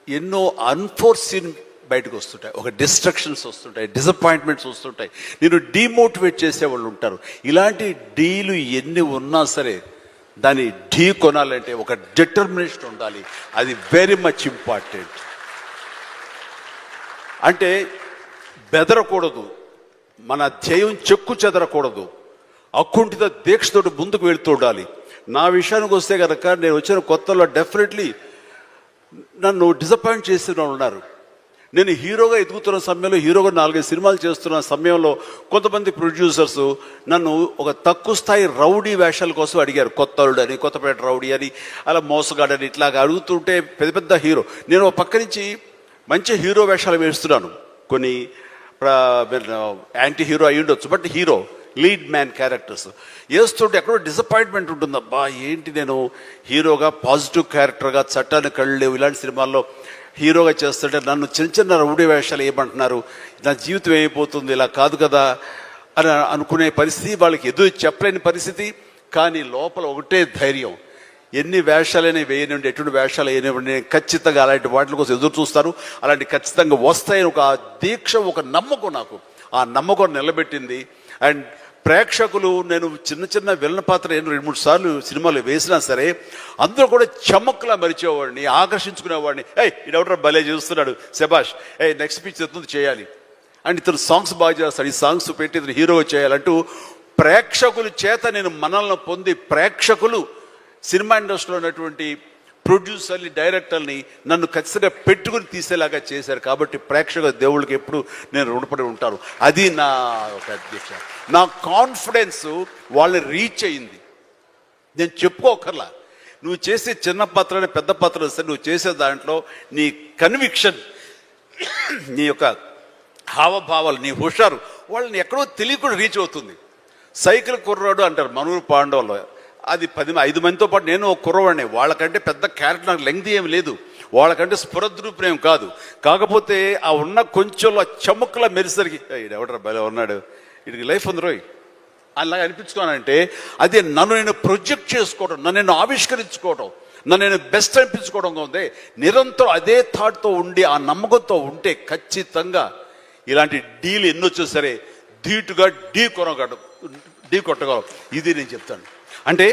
ఎన్నో అన్ఫోర్సీన్ బయటకు వస్తుంటాయి, ఒక డిస్ట్రక్షన్స్ వస్తుంటాయి, డిసప్పాయింట్మెంట్స్ వస్తుంటాయి, నేను డీమోటివేట్ చేసేవాళ్ళు ఉంటారు. ఇలాంటి డీలు ఎన్ని ఉన్నా సరే దాన్ని ఢీ కొనాలంటే ఒక డిటర్మినేషన్ ఉండాలి. అది వెరీ మచ్ ఇంపార్టెంట్. అంటే బెదరకూడదు, మన ధ్యేయం చెక్కు చెదరకూడదు, అకుంఠిత దీక్షతోటి ముందుకు వెళుతూ ఉండాలి. నా విషయానికి వస్తే కనుక నేను వచ్చిన కొత్తలో డెఫినెట్లీ నన్ను డిసప్పాయింట్ చేసిన వాళ్ళు ఉన్నారు. నేను హీరోగా ఎదుగుతున్న సమయంలో, హీరోగా 4-5 సినిమాలు చేస్తున్న సమయంలో కొంతమంది ప్రొడ్యూసర్స్ నన్ను ఒక తక్కువ స్థాయి రౌడీ వేషాల కోసం అడిగారు. కొత్తలుడు అని, కొత్తపేట రౌడీ అని, అలా మోసగాడని ఇట్లాగా అడుగుతుంటే పెద్ద పెద్ద హీరో, నేను ఒక పక్క నుంచి మంచి హీరో వేషాలు వేస్తున్నాను. కొన్ని యాంటీ హీరో అయి ఉండొచ్చు, but hero lead man characters వేస్తుంటే ఎక్కడో డిసప్పాయింట్మెంట్ ఉంటుంది. అబ్బా ఏంటి నేను హీరోగా పాజిటివ్ క్యారెక్టర్గా, చట్టాన్ని కళ్ళు లేవు ఇలాంటి సినిమాల్లో హీరోగా చేస్తుంటే నన్ను చిన్న చిన్న రౌడీ వేషాలు ఏమంటున్నారు, నా జీవితం అయిపోతుంది, ఇలా కాదు కదా అని అనుకునే పరిస్థితి, వాళ్ళకి ఎదురు చెప్పలేని పరిస్థితి. కానీ లోపల ఒకటే ధైర్యం, ఎన్ని వేషాలైనా వేయనివ్వండి, ఎటువంటి వేషాలు వేయనివ్వండి, నేను ఖచ్చితంగా అలాంటి వాటి కోసం ఎదురు చూస్తాను, అలాంటి ఖచ్చితంగా వస్తాయని ఒక దీక్ష, ఒక నమ్మకం నాకు. ఆ నమ్మకం నిలబెట్టింది. అండ్ ప్రేక్షకులు, నేను చిన్న చిన్న విలన్ పాత్ర 2-3 సార్లు సినిమాలు వేసినా సరే అందరూ కూడా చమ్మక్కులా మరిచేవాడిని, ఆకర్షించుకునేవాడిని. ఇడెవడరా భలే చేస్తున్నాడు, శబాష్, నెక్స్ట్ పిక్చర్ ఎత్తుంది చేయాలి, అండ్ ఇతను సాంగ్స్ బాగా చేస్తాడు, ఈ సాంగ్స్ పెట్టి ఇతను హీరోగా చేయాలంటూ ప్రేక్షకుల చేత నేను మనల్ని పొంది, ప్రేక్షకులు సినిమా ఇండస్ట్రీలో ఉన్నటువంటి ప్రొడ్యూసర్ని, డైరెక్టర్ని నన్ను ఖచ్చితంగా పెట్టుకుని తీసేలాగా చేశారు. కాబట్టి ప్రేక్షక దేవుళ్ళకి ఎప్పుడు నేను రుణపడి ఉంటాను. అది నా ఒక అధ్యక్ష. నా కాన్ఫిడెన్స్ వాళ్ళని రీచ్ అయింది. నేను చెప్పుకోకర్లా, నువ్వు చేసే చిన్న పాత్రని పెద్ద పాత్ర సరే, నువ్వు చేసే దాంట్లో నీ కన్విక్షన్, నీ యొక్క హావభావాలు, నీ హుషారు వాళ్ళని ఎక్కడో తెలియకుండా రీచ్ అవుతుంది. సైకిల్ కుర్రాడు అంటారు మనూరు పాండవులు, అది 5 మందితో పాటు నేను ఒక కుర్రవాడిని. వాళ్ళకంటే పెద్ద క్యారెక్టర్ నాకు లెంగ్త్ ఏమి లేదు, వాళ్ళకంటే స్ఫురద్రూపం కాదు. కాకపోతే ఆ ఉన్న కొంచెంలో చముక్కలా మెరిసరికి ఎవడరా భలే ఉన్నాడు, వీడికి లైఫ్ ఉంది రోయ్ అలాగా అనిపించుకోనంటే, అదే నన్ను నేను ప్రొజెక్ట్ చేసుకోవడం, నన్ను నేను ఆవిష్కరించుకోవడం, నన్ను నేను బెస్ట్ అనిపించుకోవడం ఉంది. నిరంతరం అదే థాట్తో ఉండి, ఆ నమ్మకంతో ఉంటే ఖచ్చితంగా ఇలాంటి డీల్ ఎన్నొచ్చో సరే ధీటుగా ఢీ కొట్టగలం. ఇది నేను చెప్తాను. అంటే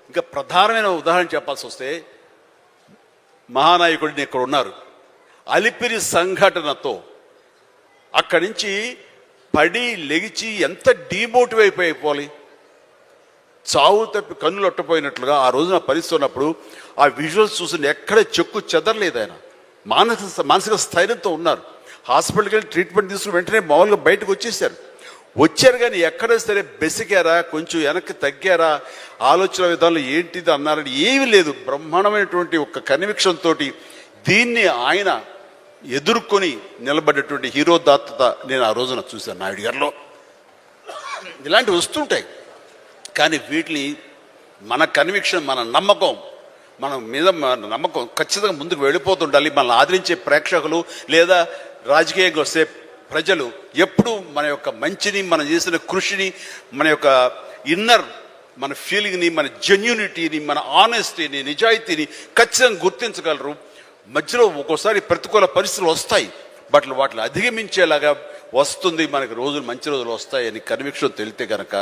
ఇంకా ప్రధానమైన ఉదాహరణ చెప్పాల్సి వస్తే, మహానాయకుడిని ఇక్కడ ఉన్నారు, అలిపిరి సంఘటనతో అక్కడి నుంచి పడి లెగిచి ఎంత డిమోటివేట్ అయిపోవాలి, చావు తప్పి కన్నులు అట్టపోయినట్లుగా ఆ రోజున పరిస్థితి ఉన్నప్పుడు ఆ విజువల్స్ చూసి ఎక్కడ చెక్కు చెదరలేదు. ఆయన మానసిక స్థైర్యంతో ఉన్నారు. హాస్పిటల్కి వెళ్ళి ట్రీట్మెంట్ తీసుకుని వెంటనే మామూలుగా బయటకు వచ్చారు. కానీ ఎక్కడ సరే బెసికారా, కొంచెం వెనక్కి తగ్గారా, ఆలోచన విధానంలో ఏంటిది అన్నారని ఏమీ లేదు. బ్రహ్మాండమైనటువంటి ఒక కన్విక్షన్ తోటి దీన్ని ఆయన ఎదుర్కొని నిలబడ్డటువంటి హీరో దాత్తత నేను ఆ రోజున చూశాను నాయుడు గారిలో. ఇలాంటివి వస్తుంటాయి, కానీ వీటిని మన కన్విక్షన్, మన నమ్మకం, మన మీద నమ్మకం ఖచ్చితంగా ముందుకు వెళ్ళిపోతుండాలి. మనల్ని ఆదరించే ప్రేక్షకులు లేదా రాజకీయంగా వస్తే ప్రజలు ఎప్పుడు మన యొక్క మంచిని, మనం చేసిన కృషిని, మన యొక్క ఇన్నర్ మన ఫీలింగ్ని, మన జెన్యూనిటీని, మన ఆనెస్టీని, నిజాయితీని ఖచ్చితంగా గుర్తించగలరు. మధ్యలో ఒక్కోసారి ప్రతికూల పరిస్థితులు వస్తాయి, బట్ వాటిని అధిగమించేలాగా వస్తుంది, మనకి రోజులు మంచి రోజులు వస్తాయని కన్విక్షన్ తెలితే కనుక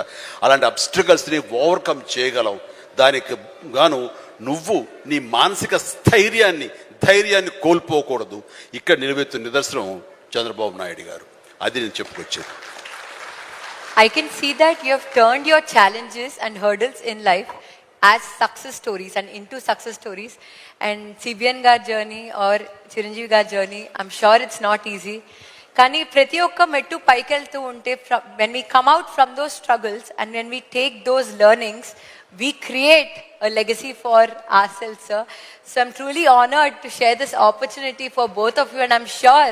అలాంటి అబ్స్ట్రకల్స్ని ఓవర్కమ్ చేయగలం. దానికి గాను నువ్వు నీ మానసిక ధైర్యాన్ని కోల్పోకూడదు. ఇక్కడ నిలబెత్తున్న నిదర్శనం చంద్రబాబు నాయుడు గారు. అది నేను చెప్పుకొచ్చేది. I can see that you have turned your challenges and hurdles in life as success stories and into success stories. And CBN gar journey or Chiranjeevi gar journey, I'm sure it's not easy. Kani prati okka mettu paikeltu unte, when we come out from those struggles and when we take those learnings, we create a legacy for ourselves, sir. So I'm truly honored to share this opportunity for both of you, and I'm sure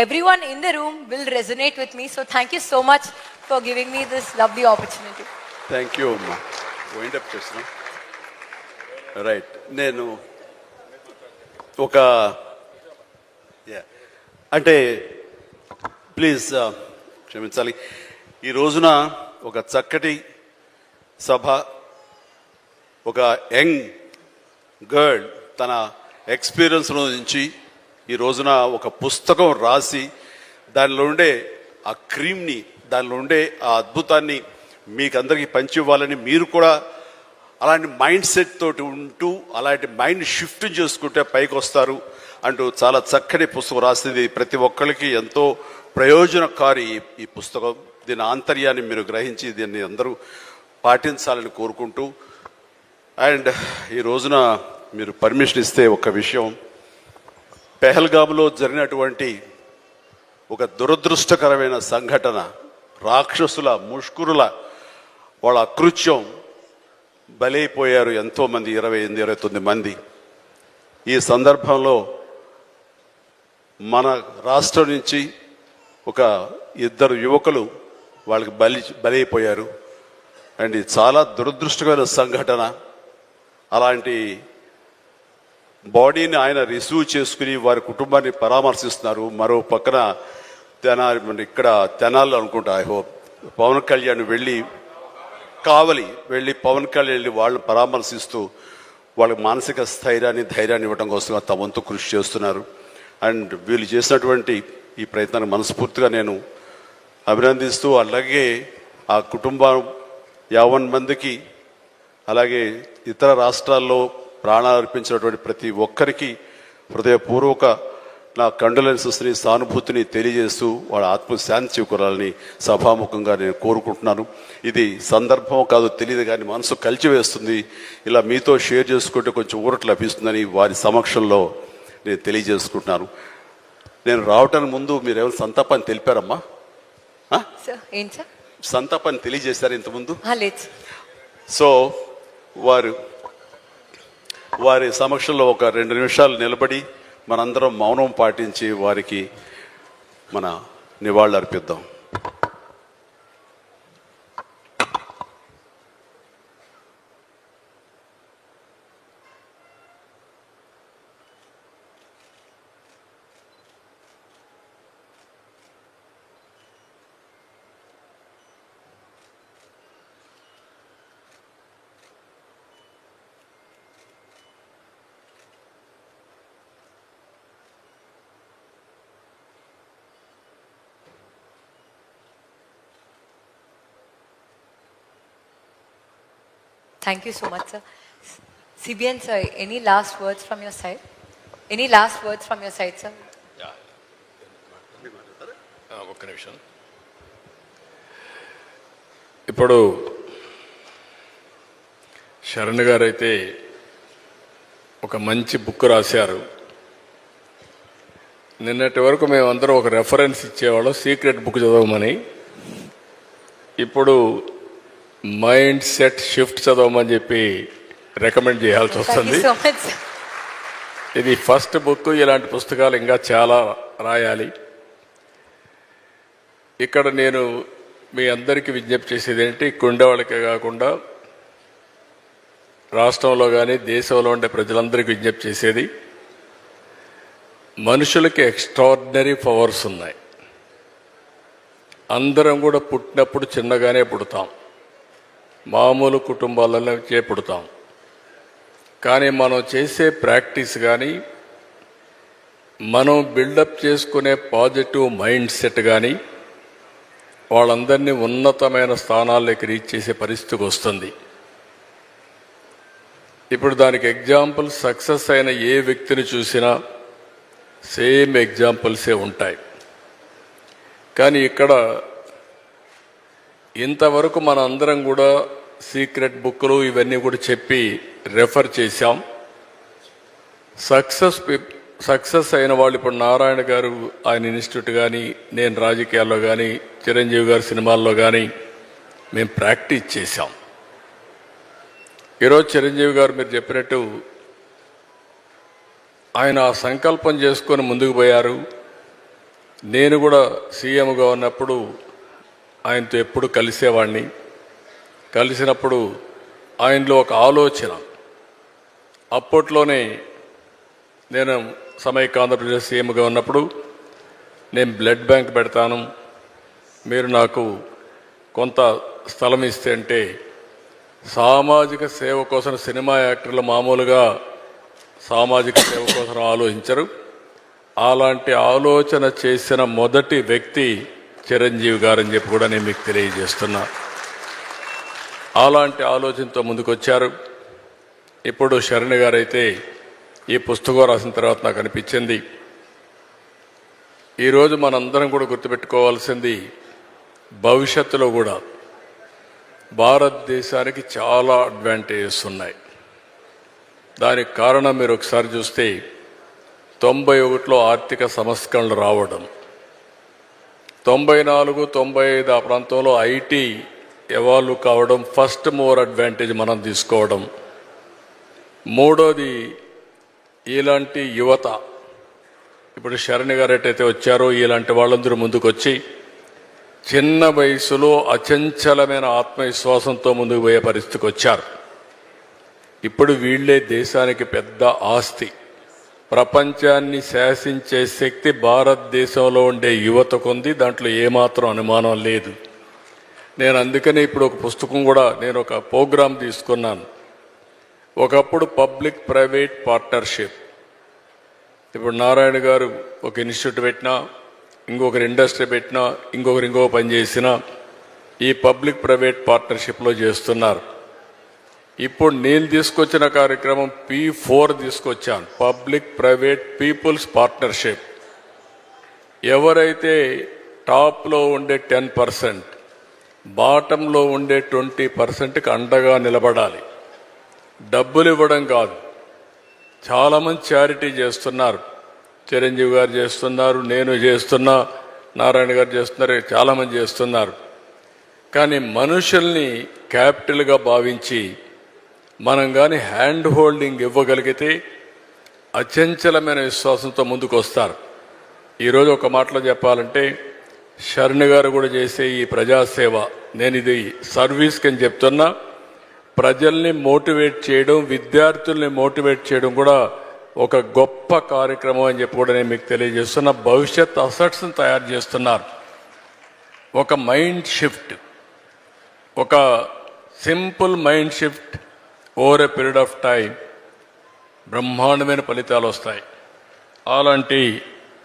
everyone in the room will resonate with me. So thank you so much for giving me this lovely opportunity. Thank you అమ్మా. Wind up చేస్తున్నా. Right, నేను ఒక అంటే please క్షమించాలి, ఈ రోజున ఒక చక్కటి సభ, ఒక యంగ్ గర్ల్ తన ఎక్స్పీరియన్స్ నుంచి ఈ రోజున ఒక పుస్తకం రాసి దానిలో ఉండే ఆ క్రీమ్ని, దానిలో ఉండే ఆ అద్భుతాన్ని మీకు అందరికీ పంచి ఇవ్వాలని, మీరు కూడా అలాంటి మైండ్ సెట్ తోటి ఉంటూ అలాంటి మైండ్ షిఫ్ట్ చేసుకుంటే పైకి వస్తారు అంటూ చాలా చక్కటి పుస్తకం రాసింది. ప్రతి ఒక్కరికి ఎంతో ప్రయోజనకారి ఈ పుస్తకం. దీని ఆంతర్యాన్ని మీరు గ్రహించి దీన్ని అందరూ పాటించాలని కోరుకుంటూ, అండ్ ఈ రోజున మీరు పర్మిషన్ ఇస్తే ఒక విషయం, పెహల్గామ్లో జరిగినటువంటి ఒక దురదృష్టకరమైన సంఘటన, రాక్షసుల ముష్కరుల వాళ్ళ అకృత్యం బలైపోయారు ఎంతోమంది, 28-29 మంది. ఈ సందర్భంలో మన రాష్ట్రం నుంచి ఒక 2 యువకులు వాళ్ళకి బలైపోయారు. అండ్ ఇది చాలా దురదృష్టకరమైన సంఘటన. అలాంటి బాడీని ఆయన రిసీవ్ చేసుకుని వారి కుటుంబాన్ని పరామర్శిస్తున్నారు. మరో పక్కన ఇక్కడ తెనాలి అనుకుంటా, ఐ హోప్ పవన్ కళ్యాణ్ కావలి వెళ్ళి పవన్ కళ్యాణ్ వెళ్ళి వాళ్ళని పరామర్శిస్తూ వాళ్ళకి మానసిక స్థైర్యాన్ని, ధైర్యాన్ని ఇవ్వడం కోసం తమ వంతు కృషి చేస్తున్నారు. అండ్ వీళ్ళు చేసినటువంటి ఈ ప్రయత్నాన్ని మనస్ఫూర్తిగా నేను అభినందిస్తూ, అలాగే ఆ కుటుంబం 50 మందికి, అలాగే ఇతర రాష్ట్రాల్లో ప్రాణాలు అర్పించినటువంటి ప్రతి ఒక్కరికి హృదయపూర్వక నా కండోలెన్సెస్ని, సానుభూతిని తెలియజేస్తూ వాళ్ళ ఆత్మశాంతి చేకూరాలని సభాముఖంగా నేను కోరుకుంటున్నాను. ఇది సందర్భం కాదు తెలియదు కానీ మనసు కలిచివేస్తుంది. ఇలా మీతో షేర్ చేసుకుంటే కొంచెం ఊరట లభిస్తుందని వారి సమక్షంలో నేను తెలియజేసుకుంటున్నాను. నేను రావటానికి ముందు మీరు ఏమైనా సంతాపాన్ని తెలిపారమ్మా? సంతాపాన్ని తెలియజేశారు ఇంతకుముందు? సో వారి సమక్షంలో ఒక 2 నిమిషాలు నిలబడి మనందరం మౌనం పాటించి వారికి మన నివాళులు అర్పిద్దాం. Thank you so much, sir. CBN, sir, any last words from your side? Any last words from your side, sir? ఒక్క నిమిషం. ఇప్పుడు శరణ్ గారు అయితే ఒక మంచి బుక్ రాశారు. నిన్నటి వరకు మేమందరం ఒక రెఫరెన్స్ ఇచ్చేవాళ్ళం, సీక్రెట్ బుక్ చదవమని. ఇప్పుడు మైండ్ సెట్ షిఫ్ట్ చదవమని చెప్పి రికమెండ్ చేయాల్సి వస్తుంది. ఇది ఫస్ట్ బుక్. ఇలాంటి పుస్తకాలు ఇంకా చాలా రాయాలి. ఇక్కడ నేను మీ అందరికీ విజ్ఞప్తి చేసేది ఏంటి, ఉండేవాళ్ళకే కాకుండా రాష్ట్రంలో కానీ దేశంలో ఉండే ప్రజలందరికీ విజ్ఞప్తి చేసేది, మనుషులకి ఎక్స్ట్రాడినరీ పవర్స్ ఉన్నాయి. అందరం కూడా పుట్టినప్పుడు చిన్నగానే పుడతాం, మామూలు కుటుంబాలలో పుడతాం. కానీ మనం చేసే ప్రాక్టీస్ కానీ, మనం బిల్డప్ చేసుకునే పాజిటివ్ మైండ్ సెట్ కానీ వాళ్ళందరినీ ఉన్నతమైన స్థానాల్లోకి రీచ్ చేసే పరిస్థితికి వస్తుంది. ఇప్పుడు దానికి ఎగ్జాంపుల్, సక్సెస్ అయిన ఏ వ్యక్తిని చూసినా సేమ్ ఎగ్జాంపుల్సే ఉంటాయి. కానీ ఇక్కడ ఇంతవరకు మన అందరం కూడా సీక్రెట్ బుక్లు ఇవన్నీ కూడా చెప్పి రెఫర్ చేశాం. సక్సెస్ అయిన వాళ్ళు ఇప్పుడు నారాయణ గారు ఆయన ఇన్స్టిట్యూట్ కానీ, నేను రాజకీయాల్లో కానీ, చిరంజీవి గారి సినిమాల్లో కానీ మేము ప్రాక్టీస్ చేశాం. ఈరోజు చిరంజీవి గారు మీరు చెప్పినట్టు ఆయన ఆ సంకల్పం చేసుకొని ముందుకు పోయారు. నేను కూడా సీఎంగా ఉన్నప్పుడు ఆయనతో ఎప్పుడు కలిసేవాడిని. కలిసినప్పుడు ఆయనలో ఒక ఆలోచన, అప్పట్లోనే నేను సమైక్య ఆంధ్రప్రదేశ్ సీఎంగా ఉన్నప్పుడు నేను బ్లడ్ బ్యాంక్ పెడతాను, మీరు నాకు కొంత స్థలం ఇస్తే అంటే, సామాజిక సేవ కోసం సినిమా యాక్టర్లు మామూలుగా సామాజిక సేవ కోసం ఆలోచించరు. అలాంటి ఆలోచన చేసిన మొదటి వ్యక్తి చిరంజీవి గారని చెప్పి కూడా నేను మీకు తెలియజేస్తున్నా. అలాంటి ఆలోచనతో ముందుకొచ్చారు. ఇప్పుడు శరణ్ గారైతే ఈ పుస్తకం రాసిన తర్వాత నాకు అనిపించింది, ఈరోజు మనందరం కూడా గుర్తుపెట్టుకోవాల్సింది, భవిష్యత్తులో కూడా భారతదేశానికి చాలా అడ్వాంటేజెస్ ఉన్నాయి. దానికి కారణం మీరు ఒకసారి చూస్తే 91లో ఆర్థిక సంస్కరణలు రావడం, 94, 95 ఆ ప్రాంతంలో ఐటీ ఎవాల్వ్ కావడం, ఫస్ట్ మోర్ అడ్వాంటేజ్ మనం తీసుకోవడం. మూడోది ఇలాంటి యువత, ఇప్పుడు శరణి గారు ఎట్టయితే వచ్చారో ఇలాంటి వాళ్ళందరూ ముందుకొచ్చి చిన్న వయసులో అచంచలమైన ఆత్మవిశ్వాసంతో ముందుకు పోయే పరిస్థితికి వచ్చారు. ఇప్పుడు వీళ్లే దేశానికి పెద్ద ఆస్తి. ప్రపంచాన్ని శాసించే శక్తి భారతదేశంలో ఉండే యువతకుంది, దాంట్లో ఏమాత్రం అనుమానం లేదు. నేను అందుకనే ఇప్పుడు ఒక పుస్తకం కూడా, నేను ఒక ప్రోగ్రాం తీసుకున్నాను. ఒకప్పుడు పబ్లిక్ ప్రైవేట్ పార్ట్నర్షిప్, ఇప్పుడు నారాయణ గారు ఒక ఇన్స్టిట్యూట్ పెట్టినా, ఇంకొకరు ఇండస్ట్రీ పెట్టినా, ఇంకొకరు ఇంకో పని చేసినా ఈ పబ్లిక్ ప్రైవేట్ పార్ట్నర్షిప్లో చేస్తున్నారు. ఇప్పుడు నేను తీసుకొచ్చిన కార్యక్రమం P4 తీసుకొచ్చాను, పబ్లిక్ ప్రైవేట్ పీపుల్స్ పార్ట్నర్షిప్. ఎవరైతే టాప్లో ఉండే 10%, బాటంలో ఉండే 20%కి అండగా నిలబడాలి. డబ్బులు ఇవ్వడం కాదు. చాలామంది చారిటీ చేస్తున్నారు, చిరంజీవి గారు చేస్తున్నారు, నేను చేస్తున్నా, నారాయణ గారు చేస్తున్నారు, చాలామంది చేస్తున్నారు. కానీ మనుషుల్ని క్యాపిటల్గా భావించి మనం కానీ హ్యాండ్ హోల్డింగ్ ఇవ్వగలిగితే అచంచలమైన విశ్వాసంతో ముందుకు వస్తారు. ఈరోజు ఒక మాటలో చెప్పాలంటే శరణ్ గారు కూడా చేసే ఈ ప్రజాసేవ, నేను ఇది సర్వీస్కి అని చెప్తున్నా, ప్రజల్ని మోటివేట్ చేయడం, విద్యార్థుల్ని మోటివేట్ చేయడం కూడా ఒక గొప్ప కార్యక్రమం అని చెప్పి కూడా నేను మీకు తెలియజేస్తున్నా. భవిష్యత్ అసెట్స్ని తయారు చేస్తున్నారు. ఒక మైండ్ షిఫ్ట్, ఒక simple mind shift over a period of time బ్రహ్మాండమైన ఫలితాలు వస్తాయి. అలాంటి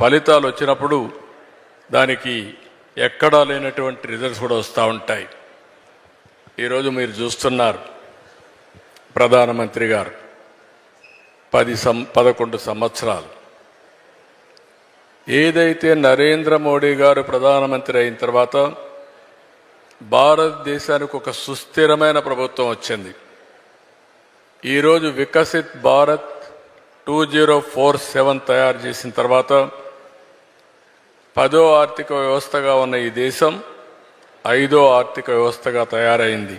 ఫలితాలు వచ్చినప్పుడు దానికి ఎక్కడా లేనటువంటి రిజల్ట్స్ కూడా వస్తూ ఉంటాయి. ఈరోజు మీరు చూస్తున్నారు, ప్రధానమంత్రి గారు 11 సంవత్సరాలు ఏదైతే నరేంద్ర మోడీ గారు ప్రధానమంత్రి అయిన తర్వాత భారతదేశానికి ఒక సుస్థిరమైన ప్రభుత్వం వచ్చింది. ఈరోజు వికసిత్ భారత్ 2047 తయారు చేసిన తర్వాత 10వ ఆర్థిక వ్యవస్థగా ఉన్న ఈ దేశం 5వ ఆర్థిక వ్యవస్థగా తయారైంది.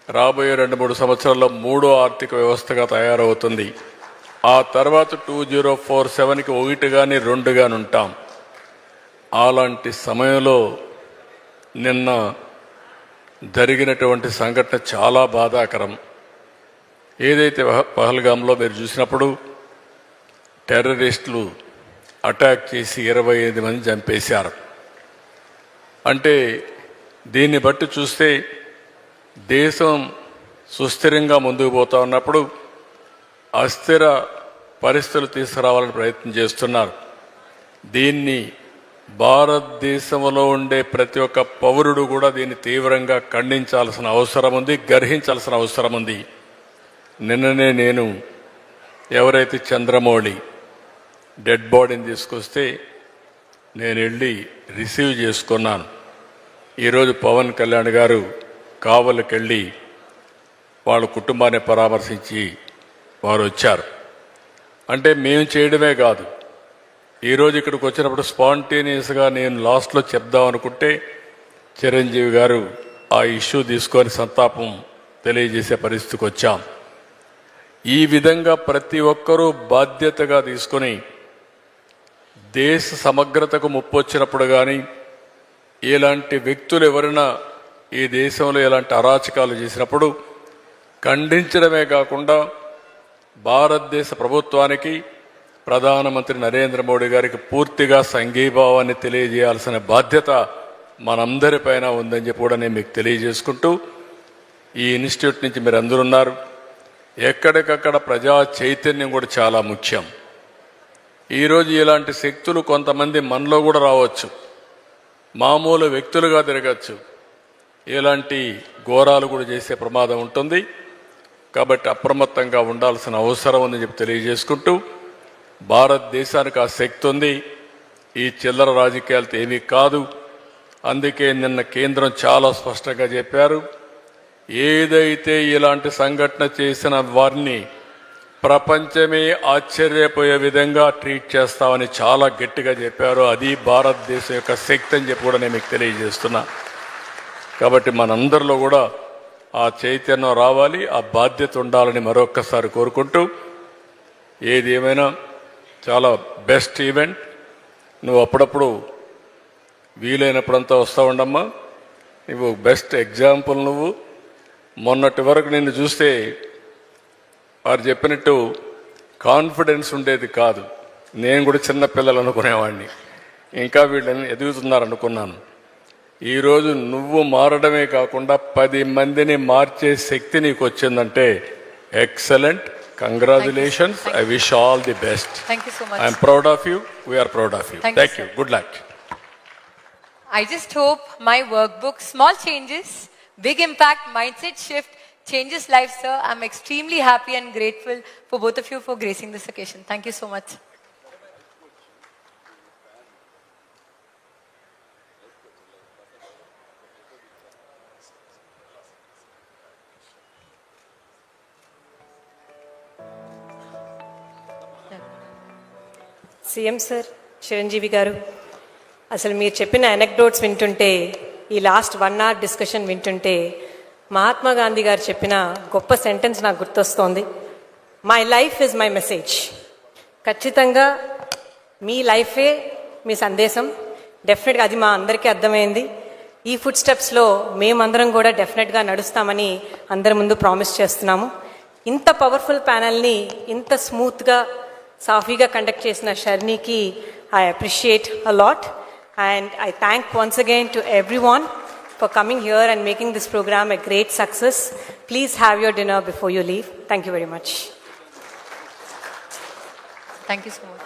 రాబోయే 2-3 సంవత్సరాల్లో 3వ ఆర్థిక వ్యవస్థగా తయారవుతుంది. ఆ తర్వాత 2047కి 1 కానీ 2 కానీ ఉంటాం. అలాంటి సమయంలో నిన్న జరిగినటువంటి సంఘటన చాలా బాధాకరం. ఏదైతే పహల్గాంలో మీరు చూసినప్పుడు టెర్రరిస్టులు అటాక్ చేసి 25 మంది చంపేశారు. అంటే దీన్ని బట్టి చూస్తే దేశం సుస్థిరంగా ముందుకు పోతా ఉన్నప్పుడు అస్థిర పరిస్థితులు తీసుకురావాలని ప్రయత్నం చేస్తున్నారు. దీన్ని భారతదేశంలో ఉండే ప్రతి ఒక్క పౌరుడు కూడా దీన్ని తీవ్రంగా ఖండించాల్సిన అవసరం ఉంది, గ్రహించాల్సిన అవసరం ఉంది. నిన్ననే నేను ఎవరైతే చంద్రమౌళి డెడ్ బాడీని తీసుకొస్తే నేను వెళ్ళి రిసీవ్ చేసుకున్నాను. ఈరోజు పవన్ కళ్యాణ్ గారు కావలికి వెళ్ళి వాళ్ళ కుటుంబాన్ని పరామర్శించి వారు వచ్చారు. అంటే మేము చేయడమే కాదు, ఈరోజు ఇక్కడికి వచ్చినప్పుడు స్పాంటేనియస్గా నేను లాస్ట్లో చెప్దాం అనుకుంటే చిరంజీవి గారు ఆ ఇష్యూ తీసుకొని సంతాపం తెలియజేసే పరిస్థితికి వచ్చాం. ఈ విధంగా ప్రతి ఒక్కరూ బాధ్యతగా తీసుకొని దేశ సమగ్రతకు ముప్పు వచ్చినప్పుడు కానీ, ఇలాంటి వ్యక్తులు ఎవరైనా ఈ దేశంలో ఇలాంటి అరాచకాలు చేసినప్పుడు ఖండించడమే కాకుండా భారతదేశ ప్రభుత్వానికి, ప్రధానమంత్రి నరేంద్ర మోడీ గారికి పూర్తిగా సంఘీభావాన్ని తెలియజేయాల్సిన బాధ్యత మనందరిపైన ఉందని చెప్పి కూడా నేను మీకు తెలియజేసుకుంటూ, ఈ ఇన్స్టిట్యూట్ నుంచి మీరు అందరూ ఉన్నారు, ఎక్కడికక్కడ ప్రజా చైతన్యం కూడా చాలా ముఖ్యం. ఈరోజు ఇలాంటి శక్తులు కొంతమంది మనలో కూడా రావచ్చు, మామూలు వ్యక్తులుగా తిరగచ్చు, ఇలాంటి ఘోరాలు కూడా చేసే ప్రమాదం ఉంటుంది. కాబట్టి అప్రమత్తంగా ఉండాల్సిన అవసరం ఉందని చెప్పి తెలియజేసుకుంటూ, భారతదేశానికి ఆ శక్తి ఉంది, ఈ చిల్లర రాజకీయాలతో ఏమీ కాదు. అందుకే నిన్న కేంద్రం చాలా స్పష్టంగా చెప్పారు, ఏదైతే ఇలాంటి సంఘటన చేసిన వారిని ప్రపంచమే ఆశ్చర్యపోయే విధంగా ట్రీట్ చేస్తామని చాలా గట్టిగా చెప్పారు. అది భారతదేశం యొక్క శక్తి అని చెప్పి కూడా నేను మీకు తెలియజేస్తున్నా. కాబట్టి మనందరిలో కూడా ఆ చైతన్యం రావాలి, ఆ బాధ్యత ఉండాలని మరొక్కసారి కోరుకుంటూ, ఏది ఏమైనా చాలా బెస్ట్ ఈవెంట్. నువ్వు అప్పుడప్పుడు వీలైనప్పుడంతా వస్తూ ఉండమ్మా. నువ్వు బెస్ట్ ఎగ్జాంపుల్. నువ్వు మొన్నటి వరకు నిన్ను చూస్తే వారు చెప్పినట్టు కాన్ఫిడెన్స్ ఉండేది కాదు. నేను కూడా చిన్నపిల్లలు అనుకునేవాడిని, ఇంకా వీళ్ళని ఎదుగుతున్నారు అనుకున్నాను. ఈరోజు నువ్వు మారడమే కాకుండా 10 మందిని మార్చే శక్తి నీకు వచ్చిందంటే excellent. Congratulations. I wish all the best. Thank you so much. I'm proud of you. We're proud of you. Thank you. Good luck. I just hope my workbook, small changes, big impact, mindset shift, changes lives, sir. I'm extremely happy and grateful for both of you for gracing this occasion. Thank you so much. CM sir, Chiranjeevi గారు, అసలు మీరు చెప్పిన anecdotes వింటుంటే, ఈ last 1 hour discussion వింటుంటే, మహాత్మా గాంధీ గారు చెప్పిన గొప్ప సెంటెన్స్ నాకు గుర్తొస్తోంది. My life is my message. ఖచ్చితంగా మీ లైఫే మీ సందేశం. డెఫినెట్గా అది మా అందరికీ అర్థమైంది. ఈ ఫుడ్ స్టెప్స్లో మేమందరం కూడా డెఫినెట్గా నడుస్తామని అందరి ముందు ప్రామిస్ చేస్తున్నాము. ఇంత పవర్ఫుల్ ప్యానల్ని ఇంత స్మూత్గా సాఫీగా కండక్ట్ చేసిన షర్నీకి I appreciate a lot. And I thank once again to everyone for coming here and making this program a great success. Please have your dinner before you leave. Thank you very much. Thank you so much.